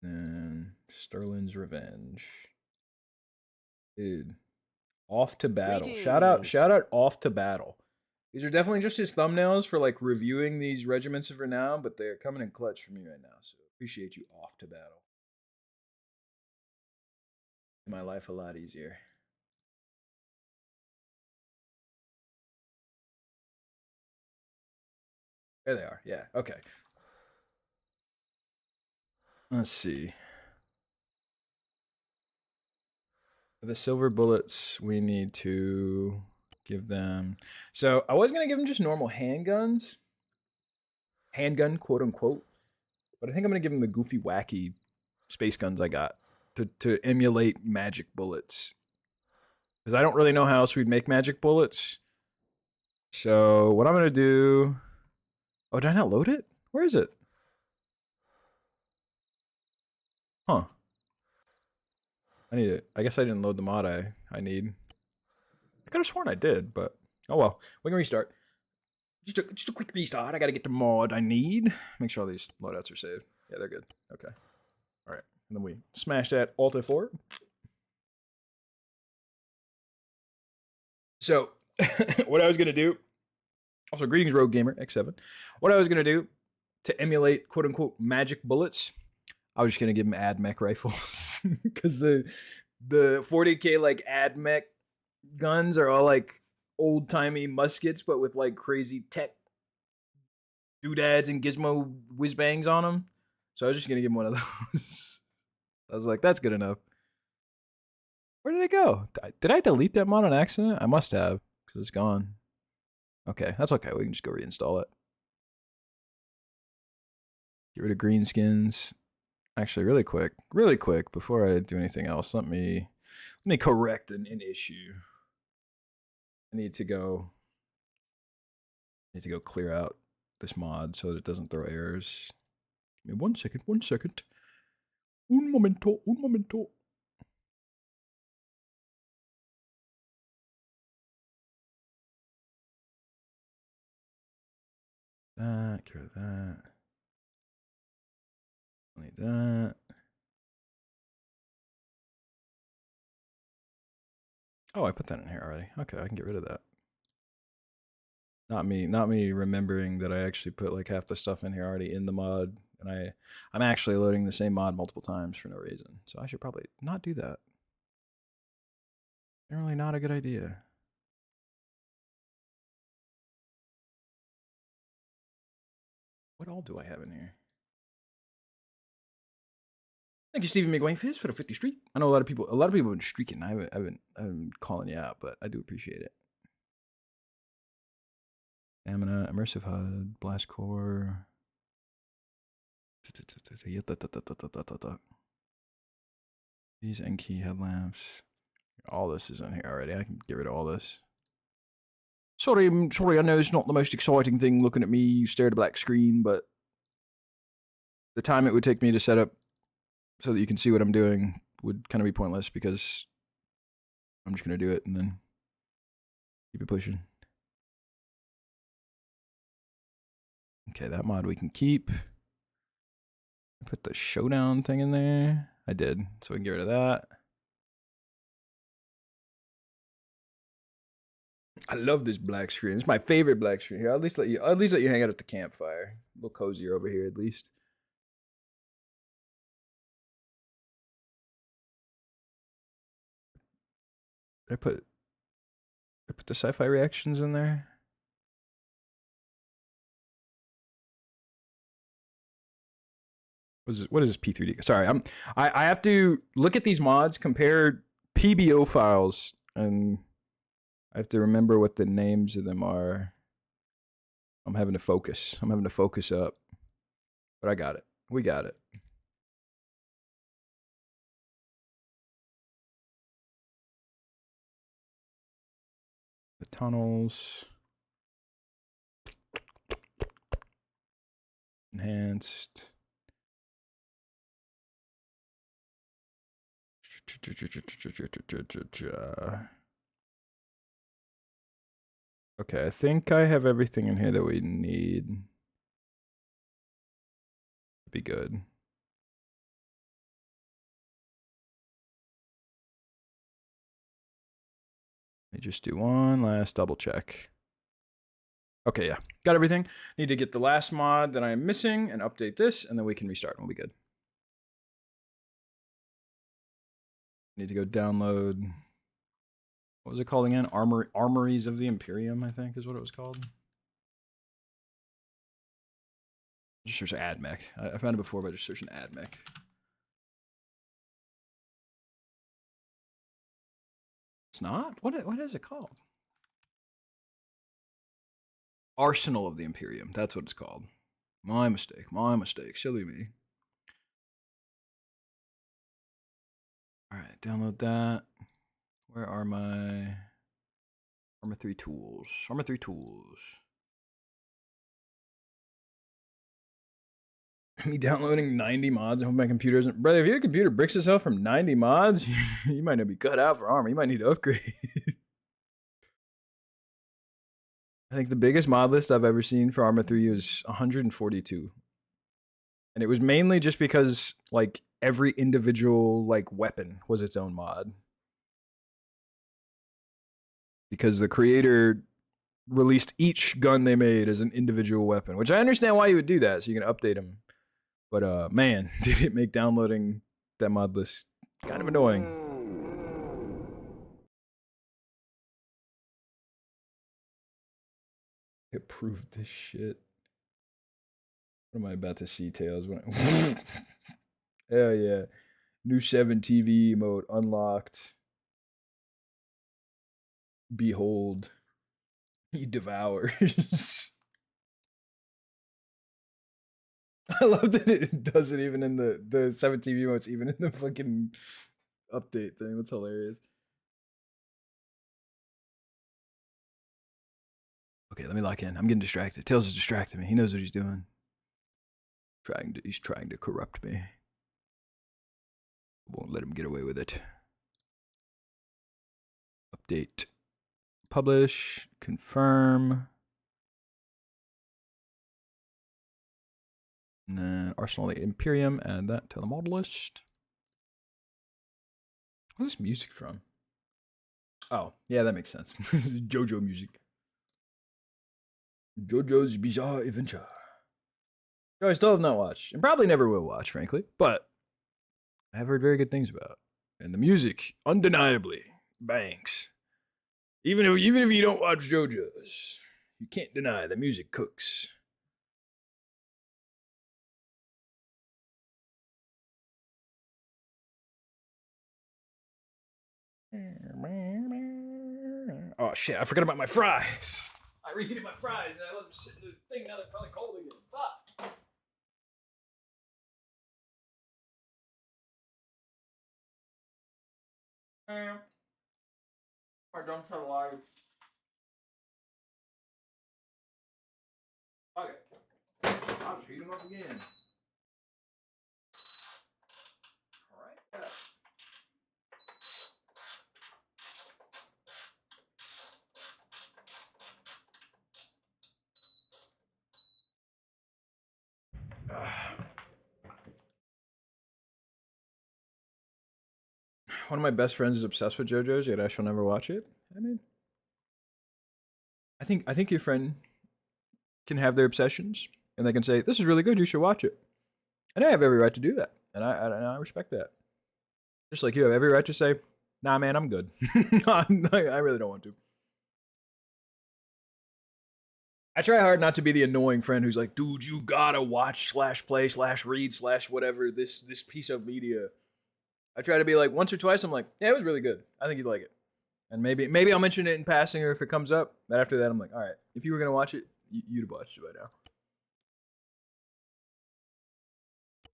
And Sterling's Revenge. Dude. Off to Battle. Shout out Off to Battle. These are definitely just his thumbnails for like reviewing these regiments of renown, but they're coming in clutch for me right now. So appreciate you, Off to Battle. My life a lot easier. There they are. Yeah. Okay. Let's see. For the Silver Bullets, we need to give them. So I was gonna give them just normal handguns, handgun quote unquote, but I think I'm gonna give them the goofy, wacky space guns I got to emulate magic bullets, because I don't really know how else we'd make magic bullets. So what I'm gonna do. Oh, did I not load it? Where is it? Huh. I need it. I guess I didn't load the mod I need. I could have sworn I did, but oh well. We can restart. Just a quick restart. I gotta get the mod I need. Make sure all these loadouts are saved. Okay, they're good. Okay. All right. And then we smash that Alt F4. So, what I was going to do, also, greetings, Rogue Gamer X7. What I was going to do to emulate quote unquote magic bullets, I was just going to give him ad mech rifles. Because the 40k like ad mech guns are all like old timey muskets, but with like crazy tech doodads and gizmo whiz bangs on them. So I was just going to give him one of those. I was like, that's good enough. Where did it go? Did I delete that mod on accident? I must have, because it's gone. Okay, that's okay. We can just go reinstall it. Get rid of green skins. Actually, really quick, before I do anything else, let me correct an issue. I need to go clear out this mod so that it doesn't throw errors. Give me 1 second. Un momento. Get rid of that. Don't need that. Oh, I put that in here already. Okay, I can get rid of that. Not me remembering that I actually put like half the stuff in here already in the mod, and I'm actually loading the same mod multiple times for no reason. So I should probably not do that. Generally not a good idea. What all do I have in here? Thank you, Stephen McWayfizz, for the 50 streak. I know a lot of people have been streaking. I haven't calling you out, but I do appreciate it. Stamina, immersive HUD, blast core. These end key headlamps. All this is in here already. I can get rid of all this. Sorry, I know it's not the most exciting thing looking at me stare at a black screen, but the time it would take me to set up so that you can see what I'm doing would kind of be pointless, because I'm just going to do it and then keep it pushing. Okay, that mod we can keep. I put the showdown thing in there. I did, so we can get rid of that. I love this black screen. It's my favorite black screen here. I'll at least let you hang out at the campfire. A little cozier over here at least. Did I put the sci-fi reactions in there? What is this P3D? Sorry, I have to look at these mods, compare PBO files, and I have to remember what the names of them are. I'm having to focus up. But I got it. We got it. The tunnels. Enhanced. Okay, I think I have everything in here that we need. Be good. Let me just do one last double check. Okay, yeah, got everything. Need to get the last mod that I'm missing and update this, and then we can restart and we'll be good. Need to go download, what was it called again? Armories of the Imperium, I think is what it was called. Just search ad mech. I found it before by just searching ad mech. It's not? What is it called? Arsenal of the Imperium. That's what it's called. My mistake. Silly me. Alright, download that. Where are my ArmA 3 tools? ArmA 3 tools. Me downloading 90 mods on my computer isn't. Brother, if your computer bricks itself from 90 mods, you might not be cut out for ArmA. You might need to upgrade. I think the biggest mod list I've ever seen for ArmA 3 is 142. And it was mainly just because like every individual like weapon was its own mod. Because the creator released each gun they made as an individual weapon, which I understand why you would do that, so you can update them. But man, did it make downloading that mod list kind of annoying. Approved this shit. What am I about to see, Tails? Hell yeah. New 7 TV emote unlocked. Behold. He devours. I love that it does it even in the 7 TV emotes, even in the fucking update thing. That's hilarious. Okay, let me lock in. I'm getting distracted. Tails is distracting me. He knows what he's doing. He's trying to corrupt me. Won't let him get away with it. Update. Publish. Confirm. And then Arsenal of the Imperium. Add that to the mod list. What's this music from? Oh, yeah, that makes sense. JoJo music. JoJo's Bizarre Adventure. I still have not watched, and probably never will watch, frankly, but I have heard very good things about. And the music, undeniably, bangs. Even if you don't watch JoJo's, you can't deny the music cooks. Oh shit, I forgot about my fries. I reheated my fries and I let them sit in the thing, now they're probably cold again. Fuck. I don't feel alive. Okay. I'll just heat them up again. Alright. One of my best friends is obsessed with JoJo's, yet I shall never watch it. I mean, I think your friend can have their obsessions, and they can say, "This is really good. You should watch it." And I have every right to do that, and I respect that. Just like you have every right to say, "Nah, man, I'm good." I really don't want to. I try hard not to be the annoying friend who's like, "Dude, you gotta watch / play / read / whatever this piece of media." I try to be like once or twice. I'm like, "Yeah, it was really good. I think you'd like it." And maybe I'll mention it in passing, or if it comes up. But after that, I'm like, "All right, if you were gonna watch it, you'd have watched it by now."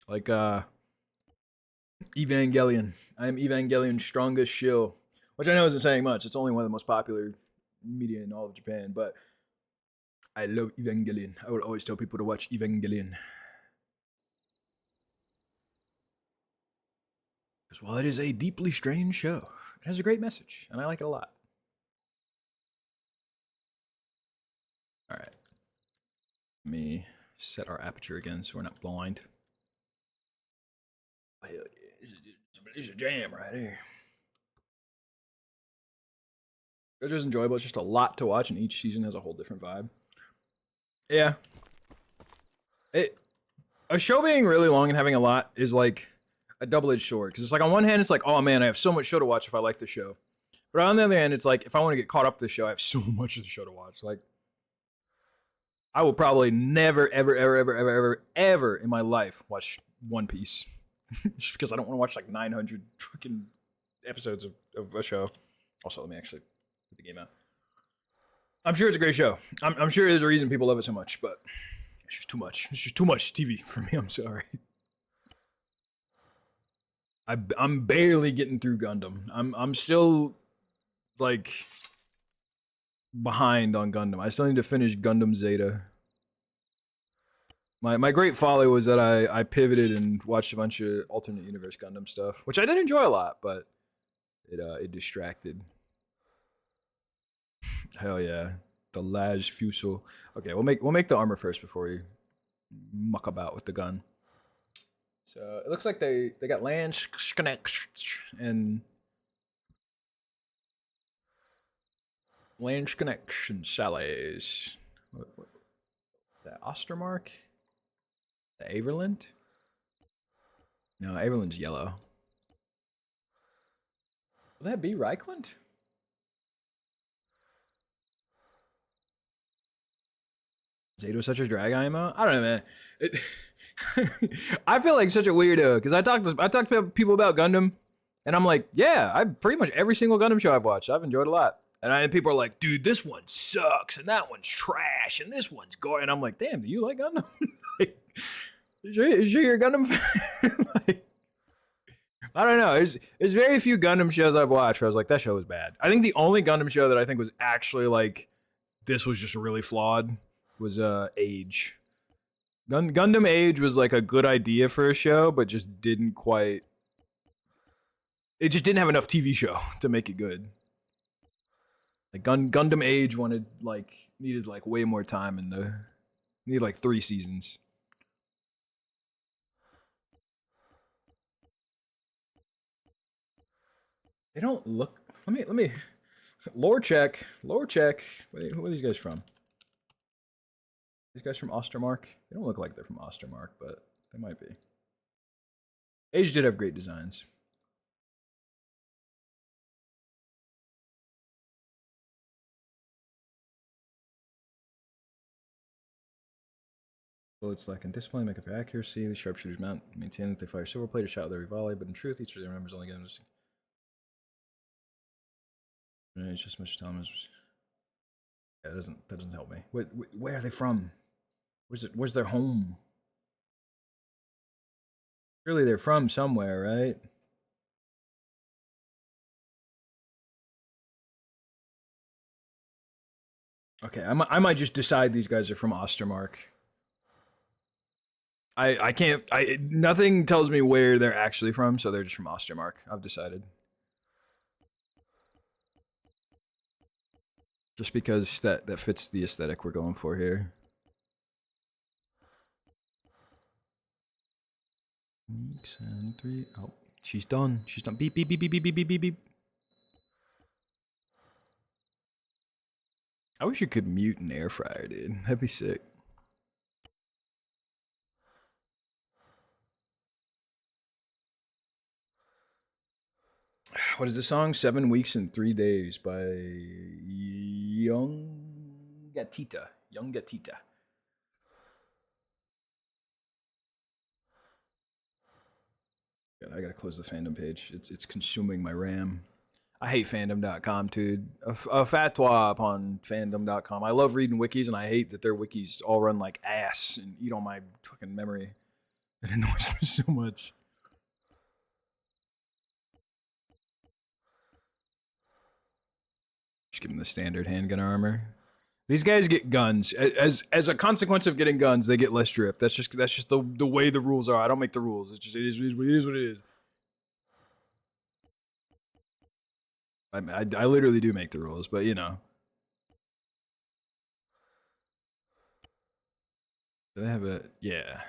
Like Evangelion. I am Evangelion's strongest shill, which I know isn't saying much. It's only one of the most popular media in all of Japan, but I love Evangelion. I would always tell people to watch Evangelion. Because while it is a deeply strange show, it has a great message, and I like it a lot. All right. Let me set our aperture again so we're not blind. Oh, hell yeah. This is a jam right here. JoJo's enjoyable. It's just a lot to watch, and each season has a whole different vibe. Yeah. A show being really long and having a lot is like a double-edged sword. Because it's like on one hand, it's like, oh man, I have so much show to watch if I like the show. But on the other hand, it's like, if I want to get caught up to the show, I have so much of the show to watch. Like, I will probably never, ever in my life watch One Piece. Just because I don't want to watch like 900 fucking episodes of a show. Also, let me actually put the game out. I'm sure it's a great show. I'm sure there's a reason people love it so much, but it's just too much. It's just too much TV for me. I'm sorry. I'm barely getting through Gundam. I'm still like behind on Gundam. I still need to finish Gundam Zeta. My great folly was that I pivoted and watched a bunch of alternate universe Gundam stuff, which I did enjoy a lot, but it distracted. Hell yeah, the Laj Fusel. Okay, we'll make the armor first before we muck about with the gun. So it looks like they got land and land connection Sally's. What, the Ostermark? The Averland? No, Averland's yellow. Will that be Reichland? Zato such a drag IMO? I don't know, man. I feel like such a weirdo because I talked to people about Gundam, and I'm like, yeah, I pretty much every single Gundam show I've watched, I've enjoyed a lot. And people are like, dude, this one sucks, and that one's trash, and this one's gore. And I'm like, damn, do you like Gundam? Like, is you're a Gundam fan? Like, I don't know. There's very few Gundam shows I've watched where I was like, that show was bad. I think the only Gundam show that I think was actually like, this was just really flawed was Age. Gundam Age was like a good idea for a show, but just didn't quite. It just didn't have enough TV show to make it good. Like Gundam Age needed like way more time and needed like 3 seasons. They don't look. Let me. Lore check. Where are these guys from? These guys from Ostermark? They don't look like they're from Ostermark, but they might be. Age did have great designs. Bullets lack in discipline, make up for accuracy. The sharpshooters maintain that they fire silver plate or shot with every volley, but in truth, each of their members only get them. It's just much time as. Yeah, that doesn't help me. Where are they from? Where's their home? Surely they're from somewhere, right? Okay, I might just decide these guys are from Ostermark. I can't. Nothing tells me where they're actually from, so they're just from Ostermark. I've decided. Just because that fits the aesthetic we're going for here. Weeks and 3. Oh, she's done. She's done. Beep beep beep beep beep beep beep beep beep. I wish you could mute an air fryer, dude. That'd be sick. What is the song? 7 Weeks and 3 Days by Young Gatita. I gotta close the fandom page. It's consuming my RAM. I hate fandom.com, dude. A fatwa upon fandom.com. I love reading wikis, and I hate that their wikis all run like ass and eat all my fucking memory. It annoys me so much. Just give them the standard handgun armor. These guys get guns. As a consequence of getting guns, they get less drip. That's just the way the rules are. I don't make the rules. It is what it is. I literally do make the rules, but you know. Do they have a yeah?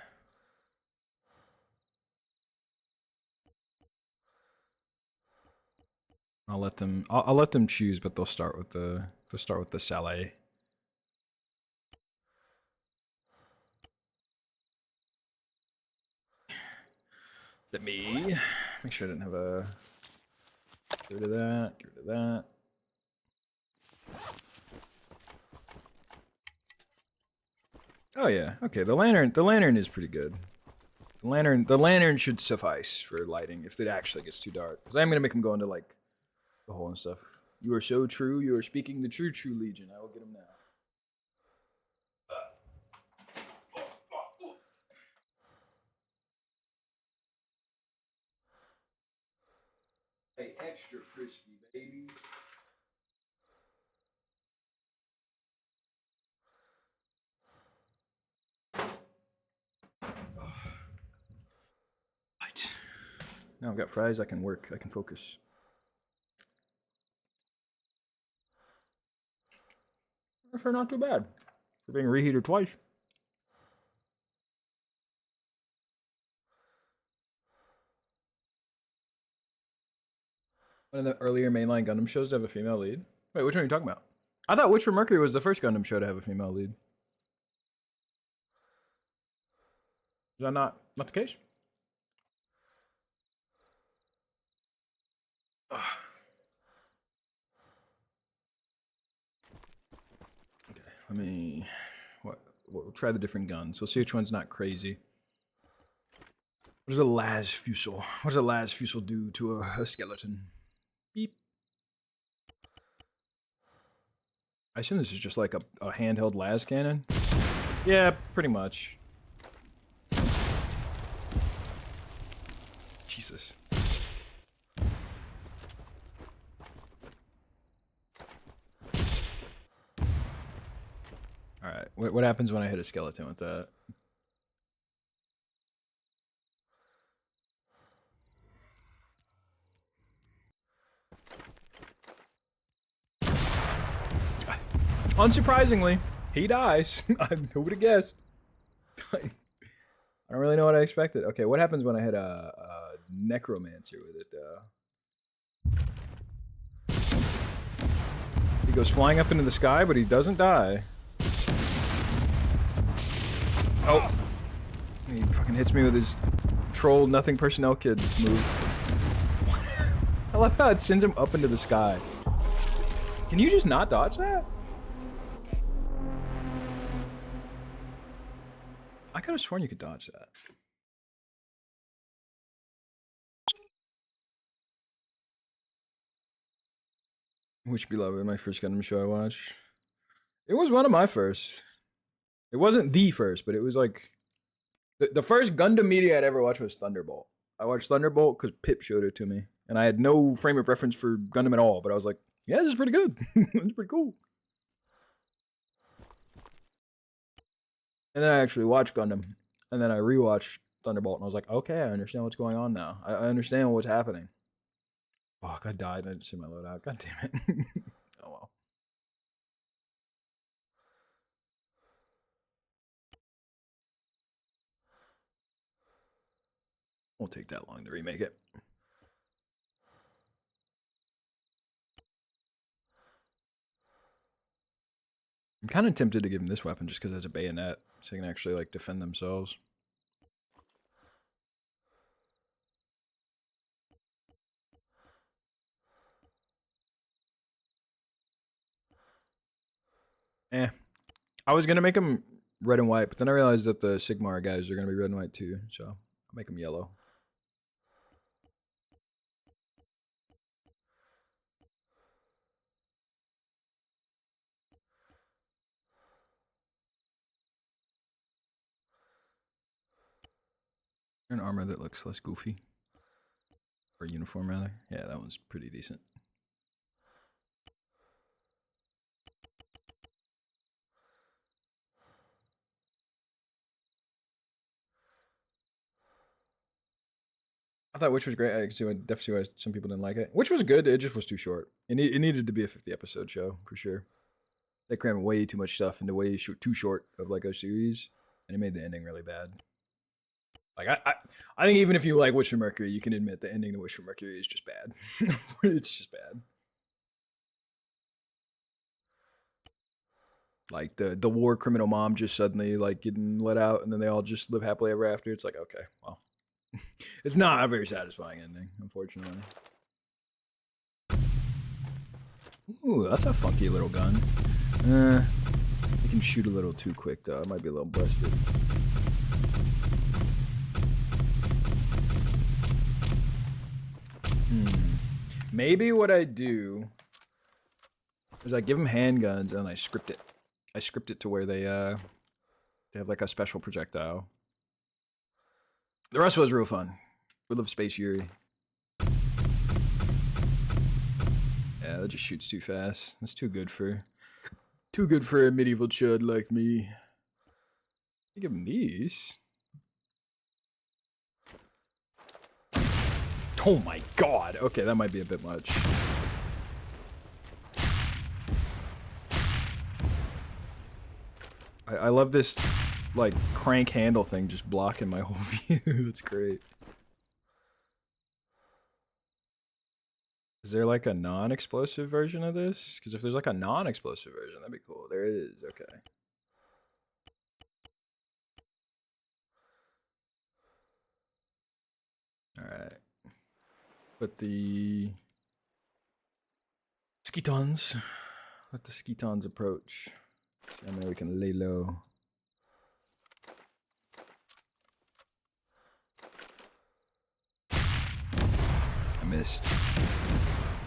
I'll let them choose, but they'll start with the Saleh. Let me make sure I didn't have a. Get rid of that. Get rid of that. Oh yeah. Okay. The lantern is pretty good. The lantern should suffice for lighting if it actually gets too dark. Because I'm gonna make him go into like the hole and stuff. You are so true. You are speaking the true Legion. I will get him now. Hey, extra crispy, baby. Right. Now I've got fries. I can work. I can focus. They're not too bad for being reheated twice. One of the earlier mainline Gundam shows to have a female lead. Wait, which one are you talking about? I thought Witch from Mercury was the first Gundam show to have a female lead. Is that not the case? Ugh. Okay, let me... We'll try the different guns. We'll see which one's not crazy. What does a las fusel? What does a las fusel do to a skeleton? Beep. I assume this is just like a handheld las cannon. Yeah, pretty much. Jesus. Alright, what happens when I hit a skeleton with that? Unsurprisingly, he dies. Who would have guessed? I don't really know what I expected. Okay, what happens when I hit a necromancer with it, though? He goes flying up into the sky, but he doesn't die. Oh. He fucking hits me with his troll nothing personnel kid move. I love how it sends him up into the sky. Can you just not dodge that? I could have sworn you could dodge that. Which Beloved, my first Gundam show I watched. It was one of my first. It wasn't the first, but it was like... The first Gundam media I'd ever watched was Thunderbolt. I watched Thunderbolt because Pip showed it to me. And I had no frame of reference for Gundam at all, but I was like, yeah, this is pretty good. It's pretty cool. And then I actually watched Gundam. And then I rewatched Thunderbolt, and I was like, okay, I understand what's going on now. I understand what's happening. Fuck, I died. I didn't see my loadout. God damn it. Oh well. Won't take that long to remake it. I'm kind of tempted to give him this weapon just because it has a bayonet, so they can actually like defend themselves. I was gonna make them red and white, but then I realized that the Sigmar guys are gonna be red and white too, so I'll make them yellow. An armor that looks less goofy. Or uniform, rather. Yeah, that one's pretty decent. I thought Witch was great. I definitely see why some people didn't like it. Witch was good, it just was too short. It needed to be a 50-episode show, for sure. They crammed way too much stuff into way too short of like a series, and it made the ending really bad. Like I think even if you like Witch from Mercury, you can admit the ending to Witch from Mercury is just bad. It's just bad. Like the war criminal mom just suddenly like getting let out, and then they all just live happily ever after. It's like, okay, well, it's not a very satisfying ending, unfortunately. Ooh, that's a funky little gun. You can shoot a little too quick though. It might be a little busted. Maybe what I do is I give them handguns and I script it. I script it to where they have like a special projectile. The rest was real fun. We love Space Yuri. Yeah, that just shoots too fast. That's too good for a medieval chud like me. I give him these. Oh my god. Okay, that might be a bit much. I love this, like, crank handle thing just blocking my whole view. That's great. Is there like a non-explosive version of this? Because if there's like a non-explosive version, that'd be cool. There is, okay. Alright. Put the skitons. Let the skitons approach. I mean, we can lay low. I missed.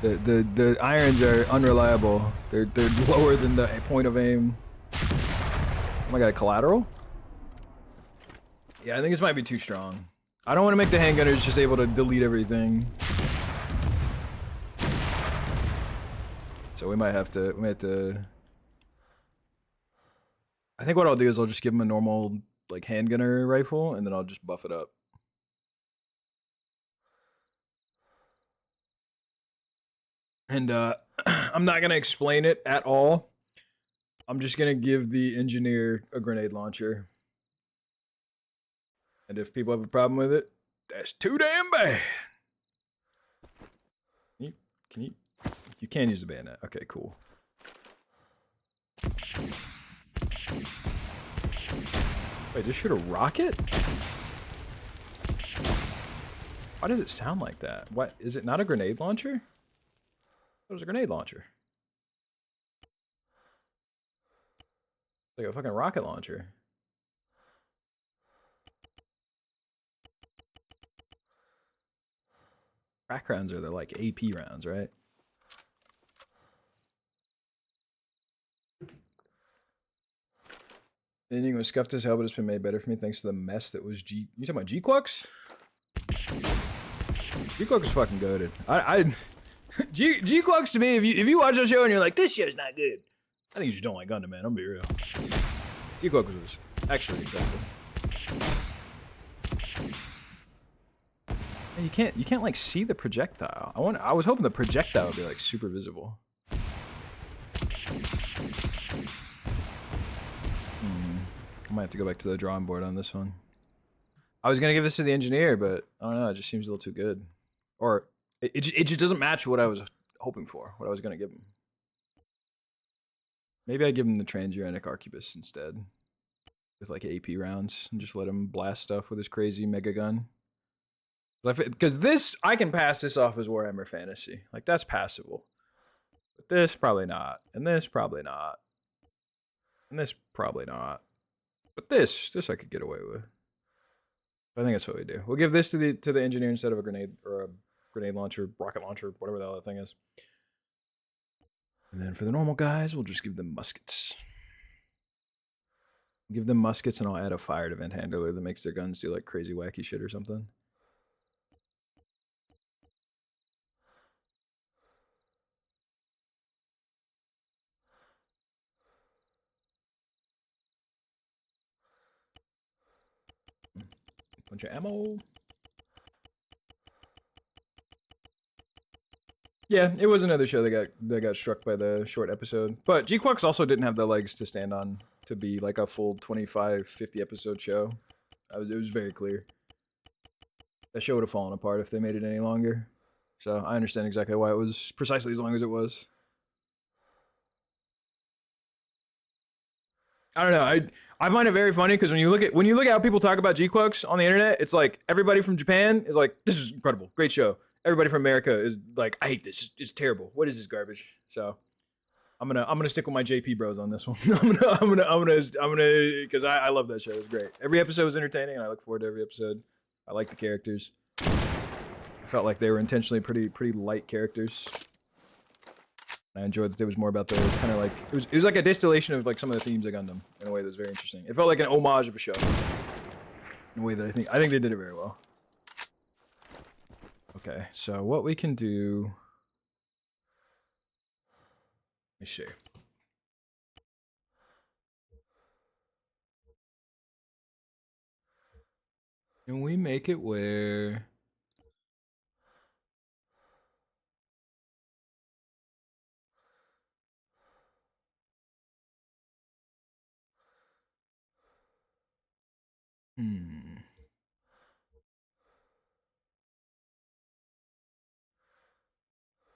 The irons are unreliable. They're lower than the point of aim. Oh my god, collateral? Yeah, I think this might be too strong. I don't want to make the handgunners just able to delete everything. So we might have to. I think what I'll do is I'll just give him a normal like handgunner rifle, and then I'll just buff it up. And I'm not gonna explain it at all. I'm just gonna give the engineer a grenade launcher. And if people have a problem with it, that's too damn bad. You can use the bayonet. Okay, cool. Wait, just shoot a rocket? Why does it sound like that? What, is it not a grenade launcher? It was a grenade launcher. Like a fucking rocket launcher. Crack rounds are the like AP rounds, right? The ending was scuffed as hell, but it's been made better for me thanks to the mess that was G. You talking about G-Quux? G-Quux is fucking goated. G-Quux to me, if you watch the show and you're like, this show's not good, I think you just don't like Gundam, man. I'm gonna be real. G-Quux was actually incredible. And you can't like see the projectile. I was hoping the projectile would be like super visible. I might have to go back to the drawing board on this one. I was gonna give this to the engineer, but I don't know. It just seems a little too good, or it just doesn't match what I was hoping for. What I was gonna give him. Maybe I give him the transuranic arquebus instead, with like AP rounds, and just let him blast stuff with his crazy mega gun. Because this, I can pass this off as Warhammer Fantasy. Like that's passable. But this probably not, and this probably not, and this probably not. But this I could get away with. I think that's what we do. We'll give this to the engineer instead of a grenade or a grenade launcher, rocket launcher, whatever the hell that thing is. And then for the normal guys, we'll just give them muskets. Give them muskets, and I'll add a fired event handler that makes their guns do like crazy wacky shit or something. Bunch of ammo. Yeah, it was another show that got struck by the short episode. But G-Quux also didn't have the legs to stand on to be like a full 25, 50 episode show. It was very clear. That show would have fallen apart if they made it any longer. So I understand exactly why it was precisely as long as it was. I don't know. I find it very funny because when you look at how people talk about G-Quux on the internet, it's like everybody from Japan is like, this is incredible, great show. Everybody from America is like, I hate this. It's terrible. What is this garbage? So I'm gonna stick with my JP bros on this one. I'm gonna because I love that show. It's great. Every episode was entertaining, and I look forward to every episode. I like the characters. I felt like they were intentionally pretty light characters. I enjoyed that it was more about the kind of like it was like a distillation of like some of the themes of Gundam in a way that was very interesting. It felt like an homage of a show in a way that I think they did it very well. Okay, so what we can do. Let me see. Can we make it where?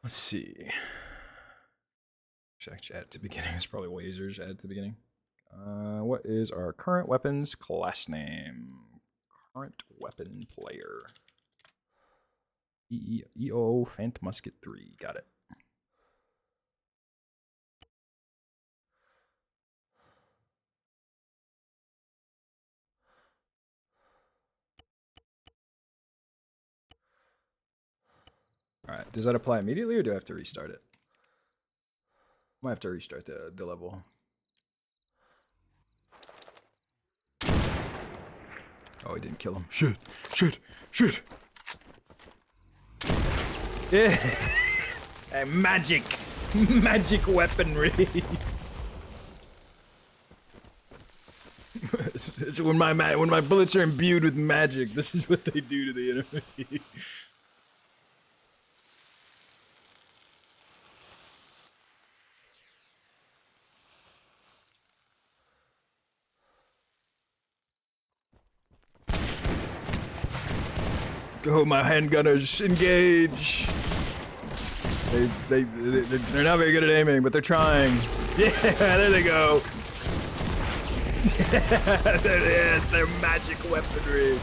Let's see. Should actually add it to the beginning. It's probably Wazers add it to the beginning. What is our current weapons class name? Current weapon player. EO Fant Musket 3. Got it. Alright, does that apply immediately or do I have to restart it? Might have to restart the level. Oh, he didn't kill him. Shit, shit, shit. Yeah. Magic. Magic weaponry. This is when my bullets are imbued with magic, this is what they do to the enemy. Go, my handgunners, engage! They're not very good at aiming, but they're trying. Yeah, there they go. Yeah, there it is, their magic weaponry.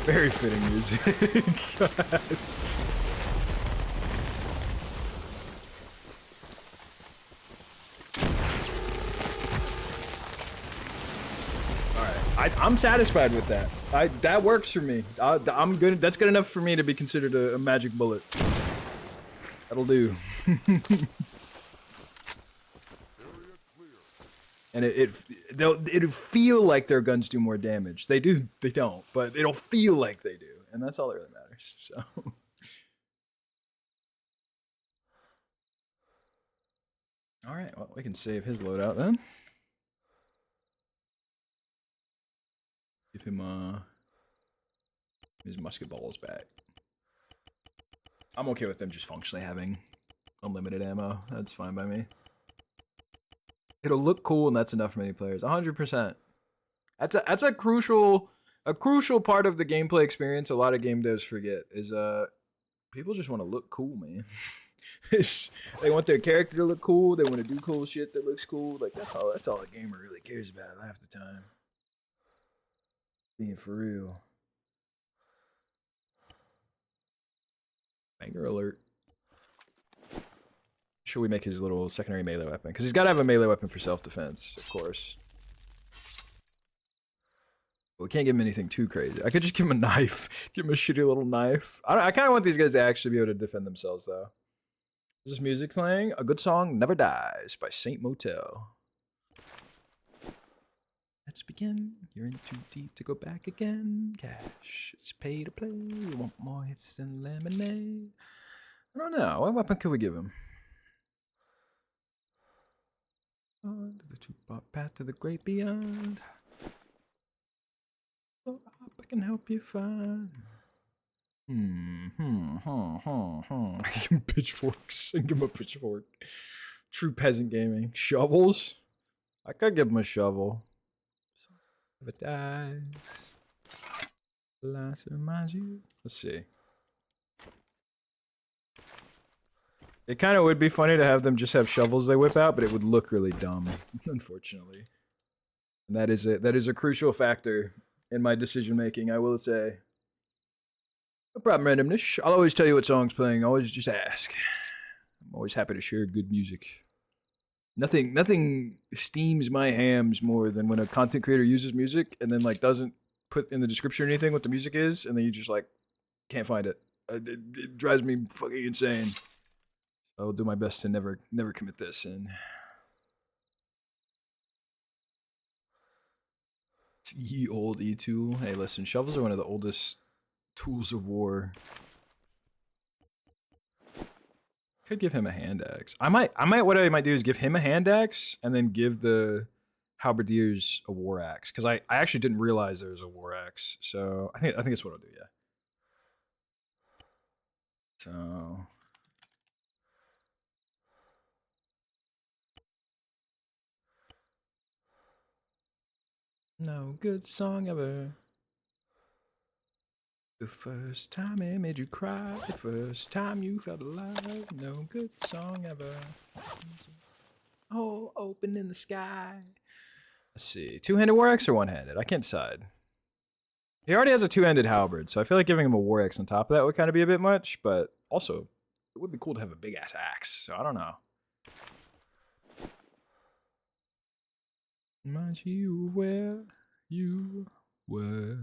Very fitting music. God. I'm satisfied with that. That works for me. I'm good. That's good enough for me to be considered a magic bullet. That'll do. And it'll feel like their guns do more damage. They do. They don't. But it'll feel like they do, and that's all that really matters. So. All right. Well, we can save his loadout then. Give him his musket balls back. I'm okay with them just functionally having unlimited ammo. That's fine by me. It'll look cool, and that's enough for many players. 100%. That's a crucial part of the gameplay experience. A lot of game devs forget is people just want to look cool, man. They want their character to look cool. They want to do cool shit that looks cool. Like that's all a gamer really cares about half the time. Being for real. Banger alert. Should we make his little secondary melee weapon? Because he's got to have a melee weapon for self-defense, of course. But we can't give him anything too crazy. I could just give him a knife. Give him a shitty little knife. I kind of want these guys to actually be able to defend themselves, though. Is this music playing? A Good Song Never Dies by Saint Motel. Let's begin. You're in too deep to go back again. Cash, it's pay to play. You want more hits than lemonade. I don't know. What weapon could we give him? On to the two-part path to the great beyond. So I can help you find. I give him pitchforks. I give him a pitchfork. True peasant gaming. Shovels? I could give him a shovel. If it dies, last reminds you. Let's see. It kind of would be funny to have them just have shovels they whip out, but it would look really dumb, unfortunately. And that is a crucial factor in my decision making, I will say. No problem, randomness. I'll always tell you what song's playing. Always just ask. I'm always happy to share good music. Nothing steams my hams more than when a content creator uses music and then like doesn't put in the description or anything what the music is, and then you just like can't find it. It drives me fucking insane. So I'll do my best to never commit this sin. Ye old E-tool. Hey, listen, shovels are one of the oldest tools of war. Could give him a hand axe. What I might do is give him a hand axe and then give the halberdiers a war axe, because I actually didn't realize there was a war axe. So I think that's what I'll do. Yeah. So no good song ever. The first time it made you cry, the first time you felt alive, no good song ever. Oh, open in the sky. Let's see, two-handed war axe or one-handed? I can't decide. He already has a two-handed halberd, so I feel like giving him a war axe on top of that would kind of be a bit much, but also, it would be cool to have a big-ass axe, so I don't know. Reminds you of where you were.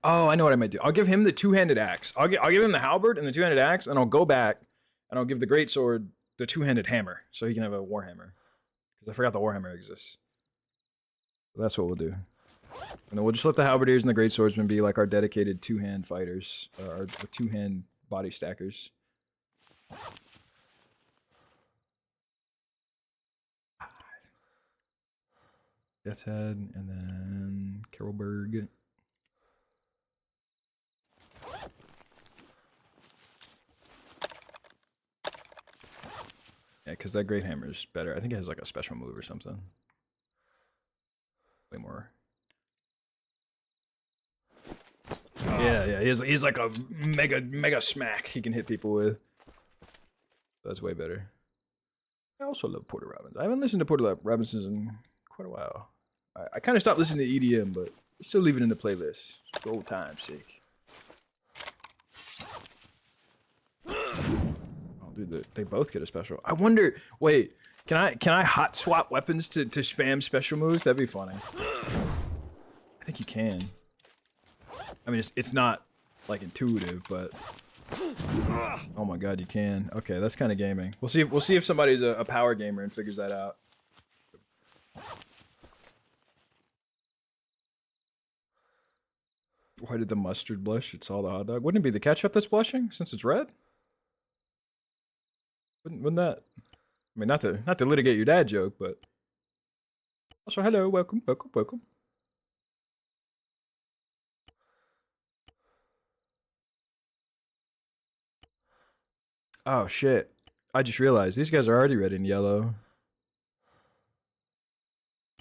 Oh, I know what I might do. I'll give him the two-handed axe. I'll give him the halberd and the two-handed axe, and I'll go back and I'll give the greatsword the two-handed hammer, so he can have a warhammer. Because I forgot the warhammer exists. So that's what we'll do. And then we'll just let the halberdiers and the greatswordsmen be like our dedicated two-hand fighters, our two-hand body stackers. Death's Head, and then Carolberg. Yeah, because that great hammer is better. I think it has like a special move or something. Way more. Yeah, he's like a mega smack he can hit people with. That's way better. I also love Porter Robbins. I haven't listened to Porter Robinsons in quite a while. I kind of stopped listening to EDM, but still leave it in the playlist for old time's sake. Oh, dude, they both get a special. I wonder. Wait, can I hot swap weapons to spam special moves? That'd be funny. I think you can. I mean, it's not like intuitive, but oh my god, you can. Okay, that's kind of gaming. We'll see if somebody's a power gamer and figures that out. Why did the mustard blush? It's all the hot dog. Wouldn't it be the ketchup that's blushing since it's red? Wouldn't that? I mean, not to litigate your dad joke, but also hello, welcome. Oh shit! I just realized these guys are already red and yellow.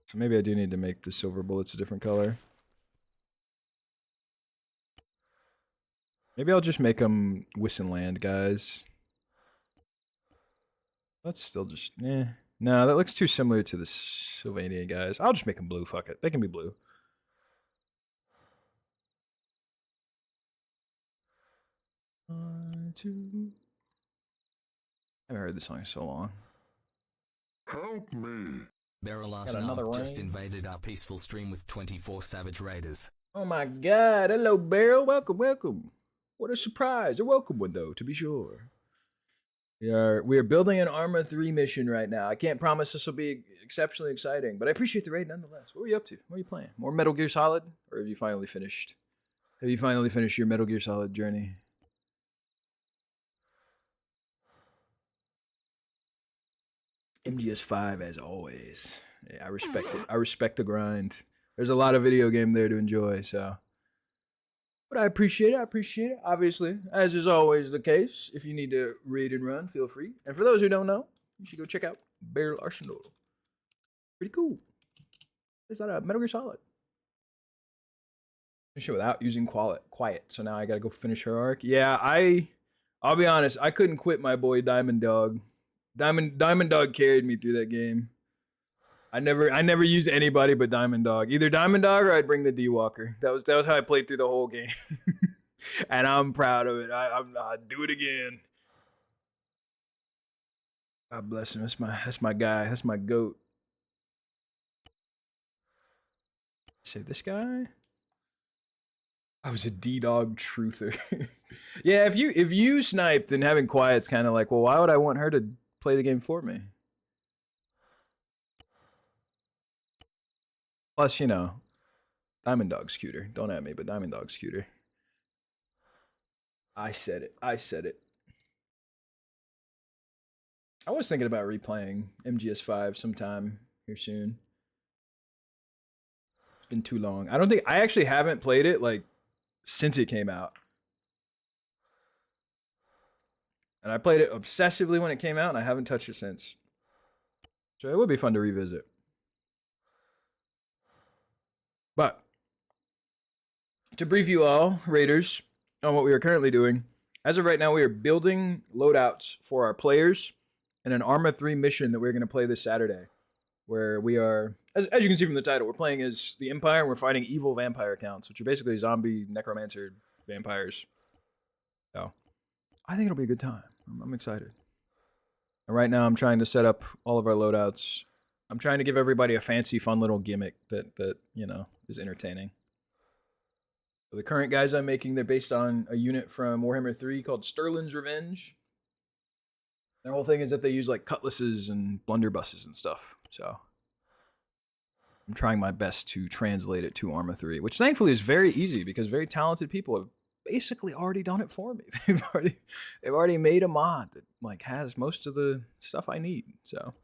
So maybe I do need to make the silver bullets a different color. Maybe I'll just make them Wissenland guys. That's still just, eh. No, that looks too similar to the Sylvania guys. I'll just make them blue, fuck it. They can be blue. I haven't heard this song in so long. Help me. Beryl Got another Arsenal just rain. invaded our peaceful stream with 24 savage raiders. Oh my god, hello Beryl, welcome. What a surprise, a welcome one though, to be sure. We are building an ArmA 3 mission right now. I can't promise this will be exceptionally exciting, but I appreciate the raid nonetheless. What were you up to? What are you playing? More Metal Gear Solid? Or have you finally finished? Have you finally finished your Metal Gear Solid journey? MGS5 as always. Yeah, I respect it. I respect the grind. There's a lot of video game there to enjoy, so. But I appreciate it. Obviously, as is always the case, if you need to read and run, feel free. And for those who don't know, you should go check out Beryl Arsenal. Pretty cool. Is that a Metal Gear Solid? Finish it without using quiet. So now I gotta go finish her arc. Yeah, I'll be honest, I couldn't quit my boy Diamond Dog. Diamond Dog carried me through that game. I never used anybody but Diamond Dog. Either Diamond Dog or I'd bring the D-Walker. That was how I played through the whole game. And I'm proud of it. I'd do it again. God bless him. That's my guy. That's my goat. Save this guy. I was a D-Dog truther. Yeah, if you sniped and having quiet's kind of like, well, why would I want her to play the game for me? Plus, you know, Diamond Dog's cuter. Don't at me, but Diamond Dog's cuter. I said it. I was thinking about replaying MGS5 sometime here soon. It's been too long. I actually haven't played it like since it came out. And I played it obsessively when it came out, and I haven't touched it since. So it would be fun to revisit. But to brief you all, Raiders, on what we are currently doing, as of right now, we are building loadouts for our players in an ArmA 3 mission that we're going to play this Saturday, where we are, as you can see from the title, we're playing as the Empire and we're fighting evil vampire counts, which are basically zombie necromancer vampires. So I think it'll be a good time. I'm excited. And right now I'm trying to set up all of our loadouts. I'm trying to give everybody a fancy, fun little gimmick that you know, is entertaining. So the current guys I'm making, they're based on a unit from Warhammer 3 called Sterling's Revenge. Their whole thing is that they use like cutlasses and blunderbusses and stuff. So I'm trying my best to translate it to ArmA 3, which thankfully is very easy because very talented people have basically already done it for me. They've already made a mod that like has most of the stuff I need. So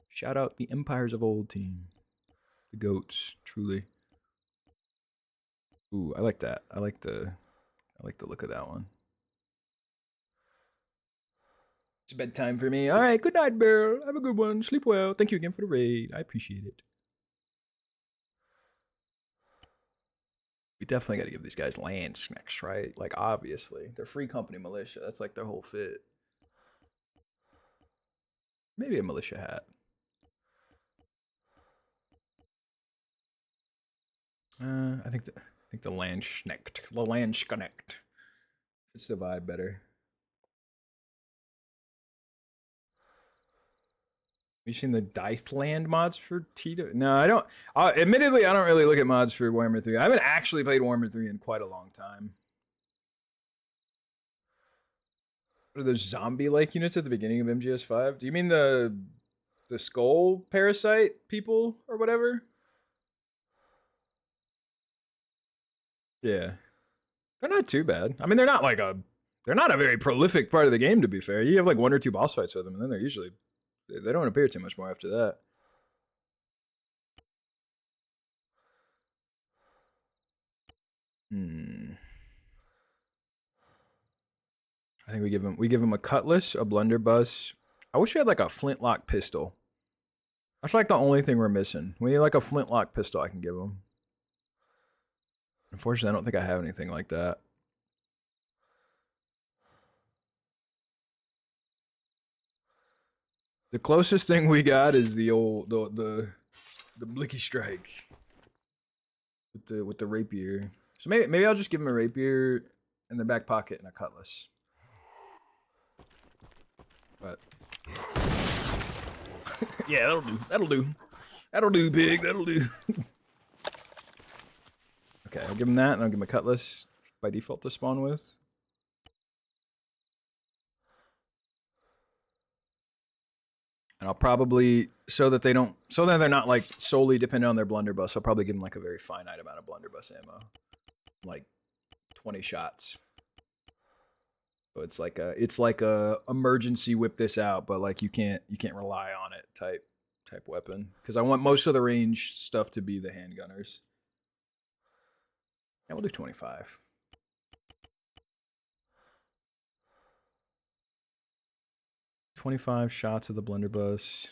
shout out the Empires of Old team. The goats, truly. Ooh, I like that. I like the look of that one. It's bedtime for me. All right, good night, Beryl. Have a good one. Sleep well. Thank you again for the raid. I appreciate it. We definitely got to give these guys land snacks, right? Like, obviously. They're free company militia. That's like their whole fit. Maybe a militia hat. I think the Landsknecht fits the vibe better. You seen the Dithland mods for Tito? No, I don't. Admittedly, I don't really look at mods for Warhammer 3. I haven't actually played Warhammer 3 in quite a long time. What are those zombie-like units at the beginning of MGS5? Do you mean the skull parasite people or whatever? Yeah. They're not too bad. I mean, they're not a very prolific part of the game, to be fair. You have like 1 or 2 boss fights with them, and then they're usually, they don't appear too much more after that. I think we give him a cutlass, a blunderbuss. I wish we had like a flintlock pistol. That's like the only thing we're missing. We need like a flintlock pistol I can give him. Unfortunately, I don't think I have anything like that. The closest thing we got is the old the Blicky Strike with the rapier. So maybe I'll just give him a rapier in the back pocket and a cutlass. But yeah, that'll do. That'll do, pig. That'll do. Okay, I'll give him that, and I'll give him a cutlass by default to spawn with. And I'll probably, so that they're not like solely dependent on their blunderbuss, I'll probably give them like a very finite amount of blunderbuss ammo. Like 20 shots. So it's like a emergency whip this out, but like you can't rely on it type weapon. Because I want most of the range stuff to be the handgunners. And we'll do 25. $25 shots of the blunderbuss.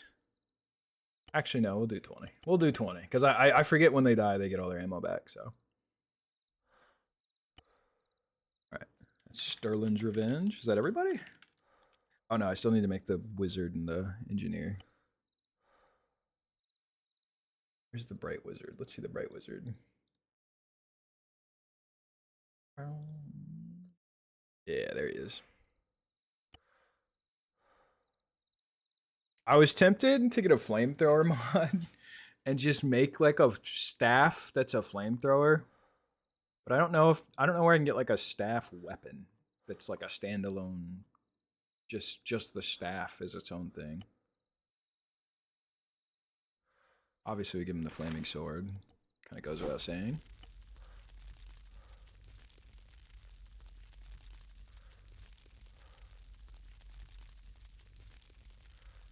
Actually, no, we'll do 20. We'll do 20 because I forget when they die, they get all their ammo back. So, all right, that's Sterling's Revenge. Is that everybody? Oh no, I still need to make the wizard and the engineer. Where's the bright wizard? Let's see the bright wizard. Yeah, there he is. I was tempted to get a flamethrower mod and just make like a staff that's a flamethrower. But I don't know where I can get like a staff weapon that's like a standalone, just the staff is its own thing. Obviously we give him the flaming sword. Kind of goes without saying.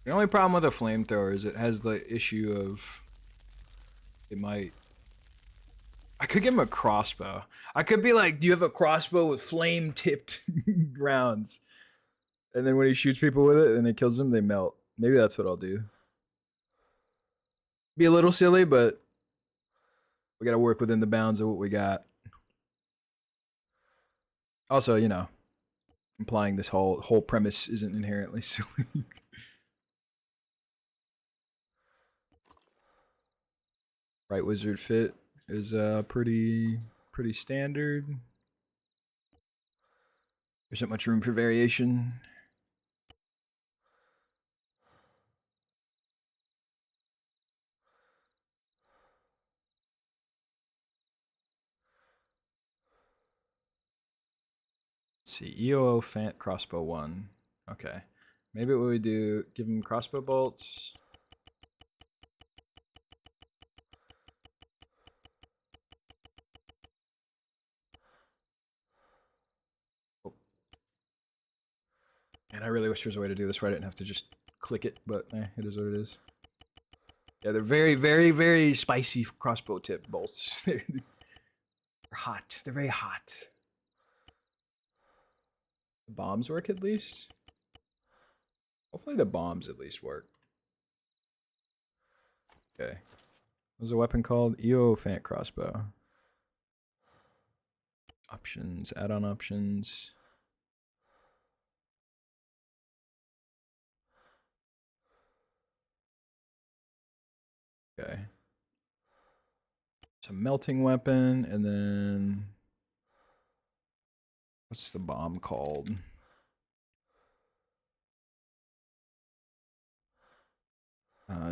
The only problem with a flamethrower is it has the issue of I could give him a crossbow. I could be like, do you have a crossbow with flame tipped rounds? And then when he shoots people with it and it kills them, they melt. Maybe that's what I'll do. Be a little silly, but we got to work within the bounds of what we got. Also, you know, implying this whole premise isn't inherently silly. Right wizard fit is pretty standard. There isn't much room for variation. Let's see, EOO Fant crossbow 1. Okay. Maybe what we do, give him crossbow bolts. Oh. Man, I really wish there was a way to do this where I didn't have to just click it, but it is what it is. Yeah, they're very spicy crossbow tip bolts. They're hot. They're very hot. The bombs work at least? Hopefully the bombs at least work. Okay. What's the weapon called? EO Fant crossbow. Options, add-on options. Okay. It's a melting weapon, and then what's the bomb called?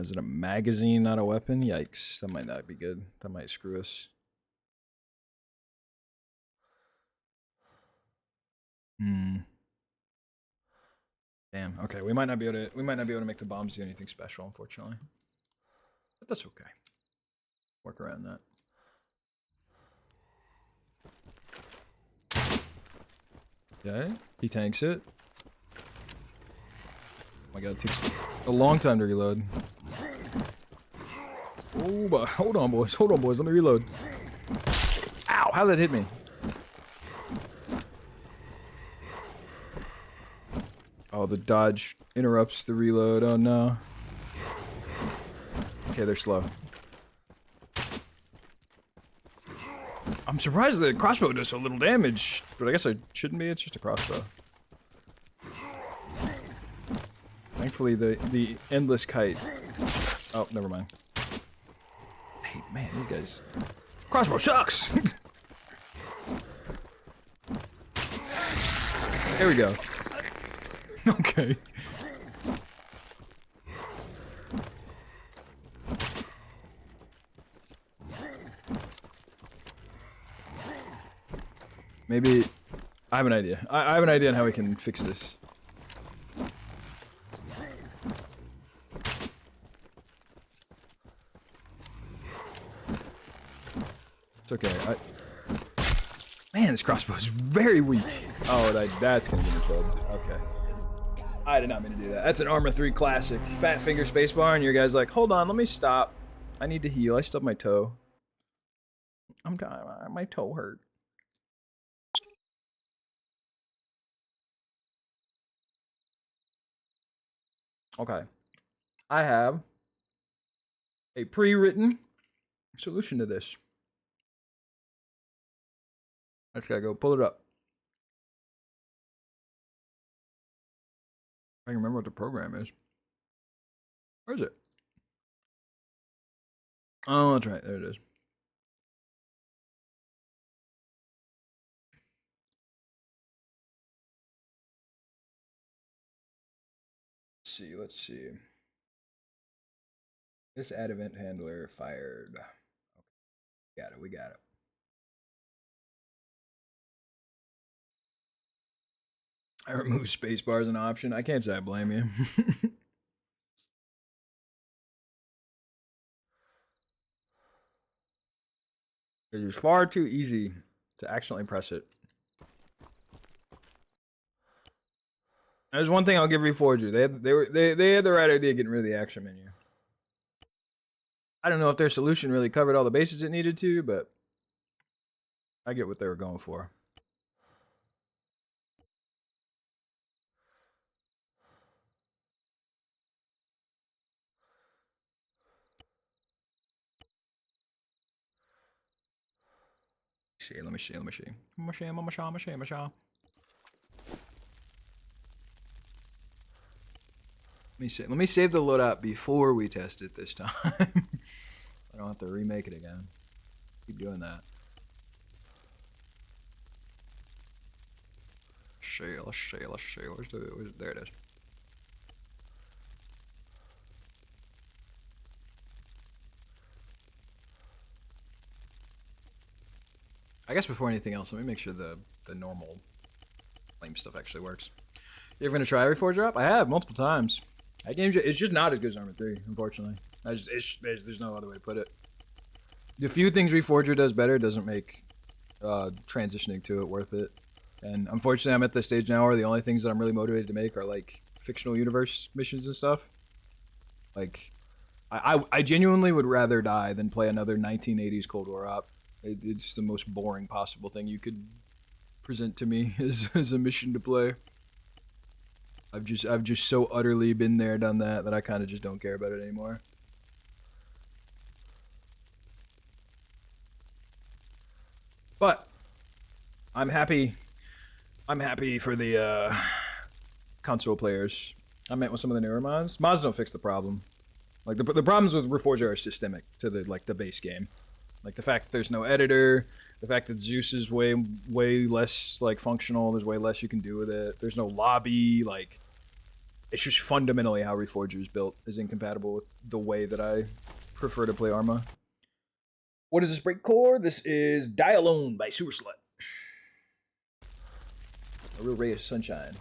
Is it a magazine, not a weapon? Yikes, that might not be good. That might screw us. Damn. Okay, we might not be able to make the bombs do anything special, unfortunately. But that's okay. Work around that. Okay, he tanks it. Oh my god, it takes a long time to reload. Oh, but hold on, boys. Hold on, boys. Let me reload. Ow! How did that hit me? Oh, the dodge interrupts the reload. Oh no. Okay, they're slow. I'm surprised the crossbow does so little damage, but I guess it shouldn't be. It's just a crossbow. Thankfully, the endless kite. Oh, never mind. Hey, man, these guys. Crossbow sucks. There we go. Okay. Maybe I have an idea. I have an idea on how we can fix this. It's okay. Man, this crossbow is very weak. Oh, that's gonna get me killed. Okay. I did not mean to do that. That's an ArmA 3 classic. Fat finger spacebar, and your guy's like, hold on, let me stop. I need to heal. I stubbed my toe. I'm dying. My toe hurt. Okay. I have a pre-written solution to this. I just gotta go pull it up. I can remember what the program is. Where is it? Oh, that's right. There it is. Let's see. This add event handler fired. Okay. We got it. I removed spacebar as an option. I can't say I blame you. It is far too easy to accidentally press it. There's one thing I'll give Reforger. They had the right idea getting rid of the action menu. I don't know if their solution really covered all the bases it needed to, but I get what they were going for. Let me save the loadout before we test it this time. I don't have to remake it again. Keep doing that. Let's see. There it is. I guess before anything else, let me make sure the normal flame stuff actually works. You ever gonna try Reforge Drop? I have multiple times. That game, it's just not as good as ArmA 3, unfortunately. There's no other way to put it. The few things Reforger does better doesn't make transitioning to it worth it. And unfortunately, I'm at the stage now where the only things that I'm really motivated to make are like fictional universe missions and stuff. Like, I genuinely would rather die than play another 1980s Cold War op. It's the most boring possible thing you could present to me as a mission to play. I've just so utterly been there, done that I kind of just don't care about it anymore. But I'm happy for the console players. I met with some of the newer mods. Mods don't fix the problem. Like the problems with Reforger are systemic to the base game. Like the fact that there's no editor, the fact that Zeus is way less like functional. There's way less you can do with it. There's no lobby. Like, it's just fundamentally how Reforger is built is incompatible with the way that I prefer to play ArmA. What is this breakcore? This is Die Alone by Sewer Slut. A real ray of sunshine.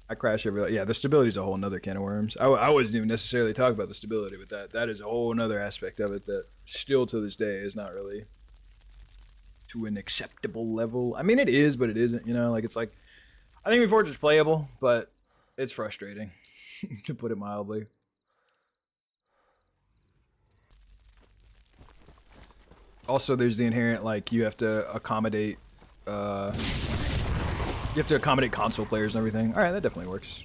I crash every... Yeah, the stability is a whole nother can of worms. I wasn't even necessarily talking about the stability, but that is a whole nother aspect of it that still to this day is not really to an acceptable level. I mean, it is, but it isn't, you know? Like, it's like... I think Reforge is playable, but it's frustrating, to put it mildly. Also, there's the inherent, like, you have to accommodate... You have to accommodate console players and everything. Alright, that definitely works.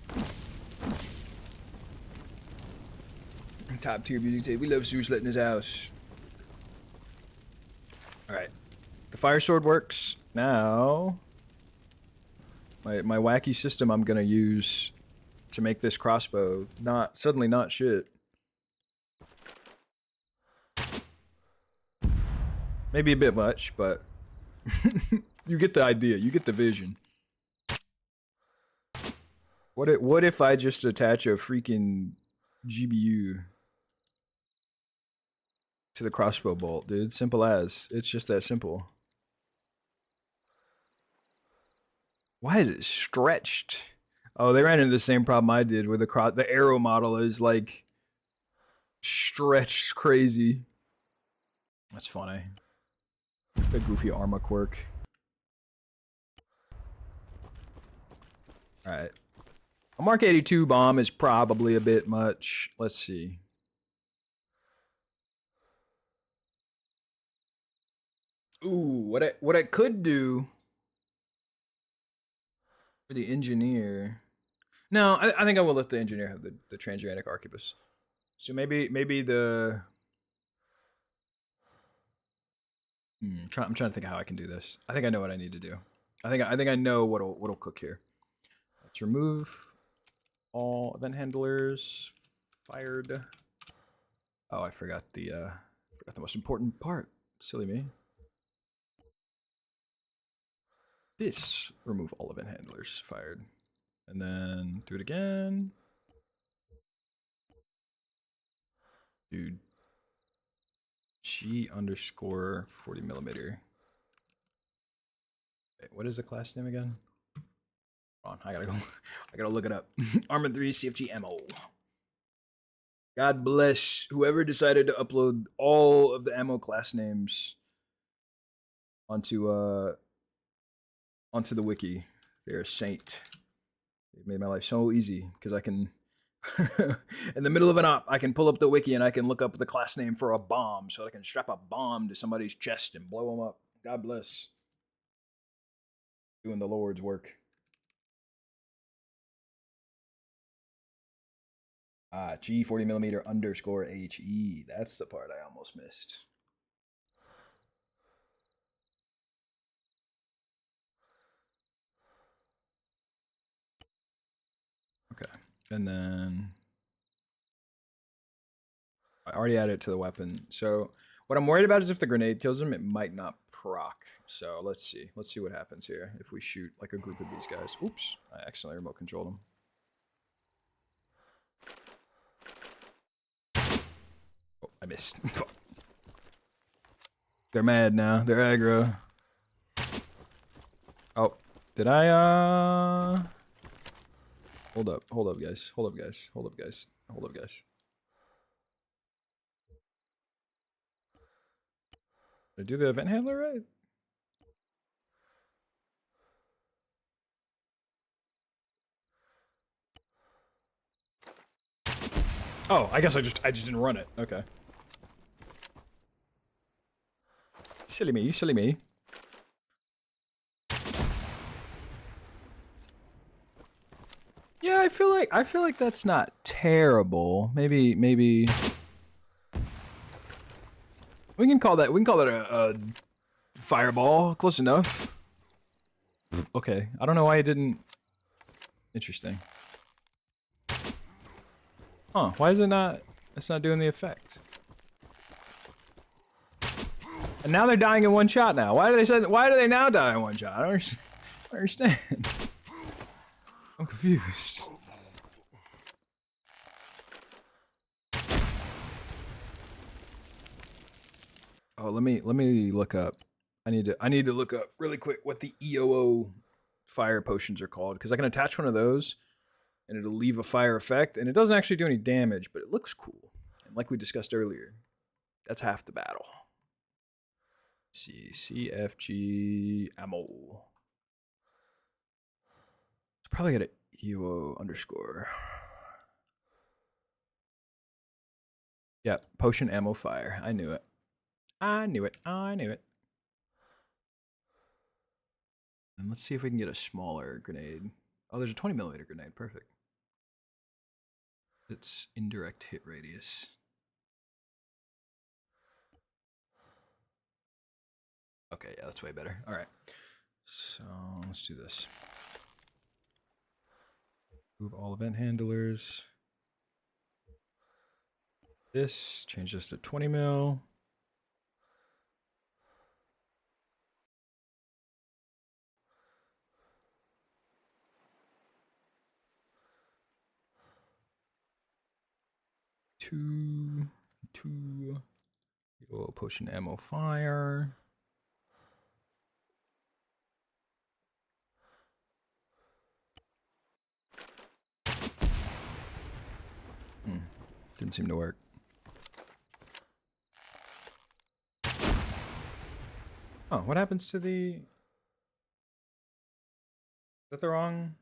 Top tier music tape. We love Zeus in his house. Alright. The fire sword works. Now... My wacky system I'm gonna use to make this crossbow suddenly not shit. Maybe a bit much, but... you get the idea. You get the vision. What if I just attach a freaking GBU to the crossbow bolt, dude? Simple as. It's just that simple. Why is it stretched? Oh, they ran into the same problem I did where the arrow model is like stretched crazy. That's funny. The goofy ArmA quirk. Alright. A Mark 82 bomb is probably a bit much. Let's see. Ooh, what I could do for the engineer. No, I think I will let the engineer have the transuranic arquebus. So maybe the I'm trying to think of how I can do this. I think I know what I need to do. I think I know what'll cook here. Let's remove all event handlers. Fired. Oh, I forgot the most important part. Silly me. This remove all event handlers. Fired. And then do it again. Dude. G underscore 40 millimeter. Wait, what is the class name again? Hold on, I gotta look it up. ArmA 3 CFG ammo. God bless whoever decided to upload all of the ammo class names onto the wiki. They're a saint. They made my life so easy because I can in the middle of an op, I can pull up the wiki and I can look up the class name for a bomb so I can strap a bomb to somebody's chest and blow them up. God bless. Doing the Lord's work. G 40mm underscore HE. That's the part I almost missed. Okay, and then I already added it to the weapon. So what I'm worried about is if the grenade kills him, it might not proc. So let's see. Let's see what happens here if we shoot like a group of these guys. Oops, I accidentally remote controlled them. Oh, I missed. They're mad now. They're aggro. Oh, did I, Hold up, guys. Hold up, guys. Hold up, guys. Hold up, guys. Did I do the event handler right? Oh, I guess I just didn't run it. Okay. Silly me, silly me. Yeah, I feel like that's not terrible. Maybe we can call that a fireball. Close enough. Okay, I don't know why it didn't. Interesting. Huh? Why is it not? It's not doing the effect. And now they're dying in one shot. Now, why do they now die in one shot? I don't understand. I'm confused. Oh, let me look up. I need to look up really quick what the EOO fire potions are called, because I can attach one of those and it'll leave a fire effect, and it doesn't actually do any damage, but it looks cool. And like we discussed earlier, that's half the battle. Let's see, CFG ammo. It's probably got a EOO underscore. Yeah, potion ammo fire. I knew it. I knew it. I knew it. And let's see if we can get a smaller grenade. Oh, there's a 20mm grenade. Perfect. It's indirect hit radius. Okay, yeah, that's way better. All right. So let's do this. Move all event handlers. This, change this to 20mm. Two. Yo, potion ammo fire. Didn't seem to work. Oh, what happens to the... Is that the wrong...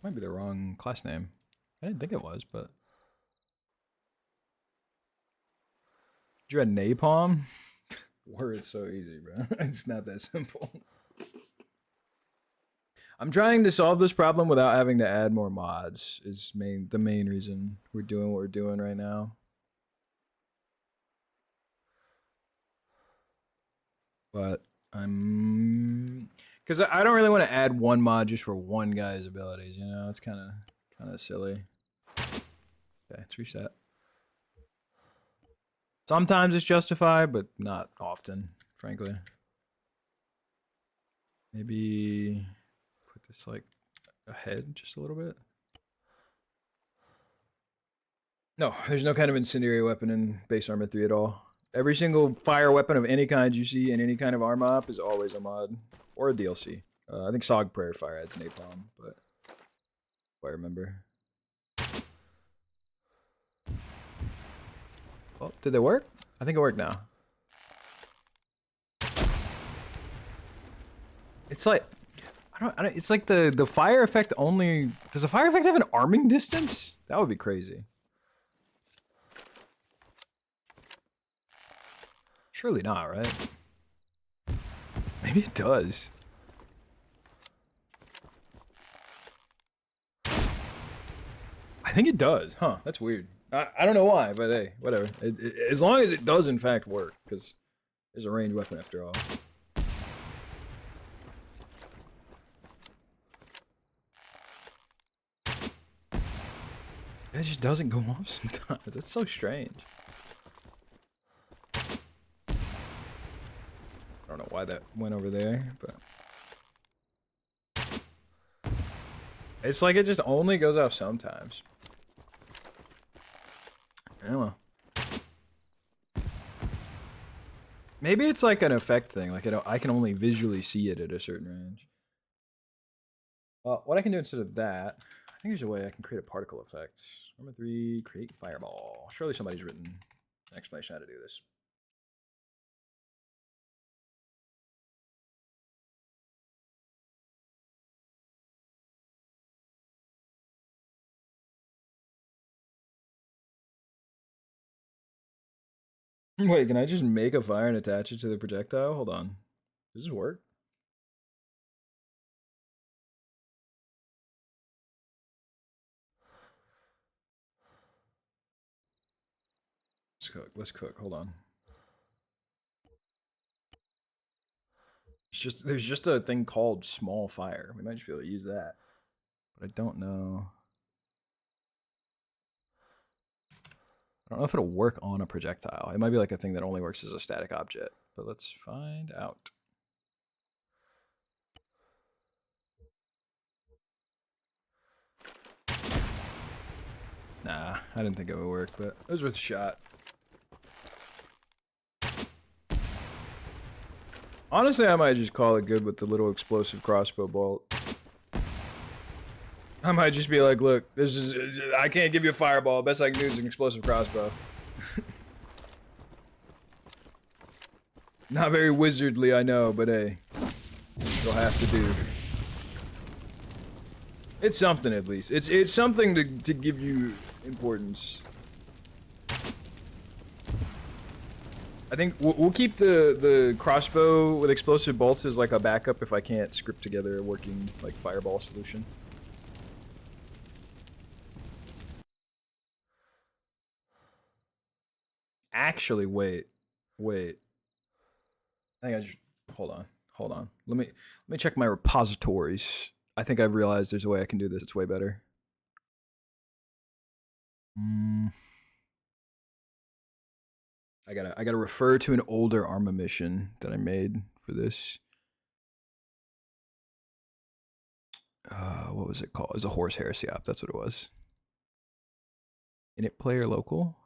Might be the wrong class name. I didn't think it was, but... Did you add napalm? Word's so easy, bro. It's not that simple. I'm trying to solve this problem without having to add more mods. Is the main reason we're doing what we're doing right now. But because I don't really want to add one mod just for one guy's abilities. You know, it's kind of silly. Okay, let's reset. Sometimes it's justified, but not often, frankly. Maybe put this like ahead just a little bit. No, there's no kind of incendiary weapon in base Arma 3 at all. Every single fire weapon of any kind you see in any kind of ArmA op is always a mod or a DLC. I think Sog Prayer Fire adds napalm, but if I remember. Oh, did they work? I think it worked now. It's like I don't it's like the fire effect only. Does the fire effect have an arming distance? That would be crazy. Surely not, right? Maybe it does. I I think it does, huh? That's weird. I don't know why, but hey, whatever. As long as it does in fact work, because there's a ranged weapon after all. It just doesn't go off sometimes. That's so strange. I don't know why that went over there, but it's like it just only goes off sometimes. I don't know. Maybe it's like an effect thing. Like I can only visually see it at a certain range. What I can do instead of that, I think there's a way I can create a particle effect. Number 3, create fireball. Surely somebody's written an explanation how to do this. Wait, can I just make a fire and attach it to the projectile? Hold on. Does this work? Let's cook. Let's cook. Hold on. There's just a thing called small fire. We might just be able to use that. But I don't know. I don't know if it'll work on a projectile. It might be like a thing that only works as a static object. But let's find out. Nah, I didn't think it would work, but it was worth a shot. Honestly, I might just call it good with the little explosive crossbow bolt. I might just be like, look, I can't give you a fireball. Best I can do is an explosive crossbow. Not very wizardly, I know, but hey, you'll have to do. It's something at least. It's something to give you importance. I think we'll keep the crossbow with explosive bolts as like a backup if I can't script together a working like fireball solution. Actually, wait. I think I just hold on. Let me check my repositories. I think I've realized there's a way I can do this. It's way better. I gotta refer to an older ArmA mission that I made for this. What was it called? It was a Horse Heresy op. That's what it was. Init player local.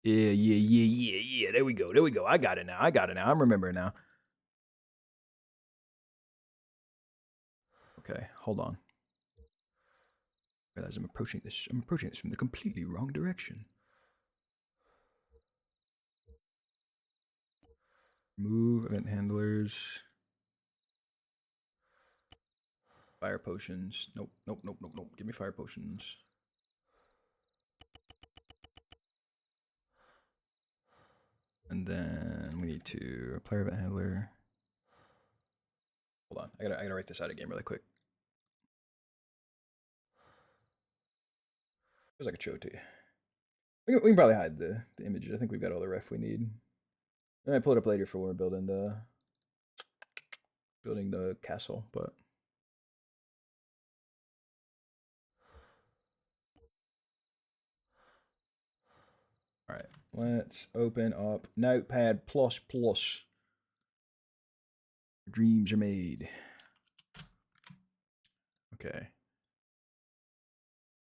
Yeah. There we go. I got it now. I'm remembering now. Okay, hold on. I realize I'm approaching this from the completely wrong direction. Move event handlers. Fire potions. Nope. Give me fire potions. And then we need to player event handler. Hold on. I gotta write this out of game really quick. Because I could show it to you. We can probably hide the images. I think we've got all the ref we need. I might pull it up later for when we're building the castle, but all right. Let's open up Notepad++. Dreams are made. Okay.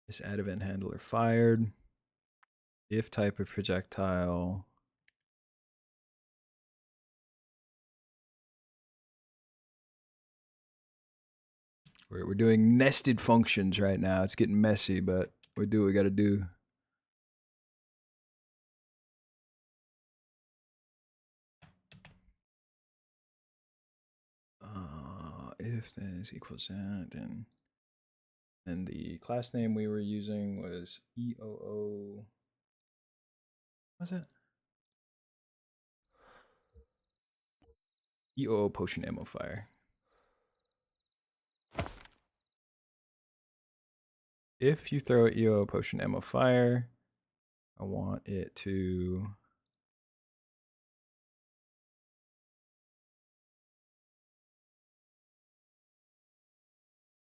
This add event handler fired. If type of projectile. We're doing nested functions right now. It's getting messy, but we do what we gotta do. If this equals that, then the class name we were using was EOO. What's it? EOO potion ammo fire. If you throw EO potion ammo fire, I want it to...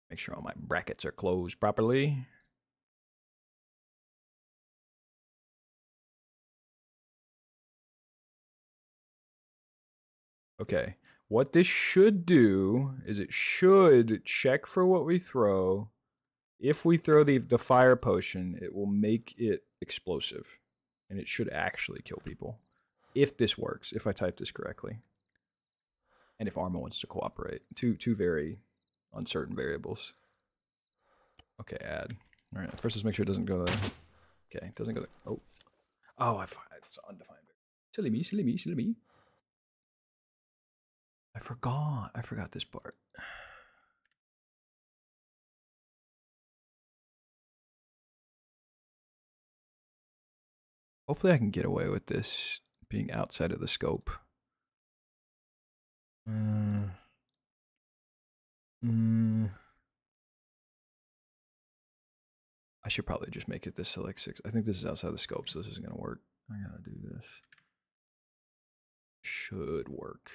Make sure all my brackets are closed properly. Okay, what this should do is it should check for what we throw. If we throw the fire potion, it will make it explosive. And it should actually kill people. If this works, if I type this correctly. And if ArmA wants to cooperate. Two very uncertain variables. Okay, add. Alright, first let's make sure it doesn't go to... Okay, it doesn't go to... Oh. Oh, I find it's undefined. Silly me, silly me, silly me. I forgot this part. Hopefully I can get away with this being outside of the scope. I should probably just make it this select 6. I think this is outside the scope, so this isn't going to work. I gotta do this. Should work.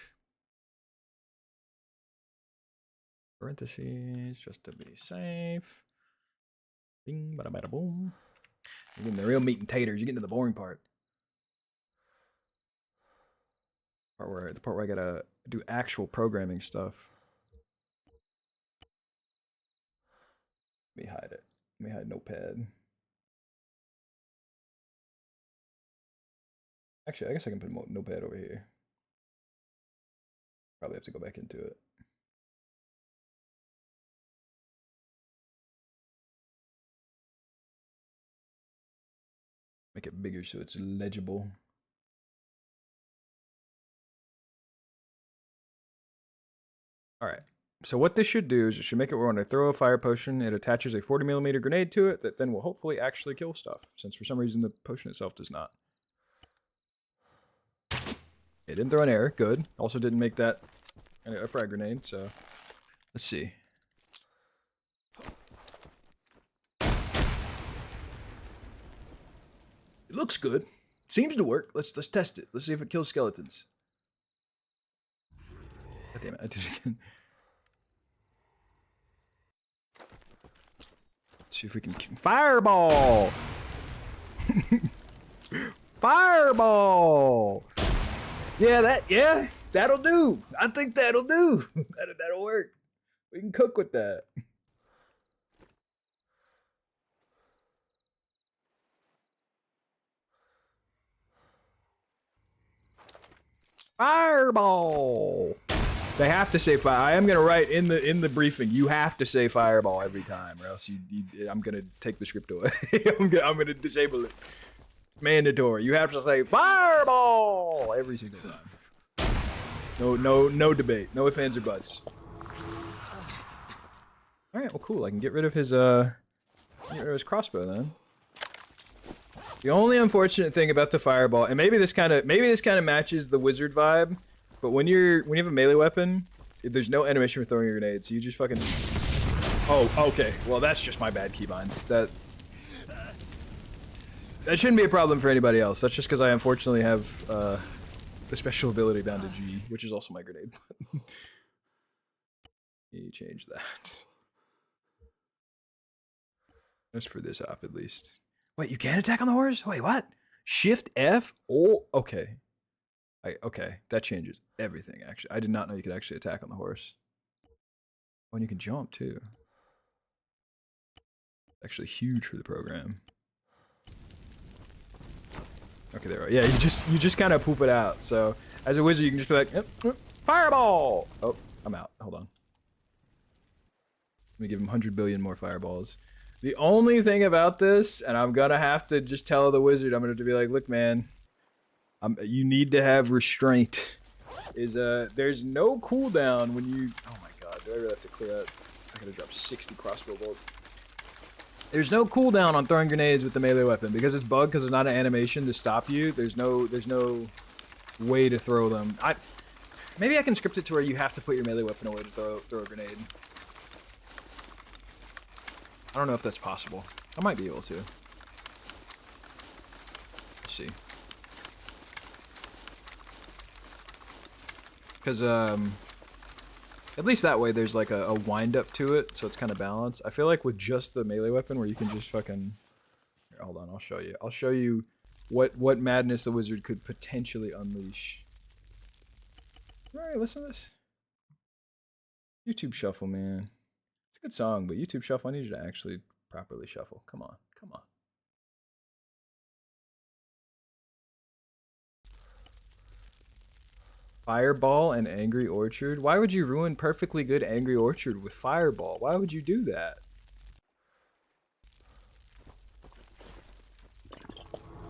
Parentheses, just to be safe. Bing, bada, bada, boom. You're getting the real meat and taters. You're getting to the boring part. The part where I gotta do actual programming stuff. Let me hide it. Let me hide Notepad. Actually, I guess I can put Notepad over here. Probably have to go back into it. Make it bigger so it's legible. All right. So what this should do is it should make it where when I throw a fire potion, it attaches a 40mm grenade to it that then will hopefully actually kill stuff, since for some reason the potion itself does not. It didn't throw an error. Good. Also didn't make that a frag grenade, so let's see. It looks good. Seems to work. Let's test it. Let's see if it kills skeletons. God damn it, I did it again. Let's see if we can... Fireball! Fireball! Yeah, that'll do. I think that'll do. That'll work. We can cook with that. Fireball. They have to say fire. I am gonna write in the briefing. You have to say fireball every time, or else I'm gonna take the script away. I'm gonna disable it. Mandatory. You have to say fireball every single time. No debate. No ifs, ands, or buts. All right. Well, cool. I can get rid of his crossbow then. The only unfortunate thing about the fireball, and maybe this kind of matches the wizard vibe, but when you have a melee weapon, there's no animation for throwing your grenades, so you just fucking... Oh, okay. Well, that's just my bad keybinds. That shouldn't be a problem for anybody else. That's just because I unfortunately have the special ability down to G, which is also my grenade button. You change that. That's for this op, at least. Wait, you can't attack on the horse? Wait, what? Shift F? Oh, okay. Okay, that changes everything, actually. I did not know you could actually attack on the horse. Oh, and you can jump, too. Actually huge for the program. Okay, there we go. Yeah, you just kind of poop it out. So, as a wizard, you can just be like, fireball! Oh, I'm out. Hold on. Let me give him 100 billion more fireballs. The only thing about this, and I'm gonna have to just tell the wizard, I'm gonna have to be like, look, man, you need to have restraint. There's no cooldown when you... Oh my god, do I really have to clear out? I gotta drop 60 crossbow bolts. There's no cooldown on throwing grenades with the melee weapon because it's bugged because there's not an animation to stop you. There's no way to throw them. Maybe I can script it to where you have to put your melee weapon away to throw a grenade. I don't know if that's possible. I might be able to. Let's see. Because, at least that way there's like a wind up to it, so it's kind of balanced. I feel like with just the melee weapon where you can just fucking... Here, hold on, I'll show you. I'll show you what madness the wizard could potentially unleash. Alright, listen to this. YouTube Shuffle, man. It's a good song, but YouTube Shuffle, I need you to actually properly shuffle. Come on, come on. Fireball and Angry Orchard? Why would you ruin perfectly good Angry Orchard with Fireball? Why would you do that?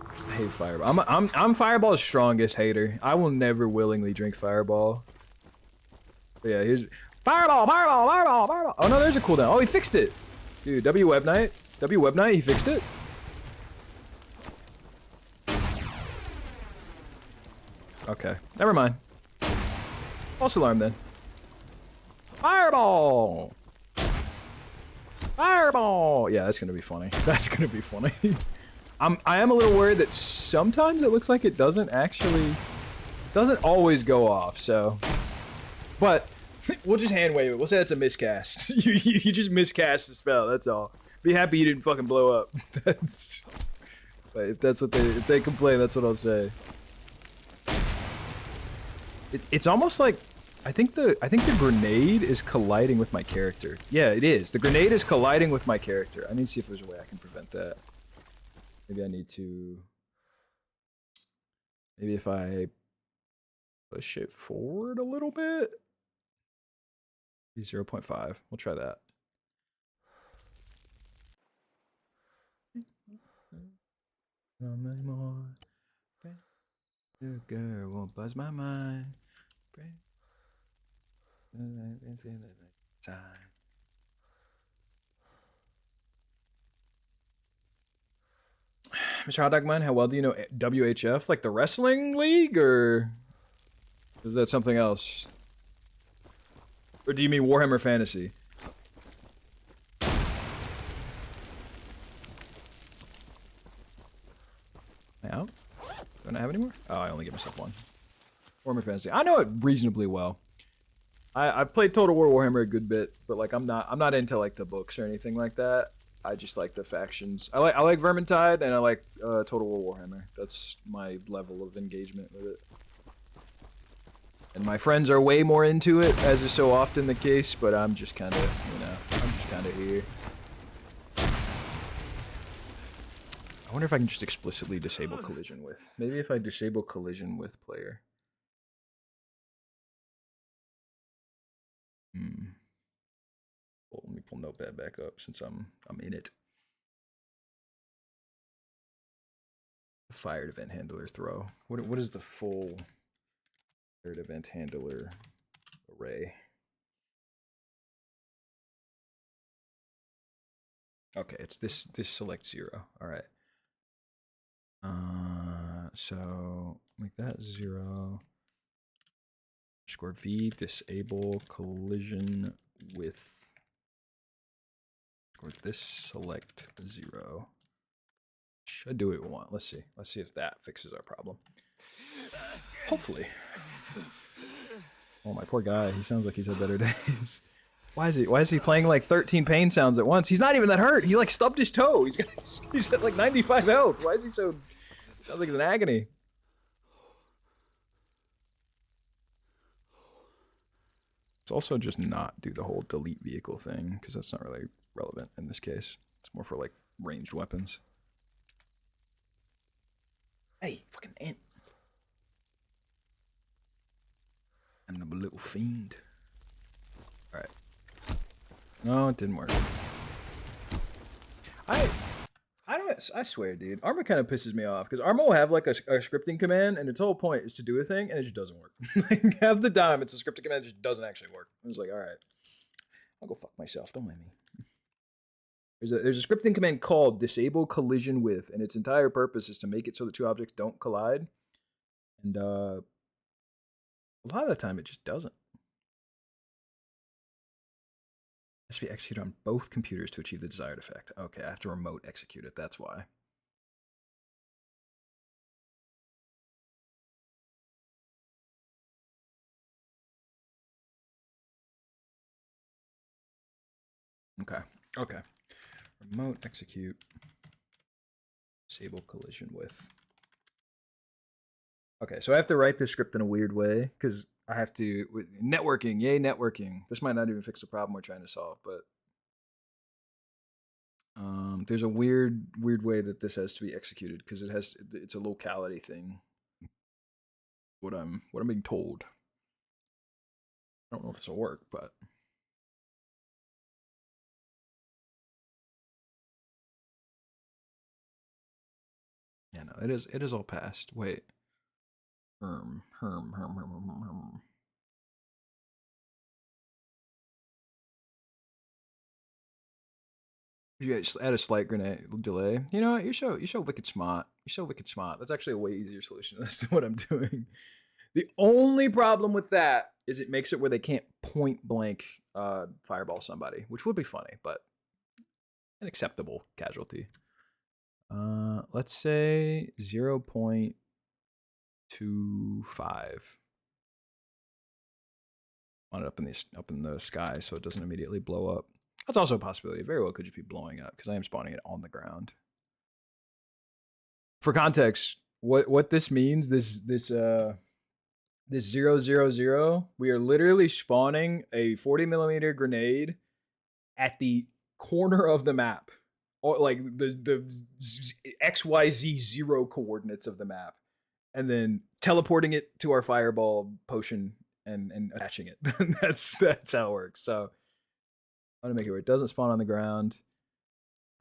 I hate Fireball. I'm Fireball's strongest hater. I will never willingly drink Fireball. But yeah, here's Fireball, Fireball, Fireball, Fireball. Oh no, there's a cooldown. Oh, he fixed it. Dude, W Web Knight, he fixed it. Okay, never mind. False alarm then. Fireball! Fireball! Yeah, that's gonna be funny. That's gonna be funny. I am a little worried that sometimes it looks like it doesn't always go off, so. But, we'll just hand wave it. We'll say that's a miscast. you just miscast the spell, that's all. Be happy you didn't fucking blow up. That's. But if that's what if they complain, that's what I'll say. It's almost like I think the grenade is colliding with my character. Yeah, it is. The grenade is colliding with my character. I need to see if there's a way I can prevent that. Maybe I need to. Maybe if I push it forward a little bit. 0.5. We'll try that. The girl won't buzz my mind. Time. Mr. Hot Dog Man, how well do you know WHF? Like the wrestling league, or is that something else? Or do you mean Warhammer Fantasy? Out? Don't I have any more? Oh, I only give myself one. Warhammer Fantasy. I know it reasonably well. I've played Total War Warhammer a good bit, but like I'm not into like the books or anything like that. I just like the factions. I like Vermintide and I like Total War Warhammer. That's my level of engagement with it. And my friends are way more into it, as is so often the case. But I'm just kind of, I'm just kind of here. I wonder if I can just explicitly disable collision with. Maybe if I disable collision with player. Well, let me pull Notepad back up since I'm in it. Fired event handler throw. What is the full fired event handler array? Okay, it's this select 0. All right. So make that 0. Score V, disable collision with. Score this select 0. Should do what we want. Let's see. Let's see if that fixes our problem. Hopefully. Oh, my poor guy. He sounds like he's had better days. Why is he playing like 13 pain sounds at once? He's not even that hurt. He like stubbed his toe. He's at like 95 health. Why is he so? Sounds like he's in agony. Let's also just not do the whole delete vehicle thing because that's not really relevant in this case. It's more for like ranged weapons. Hey, fucking ant. And the little fiend. Alright. No, it didn't work. I swear, dude. ArmA kind of pisses me off because ArmA will have like a scripting command, and its whole point is to do a thing, and it just doesn't work. Like half the time, it's a scripting command that just doesn't actually work. I was like, all right, I'll go fuck myself. Don't mind me. There's a scripting command called disable collision with, and its entire purpose is to make it so the two objects don't collide. And a lot of the time, it just doesn't. must be executed on both computers to achieve the desired effect. Okay, I have to remote execute it. That's why. Okay. Okay. Remote execute. Disable collision with. Okay, so I have to write this script in a weird way because I have to networking. Yay, networking. This might not even fix the problem we're trying to solve, but there's a weird way that this has to be executed because it's a locality thing. What I'm being told. I don't know if this will work, but yeah, no, it is all passed. Wait. Herm. You guys add a slight grenade delay. You know what? You're so wicked smart. You're so wicked smart. That's actually a way easier solution as to what I'm doing. The only problem with that is it makes it where they can't point blank fireball somebody, which would be funny, but an acceptable casualty. Let's say 0.25. On it up in the sky so it doesn't immediately blow up. That's also a possibility. It very well could just be blowing up because I am spawning it on the ground. For context, what this means, this 000, we are literally spawning a 40mm grenade at the corner of the map, or like the XYZ 0 coordinates of the map, and then teleporting it to our fireball potion and attaching it. that's how it works. So I'm gonna make it where it doesn't spawn on the ground.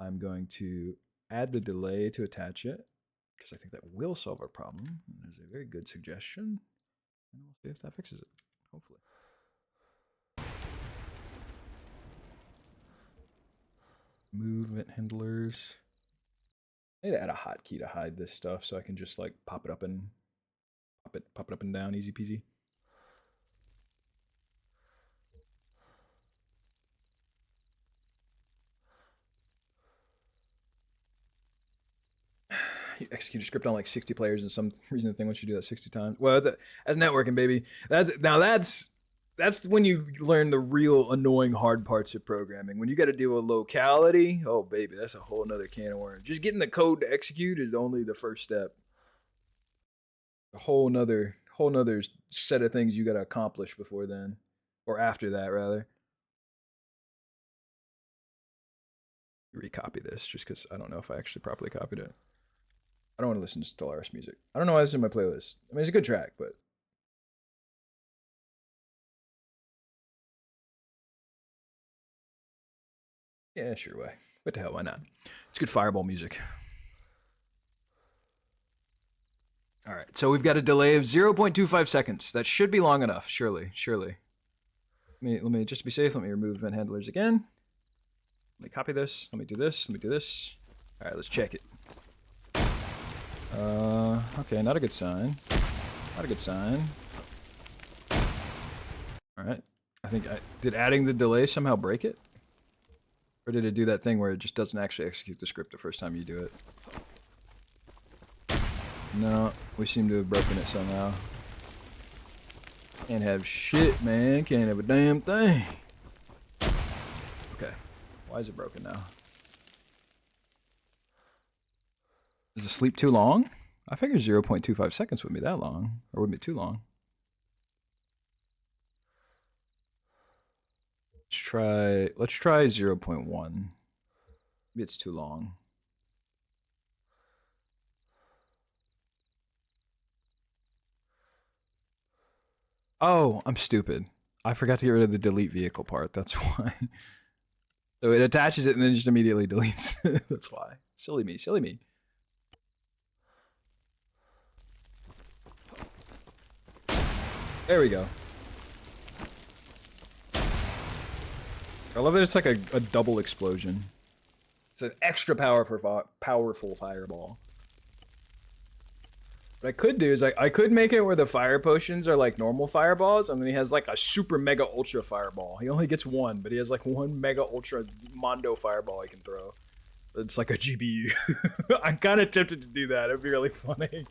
I'm going to add the delay to attach it because I think that will solve our problem. There's a very good suggestion, and we'll see if that fixes it. Hopefully. Movement handlers. I need to add a hotkey to hide this stuff so I can just like pop it up and down, easy peasy. You execute a script on like 60 players, and some reason the thing wants you to do that 60 times. Well, that's networking, baby. That's when you learn the real annoying hard parts of programming. When you got to deal with locality, oh baby, that's a whole nother can of worms. Just getting the code to execute is only the first step. A whole nother set of things you got to accomplish before then, or after that rather. Recopy this just because I don't know if I actually properly copied it. I don't want to listen to Stellaris music. I don't know why it's in my playlist. I mean, it's a good track, but yeah, sure, why? What the hell, why not? It's good fireball music. All right, so we've got a delay of 0.25 seconds. That should be long enough, surely. Let me just be safe. Let me remove event handlers again. Let me copy this. Let me do this. Let me do this. All right, let's check it. Okay, not a good sign. Not a good sign. All right. Did adding the delay somehow break it? Or did it do that thing where it just doesn't actually execute the script the first time you do it? No, we seem to have broken it somehow. Can't have shit, man. Can't have a damn thing. Okay. Why is it broken now? Is the sleep too long? I figured 0.25 seconds wouldn't be that long. Or wouldn't be too long. Let's try 0.1. Maybe it's too long. Oh, I'm stupid. I forgot to get rid of the delete vehicle part. That's why. So it attaches it and then just immediately deletes. That's why. Silly me. There we go. I love that it's like a double explosion. It's an extra powerful fireball. What I could do is I could make it where the fire potions are like normal fireballs, and then he has like a super mega ultra fireball. He only gets one, but he has like one mega ultra mondo fireball he can throw. It's like a GBU. I'm kind of tempted to do that. It'd be really funny.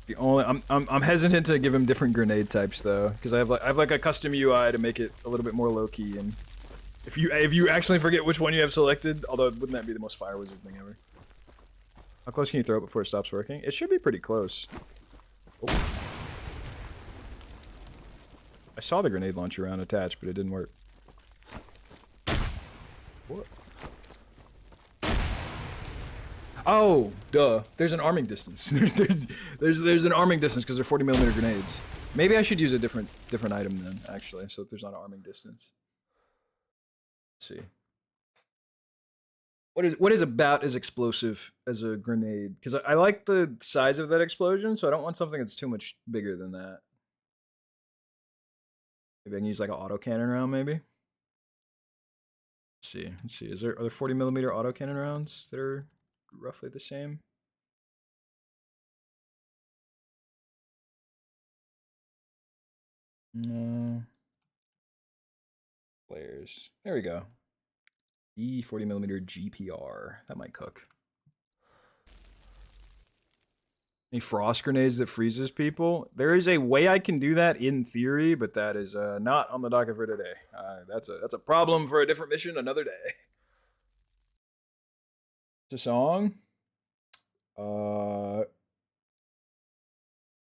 The only I'm hesitant to give him different grenade types though, because I have like a custom UI to make it a little bit more low key. And if you actually forget which one you have selected, although wouldn't that be the most fire wizard thing ever? How close can you throw it before it stops working? It should be pretty close. Oh. I saw the grenade launcher round attached, but it didn't work. What? Oh, duh. There's an arming distance. there's an arming distance because they're 40mm grenades. Maybe I should use a different item then, actually, so that there's not an arming distance. Let's see. What is about as explosive as a grenade? Because I like the size of that explosion, so I don't want something that's too much bigger than that. Maybe I can use like an autocannon round, maybe. Let's see. Are there 40mm autocannon rounds that are roughly the same? No. Players. There we go. E40mm GPR. That might cook. Any frost grenades that freezes people? There is a way I can do that in theory, but that is not on the docket for today. That's a problem for a different mission another day. It's a song.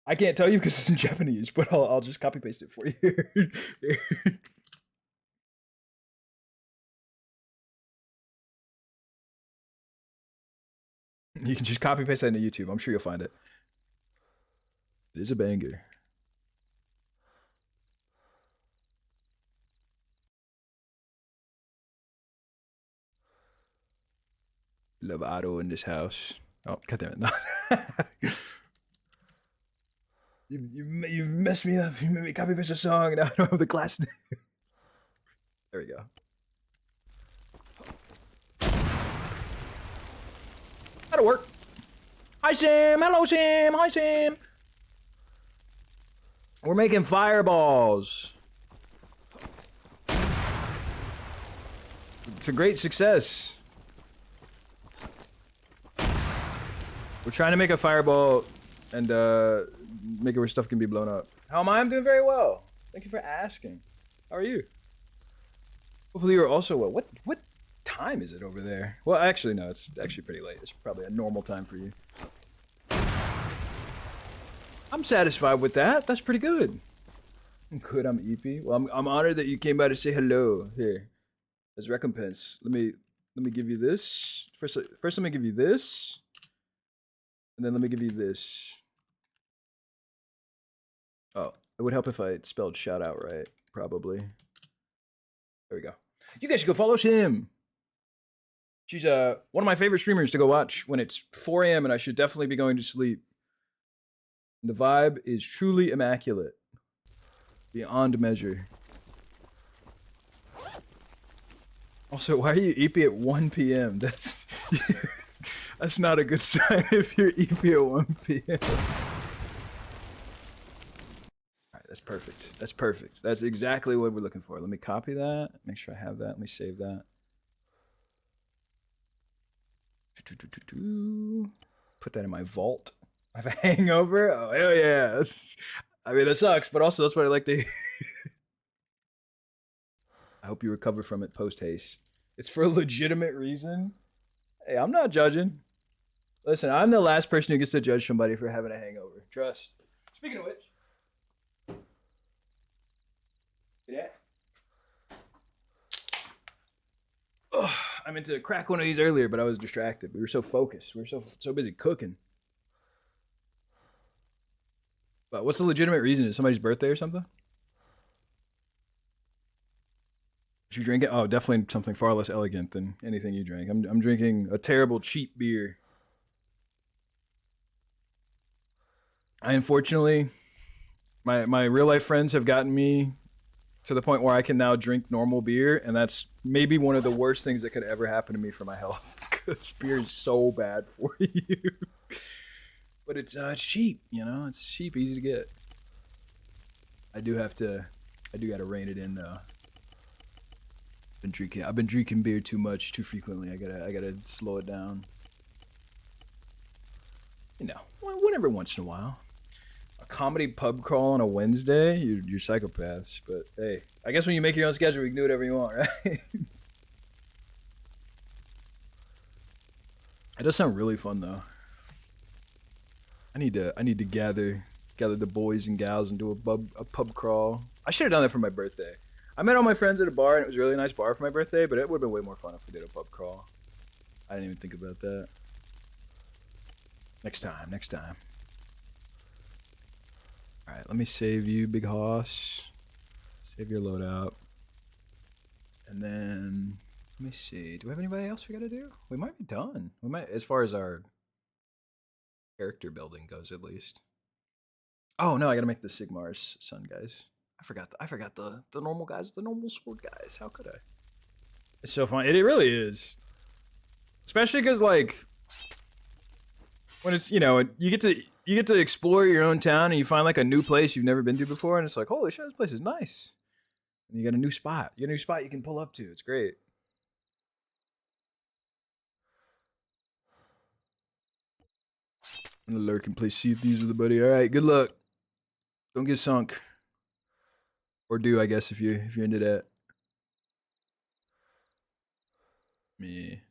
I can't tell you because it's in Japanese, but I'll just copy paste it for you. You can just copy paste that into YouTube. I'm sure you'll find it. It is a banger. Lovato in this house. Oh, god damn it. No. You've messed me up. You made me copy paste a song and now I don't have the class name. There we go. That'll work. Hi, Sam. Hello, Sam. Hi, Sam. We're making fireballs. It's a great success. We're trying to make a fireball and make it where stuff can be blown up. How am I? I'm doing very well. Thank you for asking. How are you? Hopefully you're also well. What time is it over there? Well, actually, no. It's actually pretty late. It's probably a normal time for you. I'm satisfied with that. That's pretty good. Good, I'm EP. Well, I'm honored that you came by to say hello. Here, as recompense, let me give you this. First, let me give you this, and then let me give you this. Oh, it would help if I spelled shout out right. Probably. There we go. You guys should go follow Sim. She's one of my favorite streamers to go watch when it's 4 a.m. and I should definitely be going to sleep. The vibe is truly immaculate. Beyond measure. Also, why are you EP at 1 p.m.? That's that's not a good sign if you're EP at 1 p.m. Alright, that's perfect. That's perfect. That's exactly what we're looking for. Let me copy that. Make sure I have that. Let me save that. Put that in my vault. I have a hangover? Oh, hell yeah. I mean, that sucks, but also that's what I like to hear. I hope you recover from it post-haste. It's for a legitimate reason. Hey, I'm not judging. Listen, I'm the last person who gets to judge somebody for having a hangover. Trust. Speaking of which. Yeah. Ugh, I meant to crack one of these earlier, but I was distracted. We were so focused. We were so busy cooking. But what's the legitimate reason? Is somebody's birthday or something? What you drinking? Oh, definitely something far less elegant than anything you drink. I'm drinking a terrible cheap beer. I unfortunately, my real life friends have gotten me to the point where I can now drink normal beer, and that's maybe one of the worst things that could ever happen to me for my health. Because beer is so bad for you. But it's cheap, you know. It's cheap, easy to get. I do gotta rein it in though. I've been drinking beer too much, too frequently. I gotta slow it down. You know, whenever once in a while. A comedy pub crawl on a Wednesday? You're psychopaths. But hey, I guess when you make your own schedule, you can do whatever you want, right? It does sound really fun though. I need to gather the boys and gals and do a pub crawl. I should have done that for my birthday. I met all my friends at a bar and it was a really nice bar for my birthday, but it would have been way more fun if we did a pub crawl. I didn't even think about that. Next time. Alright, let me save you, Big Hoss. Save your loadout. And then, let me see. Do we have anybody else we gotta do? We might be done. We might, as far as our character building goes, at least. Oh no, I gotta make the Sigmar's son, guys. I forgot the normal guys, the normal sword guys. How could I? It's so fun. It really is. Especially because like when it's, you know, you get to explore your own town and you find like a new place you've never been to before, and it's like, holy shit, this place is nice. And you got a new spot. You got a new spot you can pull up to. It's great. I'm gonna lurk and play Sea of Thieves with the buddy. All right, good luck. Don't get sunk. Or do, I guess, if you're into that. Me.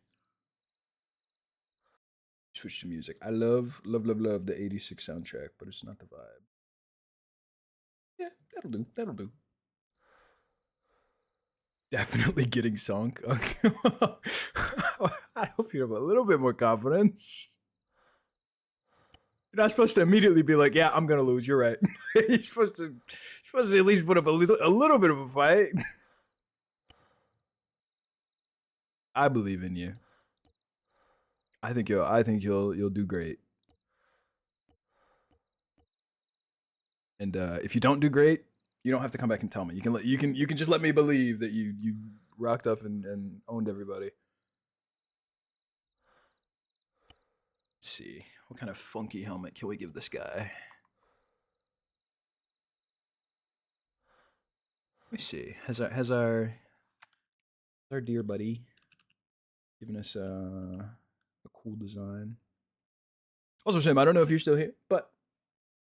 Switch to music. I love the 86 soundtrack, but it's not the vibe. Yeah, that'll do. Definitely getting sunk. I hope you have a little bit more confidence. You're not supposed to immediately be like, yeah, I'm gonna lose, you're right. You're supposed to at least put up a little bit of a fight. I believe in you. I think you'll do great. And if you don't do great, you don't have to come back and tell me. You can just let me believe that you rocked up and owned everybody. Let's see. What kind of funky helmet can we give this guy? Let me see. Has our dear buddy given us a cool design? Also, Sam, I don't know if you're still here, but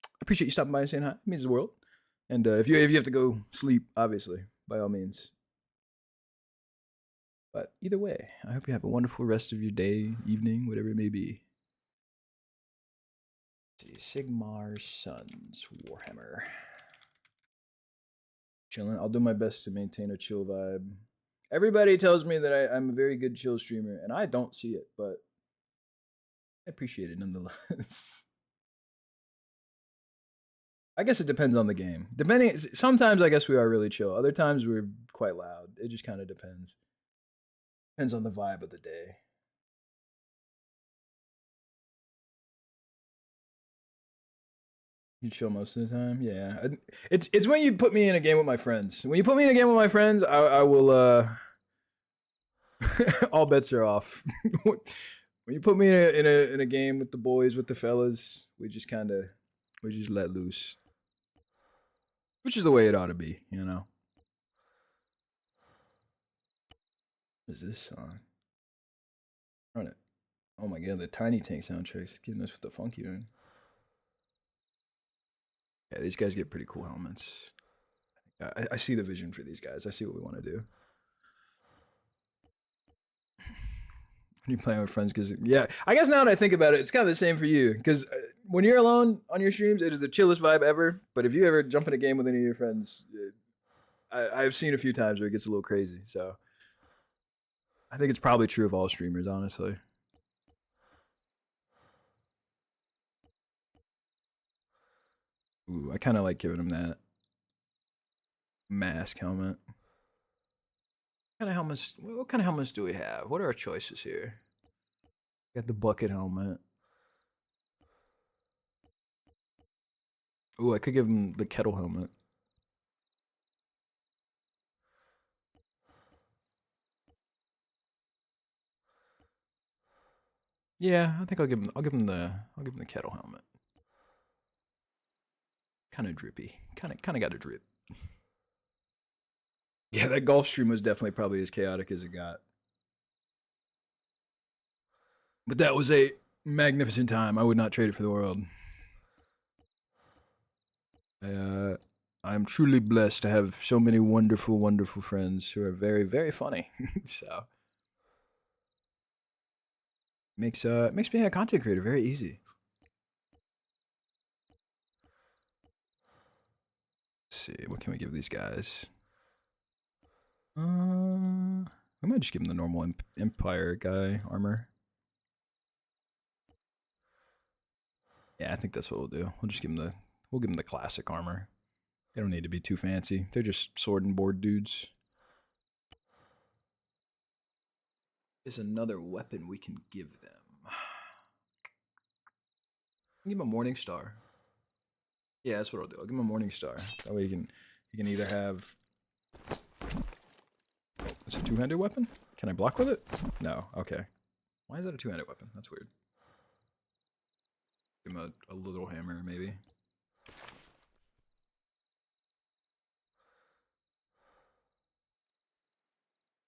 I appreciate you stopping by and saying hi. It means the world. And if you have to go sleep, obviously, by all means. But either way, I hope you have a wonderful rest of your day, evening, whatever it may be. Let's see, Sigmar's Sons, Warhammer. Chilling. I'll do my best to maintain a chill vibe. Everybody tells me that I'm a very good chill streamer, and I don't see it, but I appreciate it nonetheless. I guess it depends on the game. Sometimes I guess we are really chill. Other times we're quite loud. It just kind of depends. Depends on the vibe of the day. You chill most of the time? Yeah. It's when you put me in a game with my friends. When you put me in a game with my friends, I will all bets are off. When you put me in a game with the boys, with the fellas, we just let loose. Which is the way it ought to be, you know. What is this song? Run it. Oh my god, the Tiny Tank soundtrack's getting us with the funky one. Yeah, these guys get pretty cool helmets. I see the vision for these guys. I see what we want to do. When you're playing with friends, because yeah, I guess now that I think about it, it's kind of the same for you. Because when you're alone on your streams, it is the chillest vibe ever. But if you ever jump in a game with any of your friends, I've seen a few times where it gets a little crazy. So I think it's probably true of all streamers, honestly. Ooh, I kind of like giving him that mask helmet. What kind of helmets do we have? What are our choices here? Got the bucket helmet. Ooh, I could give him the kettle helmet. Yeah, I think I'll give him the kettle helmet. Kind of drippy. Kind of got a drip. Yeah, that golf stream was definitely probably as chaotic as it got. But that was a magnificent time. I would not trade it for the world. I'm truly blessed to have so many wonderful, wonderful friends who are very, very funny. So makes being a content creator very easy. Let's see, what can we give these guys? We might just give them the normal Empire guy armor. Yeah, I think that's what we'll do. We'll just give them the classic armor. They don't need to be too fancy. They're just sword and board dudes. Is another weapon we can give them. Give him a Morning Star. Yeah, that's what I'll do. I'll give him a Morning Star. That way he can either have. Oh, it's a two-handed weapon? Can I block with it? No. Okay. Why is that a two-handed weapon? That's weird. Give him a little hammer, maybe.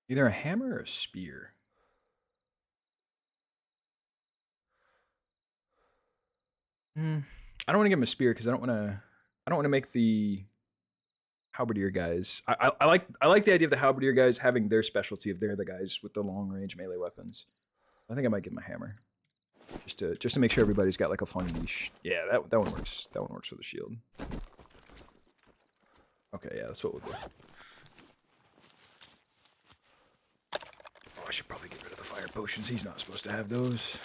Either a hammer or a spear. I don't want to give him a spear because I don't want to make the halberdier guys. I like the idea of the halberdier guys having their specialty if they're the guys with the long range melee weapons. I think I might give him a hammer, just to make sure everybody's got like a fun niche. Yeah, that one works. That one works for the shield. Okay, yeah, that's what we'll do. Oh, I should probably get rid of the fire potions. He's not supposed to have those.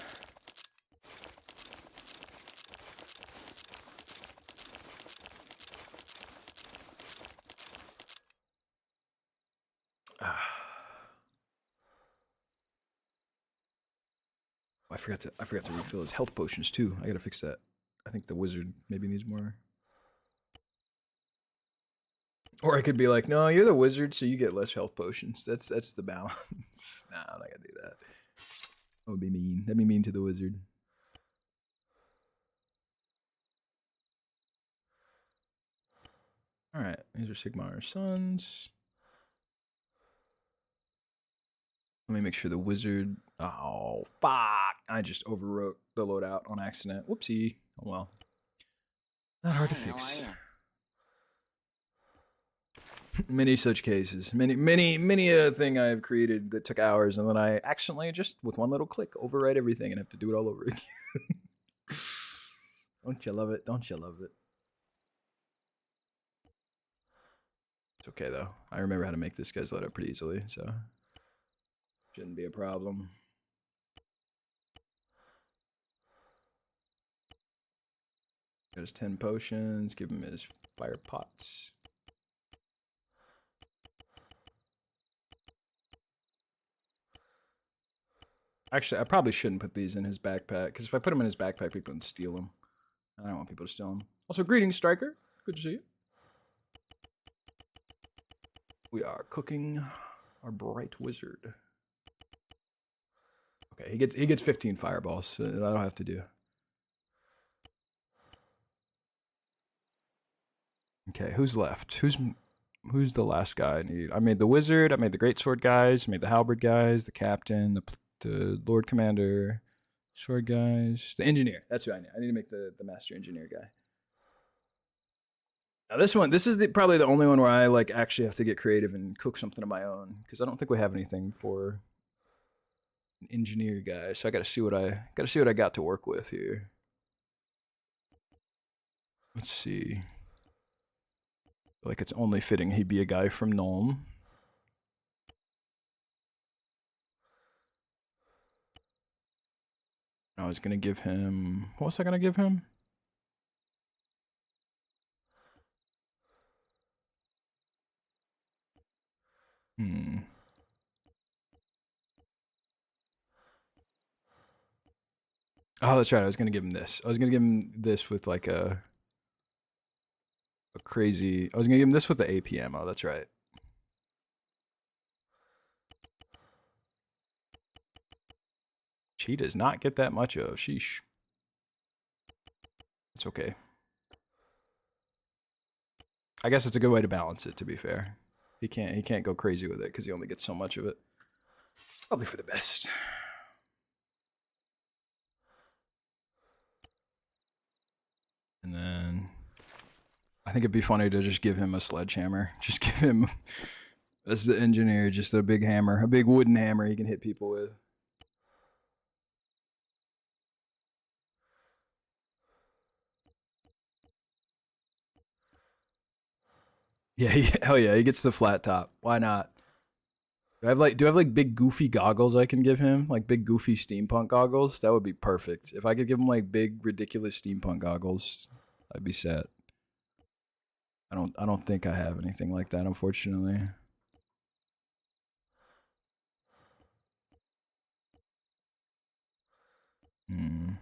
I forgot to refill his health potions too. I gotta fix that. I think the wizard maybe needs more. Or I could be like, no, you're the wizard, so you get less health potions. That's the balance. Nah, I'm not gonna do that. That would be mean. That'd be mean to the wizard. Alright, these are Sigmar's sons. Let me make sure the wizard. Oh, fuck. I just overwrote the loadout on accident. Whoopsie. Oh well. Not hard to fix. Many such cases. Many a thing I have created that took hours and then I accidentally just, with one little click, overwrite everything and have to do it all over again. Don't you love it? Don't you love it? It's okay though. I remember how to make this guy's loadout pretty easily, so shouldn't be a problem. Got his 10 potions. Give him his fire pots. Actually, I probably shouldn't put these in his backpack, because if I put them in his backpack, people can steal them. I don't want people to steal them. Also, greetings, Striker. Good to see you. We are cooking our bright wizard. Okay, he gets 15 fireballs, so that I don't have to do. Okay, who's left? Who's the last guy I need? I made the wizard. I made the greatsword guys. I made the halberd guys. The captain. The lord commander. Sword guys. The engineer. That's who I need. I need to make the master engineer guy. Now this is probably the only one where I like actually have to get creative and cook something of my own, because I don't think we have anything for an engineer guy. So I got to see what I got to work with here. Let's see. Like it's only fitting he'd be a guy from Nuln. I was gonna give him. What was I gonna give him? Oh, that's right. I was gonna give him this. I was gonna give him this with like a crazy. I was gonna give him this with the AP ammo. That's right. She does not get that much of. Sheesh. It's okay. I guess it's a good way to balance it, to be fair. He can't go crazy with it because he only gets so much of it. Probably for the best. And then I think it'd be funny to just give him a sledgehammer. Just give him, as the engineer, just a big hammer, a big wooden hammer he can hit people with. Yeah, hell yeah, he gets the flat top. Why not? Do I have like big goofy goggles I can give him? Like big goofy steampunk goggles? That would be perfect. If I could give him like big ridiculous steampunk goggles, I'd be set. I don't think I have anything like that, unfortunately. I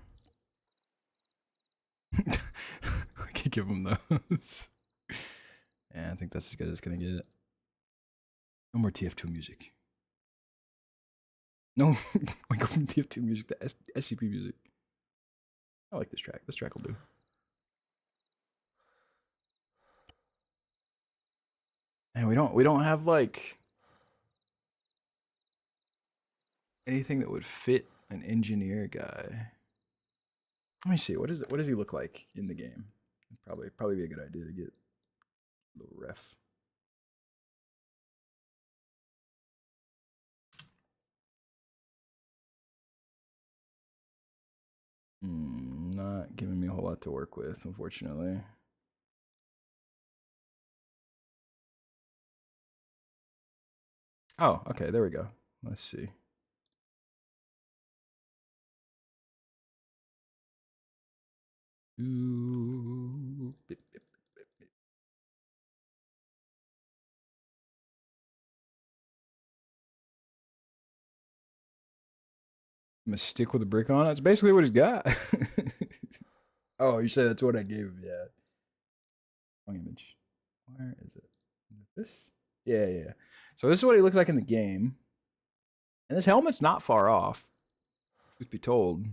could give him those. Yeah, I think that's as good as it's gonna get. No more TF2 music. No, I go from TF2 music to SCP music. I like this track. This track will do. And we don't have like anything that would fit an engineer guy. Let me see. What does he look like in the game? Probably be a good idea to get a little ref. Not giving me a whole lot to work with, unfortunately. Oh, okay, there we go. Let's see. Ooh, bip, bip, bip, bip. I'm gonna stick with the brick on it. That's basically what he's got. Oh, you said that's what I gave him, yeah. Wrong image. Where is it? Is it this? Yeah, yeah. So this is what he looks like in the game. And this helmet's not far off, truth be told.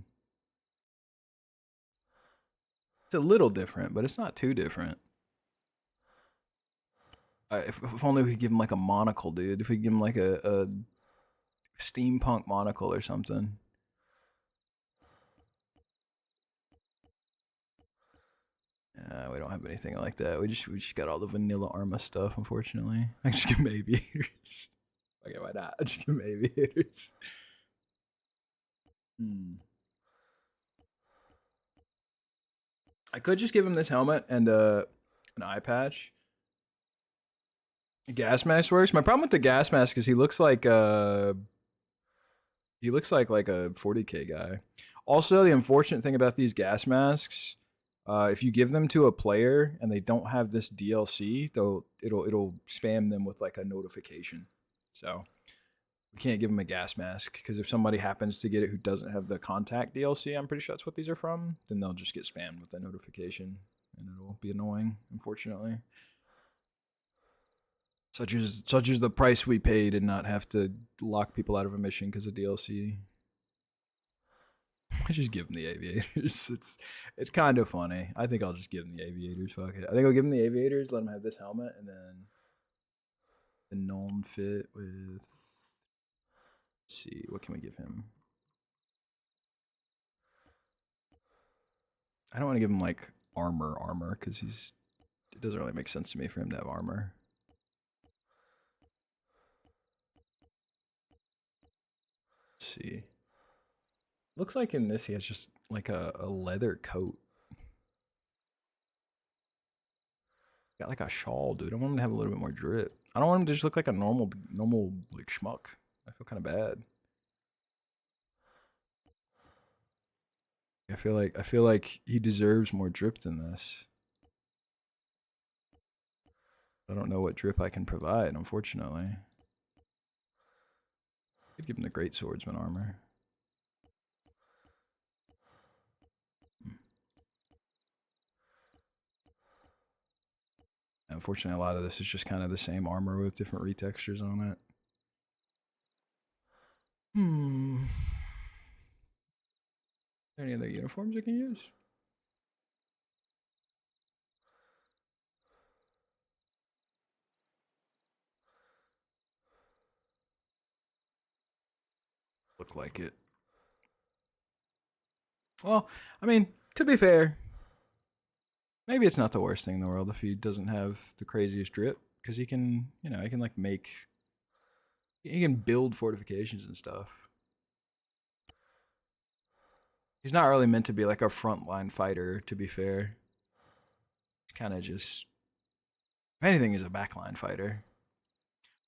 It's a little different, but it's not too different. If only we could give him like a monocle, dude. If we could give him like a steampunk monocle or something. We don't have anything like that. We just got all the vanilla ArmA stuff, unfortunately. I just give him aviators. Okay, why not? I just give him aviators. I could just give him this helmet and an eye patch. Gas mask works. My problem with the gas mask is he looks like like a 40k guy. Also, the unfortunate thing about these gas masks, if you give them to a player and they don't have this DLC, though it'll spam them with like a notification. So we can't give them a gas mask because if somebody happens to get it who doesn't have the contact DLC, I'm pretty sure that's what these are from, then they'll just get spammed with that notification and it'll be annoying, unfortunately. Such as the price we paid and not have to lock people out of a mission because of DLC. I just give them the aviators. It's kind of funny. I think I'll just give them the aviators. Fuck it. I think I'll give them the aviators. Let them have this helmet, and then the known fit with. Let's see, what can we give him? I don't want to give him like armor because it doesn't really make sense to me for him to have armor. Let's see. Looks like in this he has just like a leather coat. Got like a shawl, dude. I want him to have a little bit more drip. I don't want him to just look like a normal like schmuck. I feel kind of bad. I feel like he deserves more drip than this. I don't know what drip I can provide, unfortunately. Could give him the great swordsman armor. Unfortunately, a lot of this is just kind of the same armor with different retextures on it. Any other uniforms I can use? Look like it. Well, I mean, to be fair, maybe it's not the worst thing in the world if he doesn't have the craziest drip, because he can, you know, he can like make, he can build fortifications and stuff. He's not really meant to be like a frontline fighter, to be fair. He's kind of just, if anything, he's a backline fighter.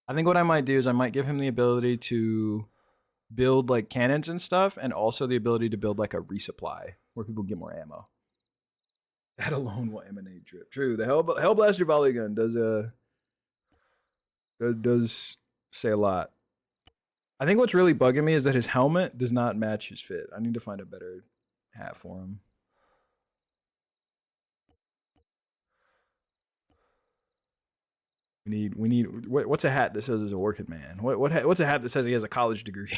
I think what I might do is I might give him the ability to build like cannons and stuff, and also the ability to build like a resupply where people get more ammo. That alone will emanate drip. True, the Hellblaster volley gun does say a lot. I think what's really bugging me is that his helmet does not match his fit. I need to find a better hat for him. We need what's a hat that says he's a working man? What's a hat that says he has a college degree?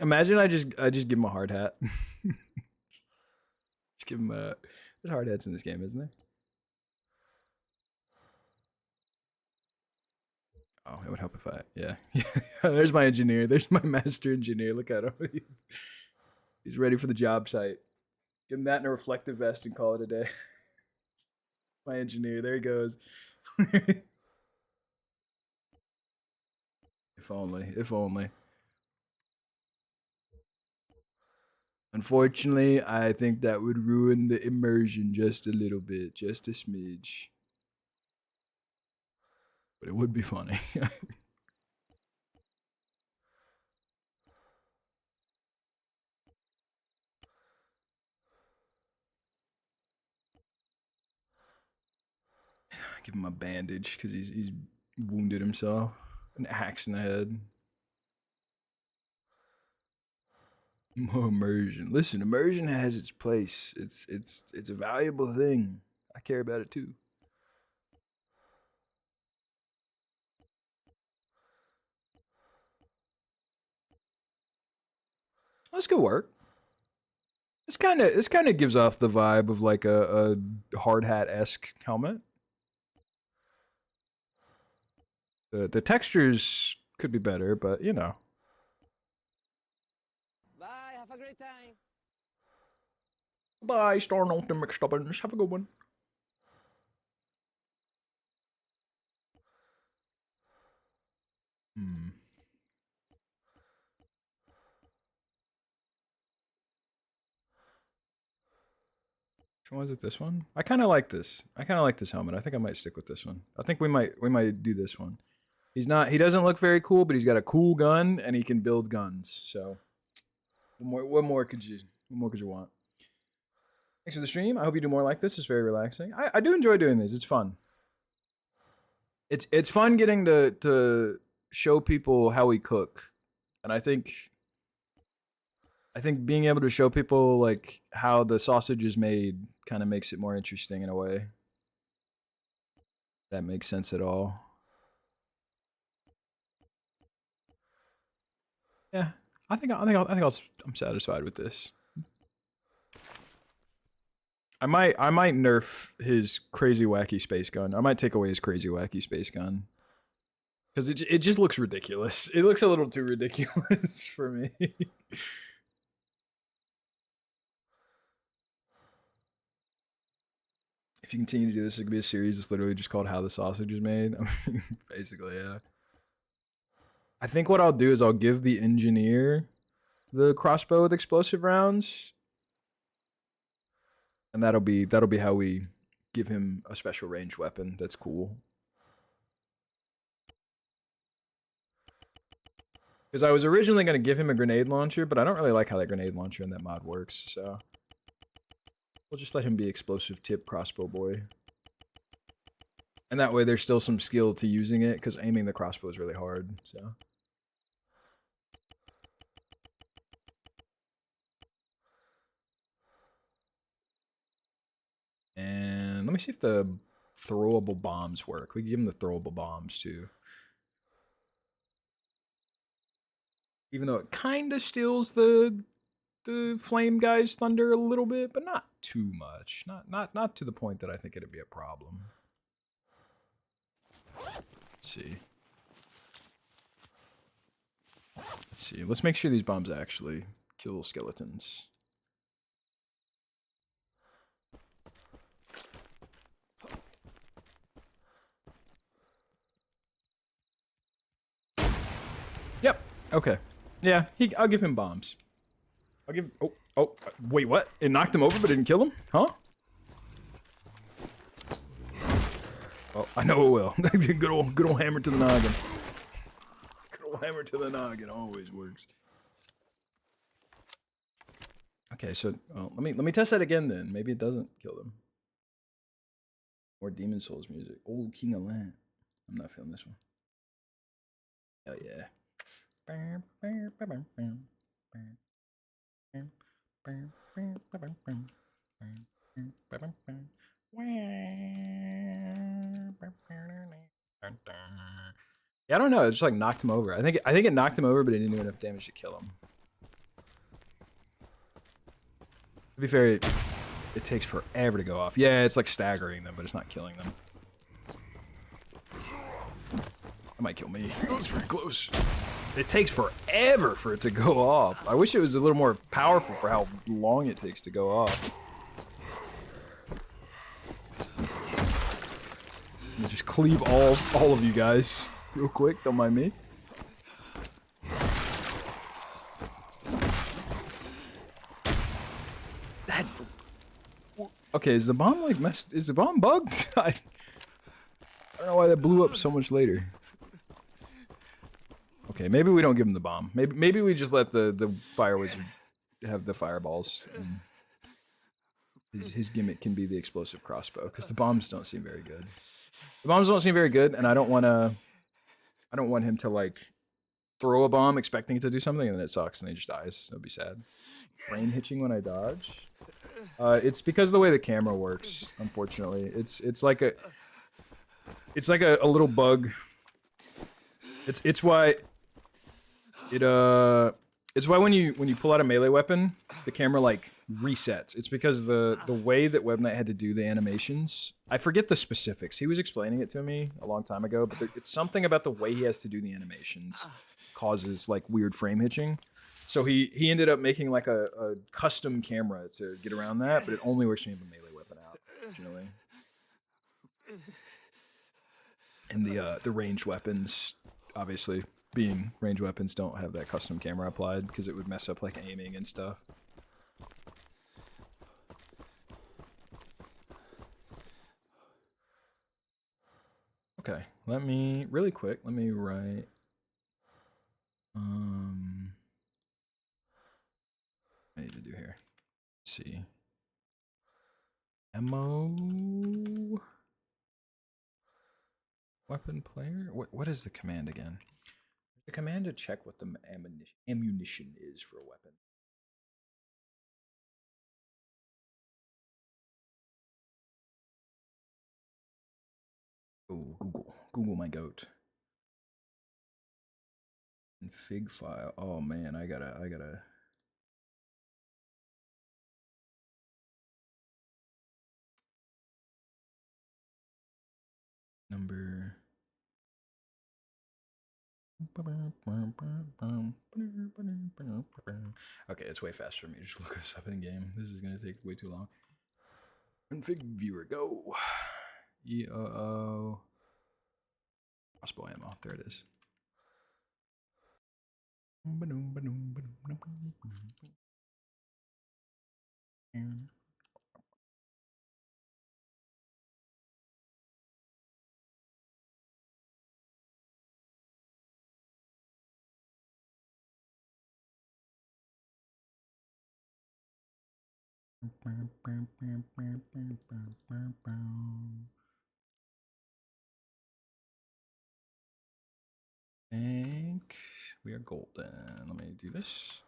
Imagine I just give him a hard hat. Just give him a. There's hard hats in this game, isn't there? Oh, it would help if I. Yeah. There's my engineer. There's my master engineer. Look at him. He's ready for the job site. Give him that and a reflective vest and call it a day. My engineer. There he goes. If only. If only. Unfortunately, I think that would ruin the immersion just a little bit. Just a smidge. But it would be funny. Give him a bandage because he's wounded himself. An axe in the head. More immersion. Listen, immersion has its place. It's a valuable thing. I care about it too. This could work. This kind of gives off the vibe of like a hard hat-esque helmet. The textures could be better, but you know. Bye, have a great time. Bye, Star Norton McStubbins. Have a good one. Which one was it? This one? I kind of like this. I kind of like this helmet. I think I might stick with this one. I think we might do this one. He doesn't look very cool, but he's got a cool gun and he can build guns. So what more could you want? Thanks for the stream. I hope you do more like this. It's very relaxing. I do enjoy doing these. It's fun. It's fun getting to show people how we cook. And I think being able to show people like how the sausage is made kind of makes it more interesting in a way. That makes sense at all. Yeah, I'm satisfied with this. I might nerf his crazy wacky space gun. I might take away his crazy wacky space gun. Because it just looks ridiculous. It looks a little too ridiculous for me. If you continue to do this, it could be a series that's literally just called How the Sausage is Made. I mean, basically, yeah. I think what I'll do is I'll give the engineer the crossbow with explosive rounds. And that'll be how we give him a special ranged weapon. That's cool. Because I was originally going to give him a grenade launcher, but I don't really like how that grenade launcher in that mod works, so we'll just let him be explosive tip crossbow boy. And that way there's still some skill to using it, because aiming the crossbow is really hard, so. And let me see if the throwable bombs work. We can give him the throwable bombs too. Even though it kind of steals the flame guy's thunder a little bit, but not too much. Not to the point that I think it'd be a problem. Let's see. Let's see. Let's make sure these bombs actually kill skeletons. Yep. Okay. Yeah, I'll give him bombs. I'll give... Oh, wait, what? It knocked him over but didn't kill him? Huh? Oh, I know it will. good old hammer to the noggin. Good old hammer to the noggin always works. Okay, so let me test that again then. Maybe it doesn't kill them. Or Demon Souls music. Old King of Land. I'm not feeling this one. Hell yeah. Yeah, I don't know. It just like knocked him over. I think it knocked him over, but it didn't do enough damage to kill him. To be fair, it takes forever to go off. Yeah, it's like staggering them, but it's not killing them. That might kill me. It was very close. It takes forever for it to go off. I wish it was a little more powerful for how long it takes to go off. Let me just cleave all of you guys real quick. Don't mind me. That. Okay, is the bomb like messed? Is the bomb bugged? I don't know why that blew up so much later. Okay, maybe we don't give him the bomb. Maybe we just let the fire wizard have the fireballs. And his gimmick can be the explosive crossbow, because the bombs don't seem very good. The bombs don't seem very good, and I don't want him to like throw a bomb expecting it to do something and then it sucks and then he just dies. That'd be sad. Frame hitching when I dodge. It's because of the way the camera works. Unfortunately, it's like a little bug. It's why when you pull out a melee weapon, the camera like resets. It's because the way that Webknight had to do the animations. I forget the specifics. He was explaining it to me a long time ago, but it's something about the way he has to do the animations causes like weird frame hitching. So he ended up making like a custom camera to get around that, but it only works when you have a melee weapon out, unfortunately. And the ranged weapons, obviously, being ranged weapons, don't have that custom camera applied because it would mess up like aiming and stuff. Okay, let me write. I need to do here. Let's see. Ammo. Weapon player? What is the command again? The command to check what the ammunition is for a weapon. Oh, Google my goat. Config file. Oh man, I gotta. Number. Okay, it's way faster for me to just look this up in game. This is gonna take way too long. Config viewer, go. Crossbow ammo. There it is. Think we are golden. Let me do this.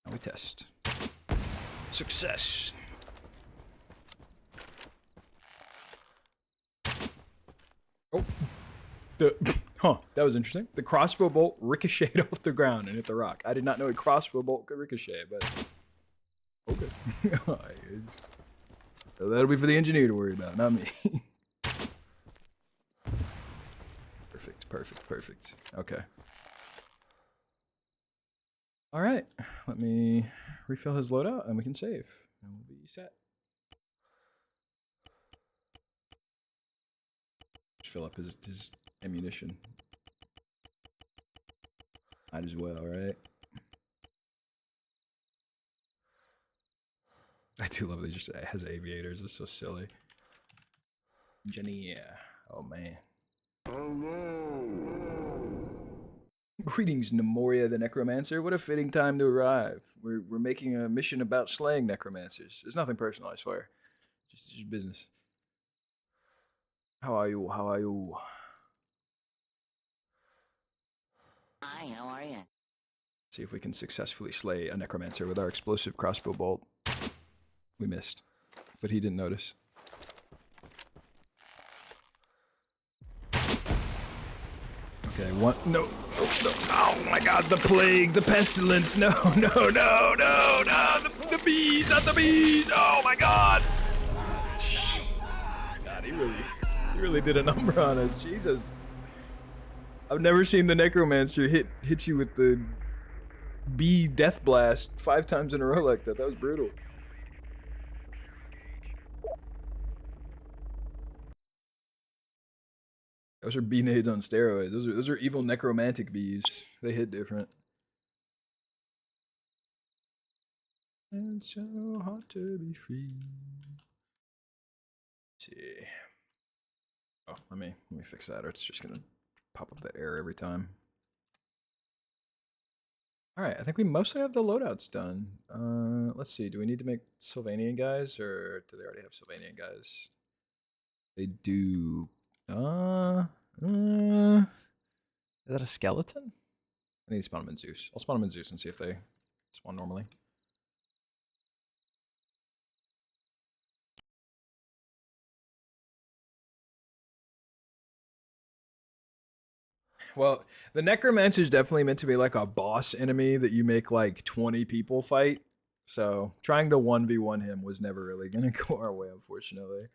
Now we test. Success. Oh. That was interesting. The crossbow bolt ricocheted off the ground and hit the rock. I did not know a crossbow bolt could ricochet, but okay. So that'll be for the engineer to worry about, not me. Perfect. Okay. All right. Let me refill his loadout and we can save. And we'll be set. Just fill up his ammunition. Might as well, right? I do love that he just has aviators. It's so silly. Engineer. Oh, man. Greetings, Nemoria the Necromancer. What a fitting time to arrive. We're making a mission about slaying necromancers. It's nothing personal, I swear. Just business. How are you? Hi, how are you? See if we can successfully slay a necromancer with our explosive crossbow bolt. We missed, but he didn't notice. Okay, one. No. Oh my god, the plague, the pestilence. No. The bees, not the bees. Oh my god. God, he really did a number on us. Jesus. I've never seen the necromancer hit you with the bee death blast 5 times in a row like that. That was brutal. Those are bee nades on steroids. Those are evil necromantic bees. They hit different. And so hard to be free. Let's see. Oh, let me fix that, or it's just gonna pop up that error every time. All right, I think we mostly have the loadouts done. Let's see. Do we need to make Sylvanian guys, or do they already have Sylvanian guys? They do. Is that a skeleton? I need to spawn them in Zeus. I'll spawn them in Zeus and see if they spawn normally. Well, the Necromancer is definitely meant to be like a boss enemy that you make like 20 people fight. So trying to 1v1 him was never really going to go our way, unfortunately.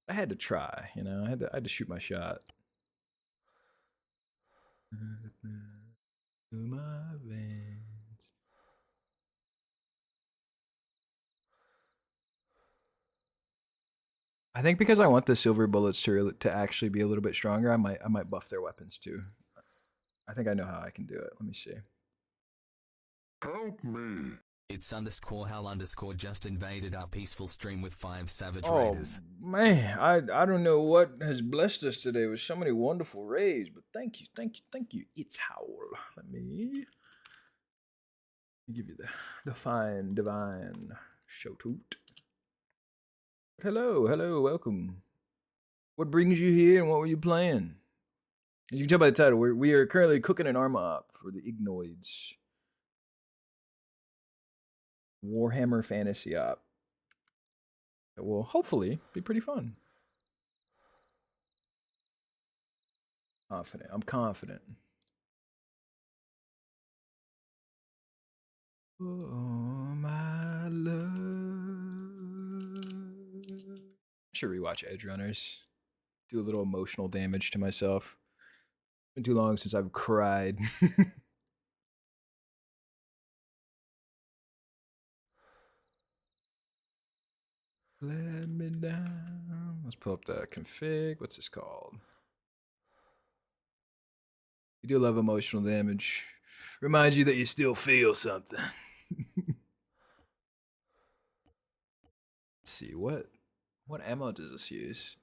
I had to try, you know, I had to shoot my shot. My veins. I think because I want the silver bullets to actually be a little bit stronger, I might buff their weapons too. I think I know how I can do it. Let me see. Help me. It's _hell_ just invaded our peaceful stream with 5 savage raiders. Man, I don't know what has blessed us today with so many wonderful raids, but thank you. It's Howl. Let me give you the fine divine shout out. Hello, welcome. What brings you here and what were you playing? As you can tell by the title, we are currently cooking an ArmA up for the Ignis. Warhammer Fantasy op. It will hopefully be pretty fun. I'm confident. Oh, my love. I should rewatch Edge Runners. Do a little emotional damage to myself. It's been too long since I've cried. Let me down. Let's pull up the config. What's this called? You do love emotional damage. Reminds you that you still feel something. Let's see, what ammo does this use?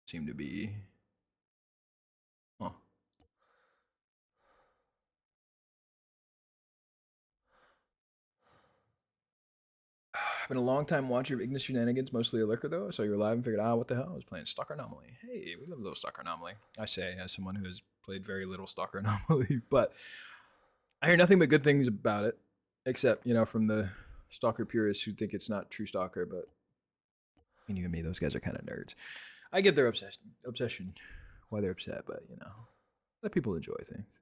Seem to be... Huh. I've been a long time watcher of Ignis shenanigans, mostly a lurker though. So you're live and figured, what the hell? I was playing Stalker Anomaly. Hey, we love a little Stalker Anomaly. I say as someone who has played very little Stalker Anomaly, but I hear nothing but good things about it, except from the stalker purists who think it's not true stalker. But you and me, those guys are kind of nerds. I get their obsession, why they're upset, but let people enjoy things.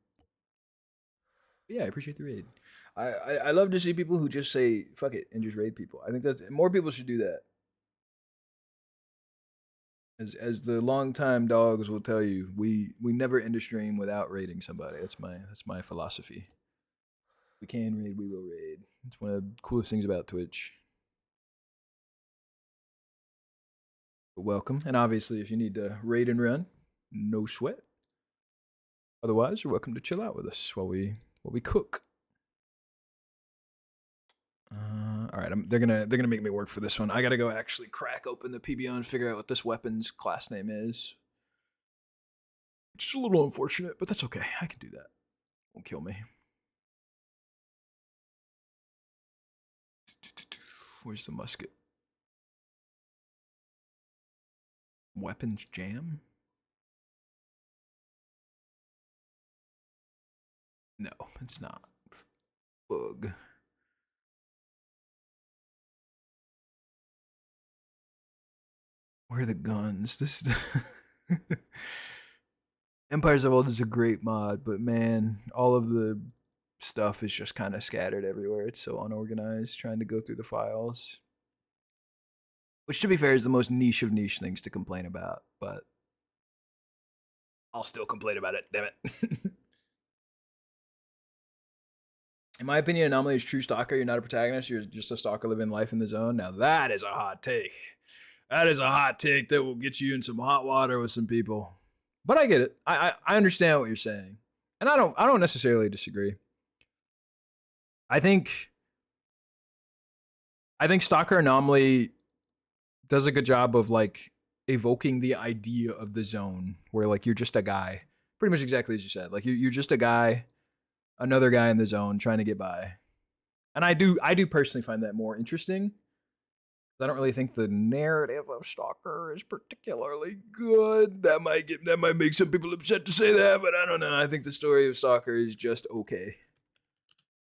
But yeah, I appreciate the raid. I love to see people who just say fuck it and just raid people. I think that more people should do that. As the longtime dogs will tell you, we never end a stream without raiding somebody. That's my philosophy. We can raid, we will raid. It's one of the coolest things about Twitch. But welcome, and obviously, if you need to raid and run, no sweat. Otherwise, you're welcome to chill out with us while we cook. All right, they're gonna make me work for this one. I gotta go actually crack open the PBO and figure out what this weapon's class name is, which is a little unfortunate, but that's okay. I can do that. Won't kill me. Where's the musket? Weapons jam? No, it's not. Bug. Where are the guns? This Empires of Old is a great mod, but man, all of the stuff is just kind of scattered everywhere. It's so unorganized trying to go through the files. Which, to be fair, is the most niche of niche things to complain about, but I'll still complain about it, damn it. In my opinion, Anomaly is true stalker. You're not a protagonist. You're just a stalker living life in the zone. Now that is a hot take. That is a hot take that will get you in some hot water with some people. But I get it. I understand what you're saying, and I don't necessarily disagree. I think Stalker Anomaly does a good job of like evoking the idea of the zone, where like you're just a guy, pretty much exactly as you said. Like you're just a guy, another guy in the zone trying to get by, and I do personally find that more interesting. I don't really think the narrative of Stalker is particularly good. That might make some people upset to say that, but I don't know. I think the story of Stalker is just okay.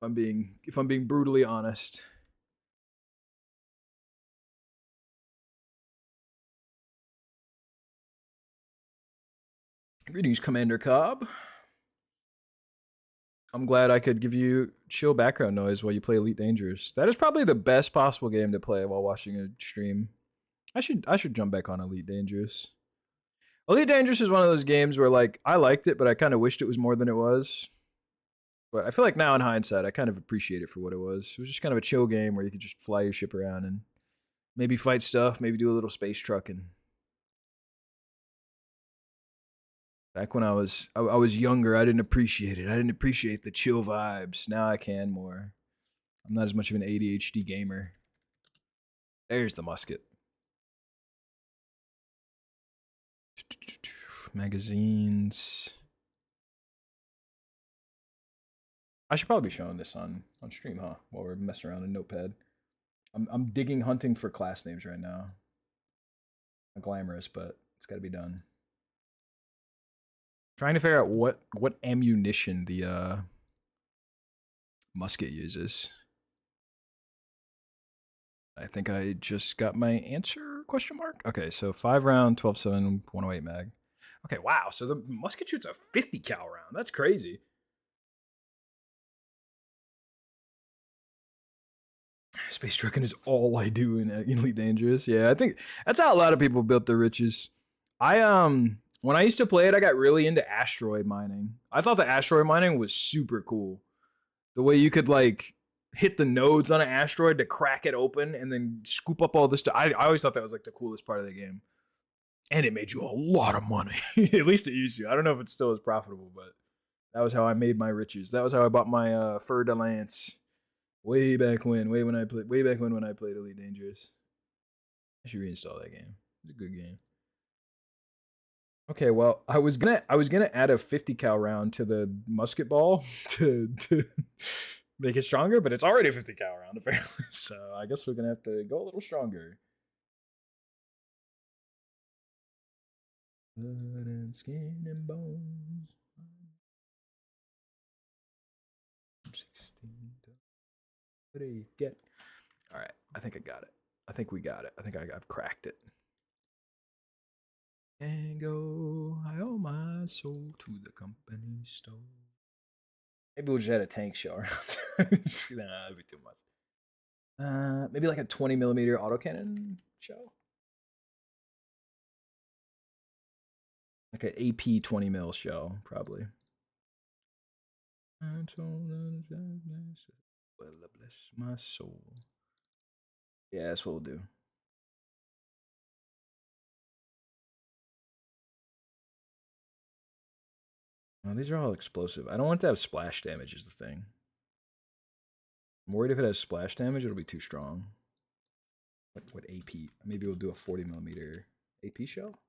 If I'm being brutally honest. Greetings, Commander Cobb. I'm glad I could give you chill background noise while you play Elite Dangerous. That is probably the best possible game to play while watching a stream. I should jump back on Elite Dangerous. Elite Dangerous is one of those games where like I liked it, but I kind of wished it was more than it was. But I feel like now in hindsight, I kind of appreciate it for what it was. It was just kind of a chill game where you could just fly your ship around and maybe fight stuff, maybe do a little space trucking. Back when I was younger, I didn't appreciate it. I didn't appreciate the chill vibes. Now I can more. I'm not as much of an ADHD gamer. There's the musket. Magazines. I should probably be showing this on stream, huh? While we're messing around in Notepad. I'm digging hunting for class names right now. Not glamorous, but it's got to be done. Trying to figure out what ammunition the musket uses. I think I just got my answer, question mark? Okay, so 5 round, 12-7, 108 mag. Okay, wow, so the musket shoots a 50 cal round. That's crazy. Space trucking is all I do in Elite Dangerous. Yeah, I think that's how a lot of people built their riches. When I used to play it, I got really into asteroid mining. I thought the asteroid mining was super cool. The way you could like hit the nodes on an asteroid to crack it open and then scoop up all this stuff. I always thought that was like the coolest part of the game. And it made you a lot of money. At least it used to. I don't know if it's still as profitable, but that was how I made my riches. That was how I bought my Fer de Lance. Way back when I played Elite Dangerous. I should reinstall that game. It's a good game. Okay, well, I was gonna add a 50 cal round to the musket ball to make it stronger, but it's already a 50 cal round apparently. So I guess we're gonna have to go a little stronger. Blood and skin and bones. What do you get? All right, I think I got it. I think we got it. I think I've cracked it. And go, I owe my soul to the company store. Maybe we'll just add a tank shell around. Nah, that'd be too much. Maybe like a 20mm autocannon shell? Like an AP 20mm shell, probably. Well, bless my soul. Yeah, that's what we'll do. Oh, these are all explosive. I don't want to have splash damage is the thing. I'm worried if it has splash damage, it'll be too strong. What AP? Maybe we'll do a 40mm AP shell?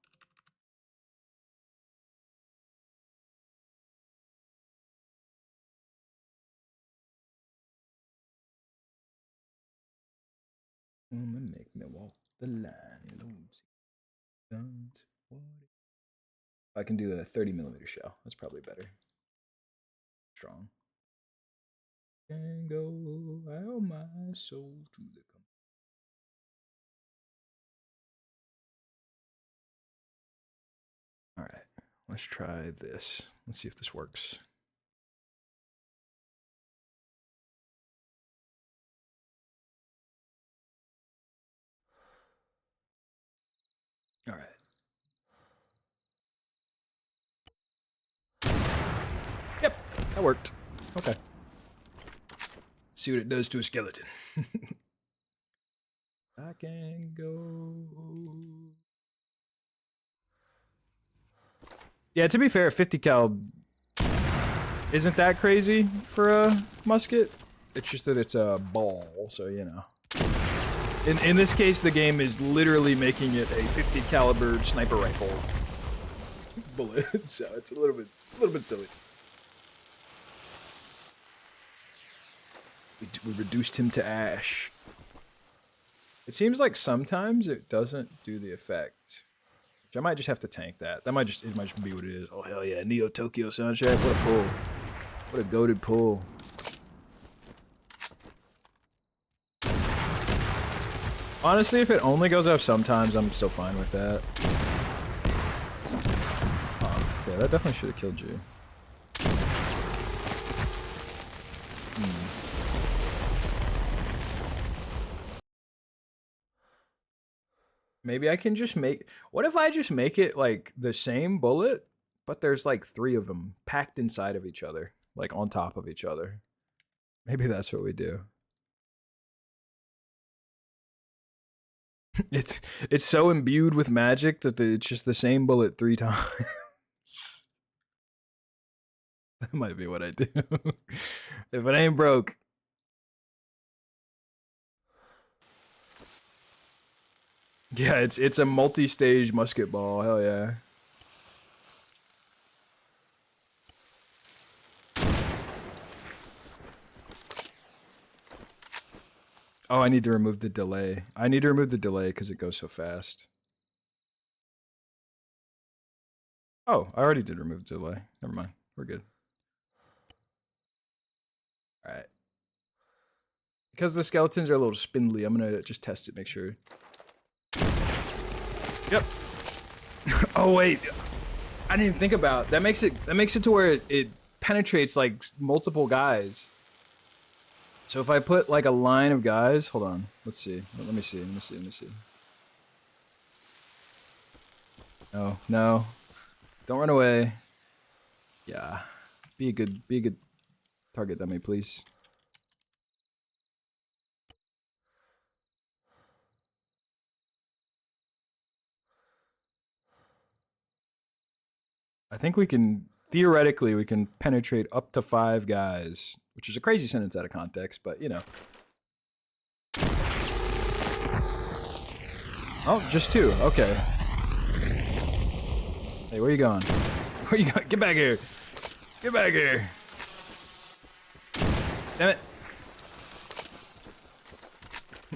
Make me walk the line. I can do a 30mm shell. That's probably better. Strong. And go, I owe my soul to the company. All right, let's try this. Let's see if this works. All right. Yep, that worked. Okay. See what it does to a skeleton. I can go. Yeah, to be fair, 50 cal isn't that crazy for a musket. It's just that it's a ball, so you know. In this case, the game is literally making it a 50 caliber sniper rifle bullet, so it's a little bit silly. We reduced him to ash. It seems like sometimes it doesn't do the effect. Which I might just have to tank that. It might just be what it is. Oh hell yeah, Neo Tokyo soundtrack. What a pull. What a goated pull. Honestly, if it only goes up sometimes, I'm still fine with that. Yeah, that definitely should have killed you. Maybe I can just make... What if I just make it, like, the same bullet, but there's, like, 3 of them packed inside of each other, like, on top of each other? Maybe that's what we do. It's so imbued with magic that it's just the same bullet 3 times. That might be what I do. If it ain't broke. Yeah, it's a multi-stage musket ball. Hell yeah. Oh, I need to remove the delay. I need to remove the delay because it goes so fast. Oh, I already did remove the delay. Never mind. We're good. All right. Because the skeletons are a little spindly, I'm gonna just test it, make sure. Yep. Oh wait, I didn't even think about that. Makes it to where it penetrates like multiple guys. So if I put like a line of guys, hold on, let's see. Let me see. No, no, don't run away. Yeah, be a good target dummy, please. I think we can, theoretically, we can penetrate up to 5 guys, which is a crazy sentence out of context, but you know. Oh, just 2, okay. Hey, where you going? Where you going? Get back here. Get back here. Damn it.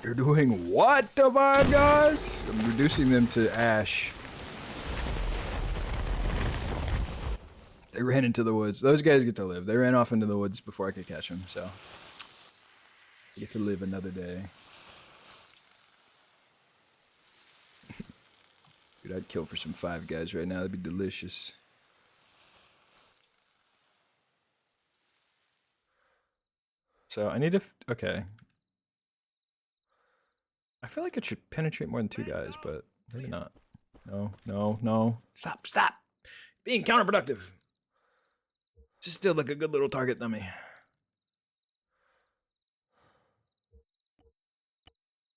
You're doing what to 5 guys? I'm reducing them to ash. They ran into the woods. Those guys get to live. They ran off into the woods before I could catch them, so. I get to live another day. Dude, I'd kill for some Five Guys right now. That'd be delicious. So I need to... Okay. I feel like it should penetrate more than 2 guys, but maybe not. No, no, no. Stop, stop! Being counterproductive. Just still like a good little target dummy.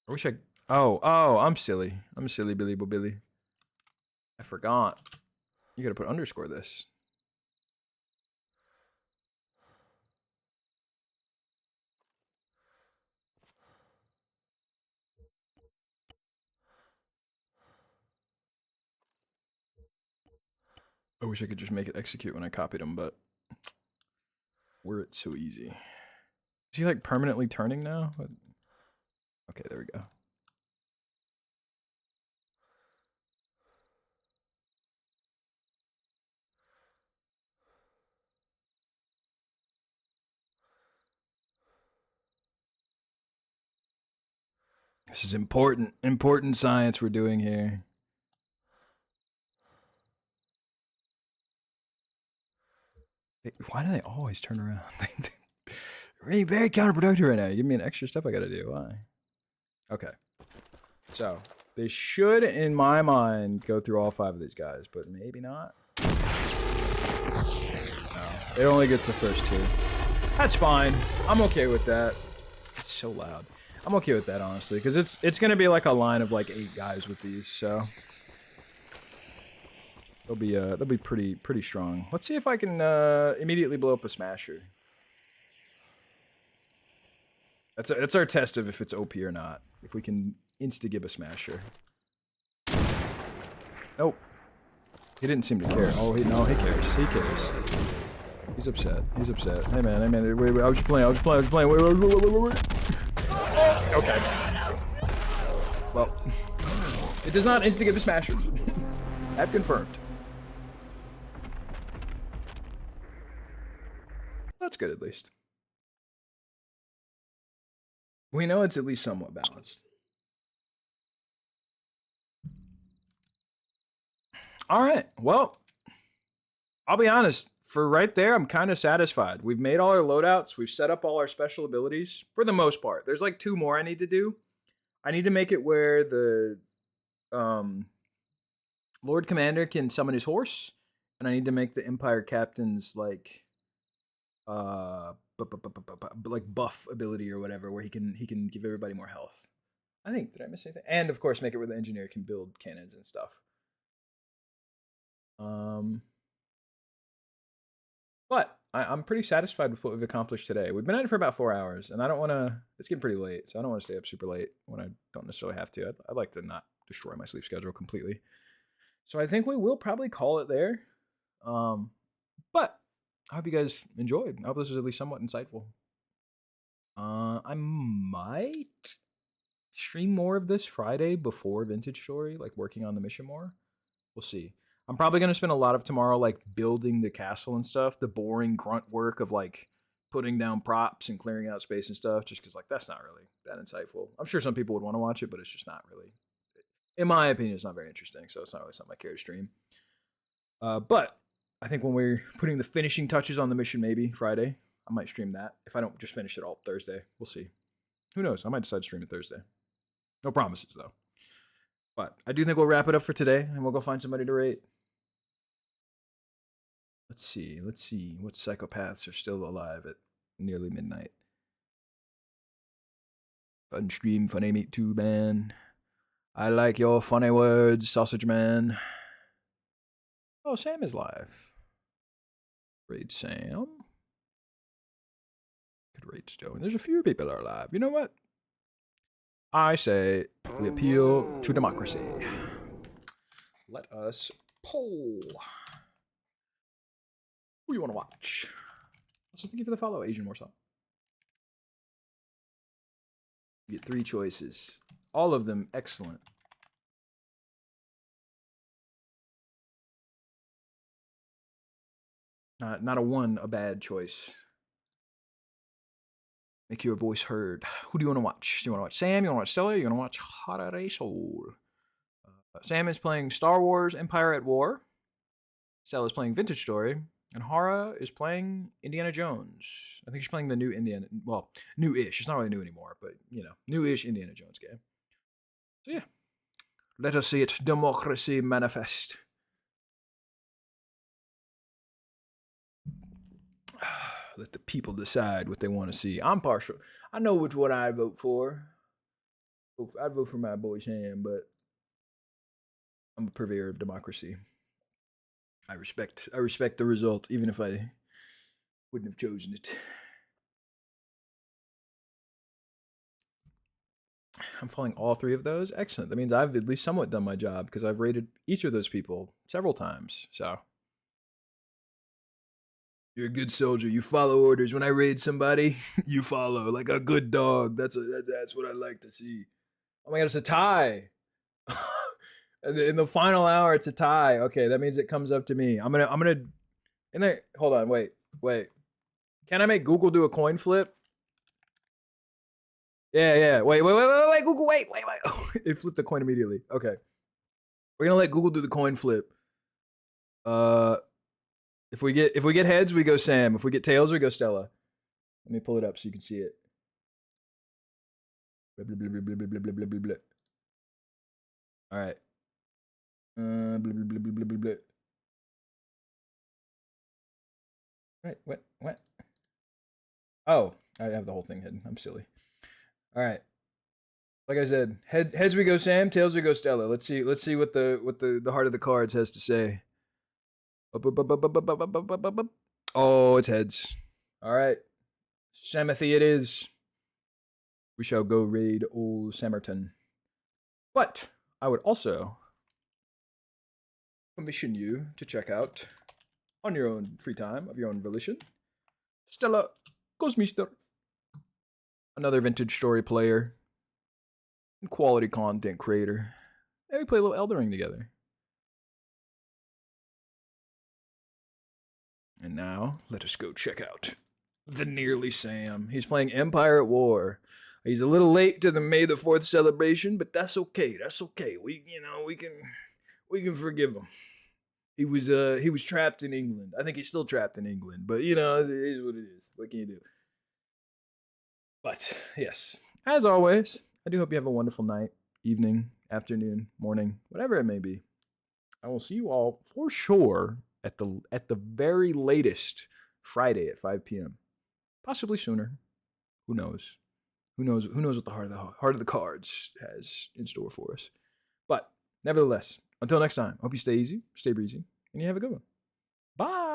I wish I... Oh, I'm silly. I'm a silly Billy Billy. I forgot. You gotta put underscore this. I wish I could just make it execute when I copied them, but were it so easy. Is he like permanently turning now? Okay, there we go. This is important science we're doing here. Why do they always turn around? Really very counterproductive right now. You give me an extra step I gotta do. Why? Okay. So, they should, in my mind, go through all 5 of these guys, but maybe not. No, it only gets the first 2. That's fine. I'm okay with that. It's so loud. I'm okay with that, honestly, because it's gonna be like a line of like 8 guys with these, so they'll be pretty strong. Let's see if I can immediately blow up a smasher. That's our test of if it's OP or not. If we can insta-gib a smasher. Nope. He didn't seem to care. Oh, no, he cares. He cares. He's upset. He's upset. Hey man, wait, I was just playing. Wait. Okay. Well, it does not insta-gib a smasher. That confirmed. That's good, at least. We know it's at least somewhat balanced. All right. Well, I'll be honest. For right there, I'm kind of satisfied. We've made all our loadouts. We've set up all our special abilities for the most part. There's like 2 more I need to do. I need to make it where the Lord Commander can summon his horse, and I need to make the Empire Captain's like buff ability or whatever, where he can give everybody more health. I think, did I miss anything? And of course, make it where the engineer can build cannons and stuff. But I'm pretty satisfied with what we've accomplished today. We've been at it for about 4 hours, and I don't want to. It's getting pretty late, so I don't want to stay up super late when I don't necessarily have to. I'd like to not destroy my sleep schedule completely. So I think we will probably call it there. But I hope you guys enjoyed. I hope this was at least somewhat insightful. I might stream more of this Friday before Vintage Story, like working on the mission more. We'll see. I'm probably going to spend a lot of tomorrow like building the castle and stuff, the boring grunt work of like putting down props and clearing out space and stuff, just because like that's not really that insightful. I'm sure some people would want to watch it, but it's just not really, in my opinion, it's not very interesting, so it's not really something I care to stream. But I think when we're putting the finishing touches on the mission, maybe Friday, I might stream that. If I don't just finish it all Thursday, we'll see. Who knows? I might decide to stream it Thursday. No promises, though. But I do think we'll wrap it up for today, and we'll go find somebody to rate. Let's see. What psychopaths are still alive at nearly midnight. Fun stream, funny meat too, man. I like your funny words, sausage man. Oh, Sam is live. Raid Sam. Could raid Stone. There's a few people are alive. You know what? I say we appeal to democracy. Let us poll. Who you want to watch? Also, thank you for the follow, Asian Warsaw. You get 3 choices. All of them excellent. Not a bad choice. Make your voice heard. Who do you want to watch? Do you want to watch Sam? You want to watch Stella? You want to watch Harare Soul? Sam is playing Star Wars Empire at War. Stella is playing Vintage Story. And Hara is playing Indiana Jones. I think she's playing the new Indiana... Well, new-ish. It's not really new anymore, but, you know, new-ish Indiana Jones game. So, yeah. Let us see it. Democracy manifest. Let the people decide what they want to see. I'm partial. I know which one I'd vote for. I'd vote for my boy Sam, but I'm a purveyor of democracy. I respect the result, even if I wouldn't have chosen it. I'm following all three of those. Excellent. That means I've at least somewhat done my job because I've rated each of those people several times. So you're a good soldier. You follow orders. When I raid somebody, you follow like a good dog. That's what I like to see. Oh my god, it's a tie. In the final hour, it's a tie. Okay, that means it comes up to me. I'm gonna. And there. Hold on. Wait. Can I make Google do a coin flip? Yeah. Wait. Google, wait. It flipped the coin immediately. Okay. We're gonna let Google do the coin flip. If we get heads, we go Sam. If we get tails, we go Stella. Let me pull it up so you can see it. Blah, blah, blah, blah, blah, blah, blah, blah, blah. All right. Blah, blah, blah, blah, blah, blah, blah. Right. What? Oh, I have the whole thing hidden. I'm silly. All right. Like I said, heads we go Sam, tails we go Stella. Let's see what the heart of the cards has to say. Oh, it's heads. All right. Samathy it is. We shall go raid old Samerton. But I would also commission you to check out, on your own free time, of your own volition, Stella Cosmister. Another vintage story player and quality content creator. And we play a little Elden Ring together. And now, let us go check out the Nearly Sam. He's playing Empire at War. He's a little late to the May the 4th celebration, but that's okay. That's okay. We can forgive him. He was trapped in England. I think he's still trapped in England, but it is what it is. What can you do? But yes, as always, I do hope you have a wonderful night, evening, afternoon, morning, whatever it may be. I will see you all for sure at the very latest Friday at 5 p.m. Possibly sooner. Who knows? Who knows what the heart of the cards has in store for us. But nevertheless, until next time, hope you stay easy, stay breezy, and you have a good one. Bye.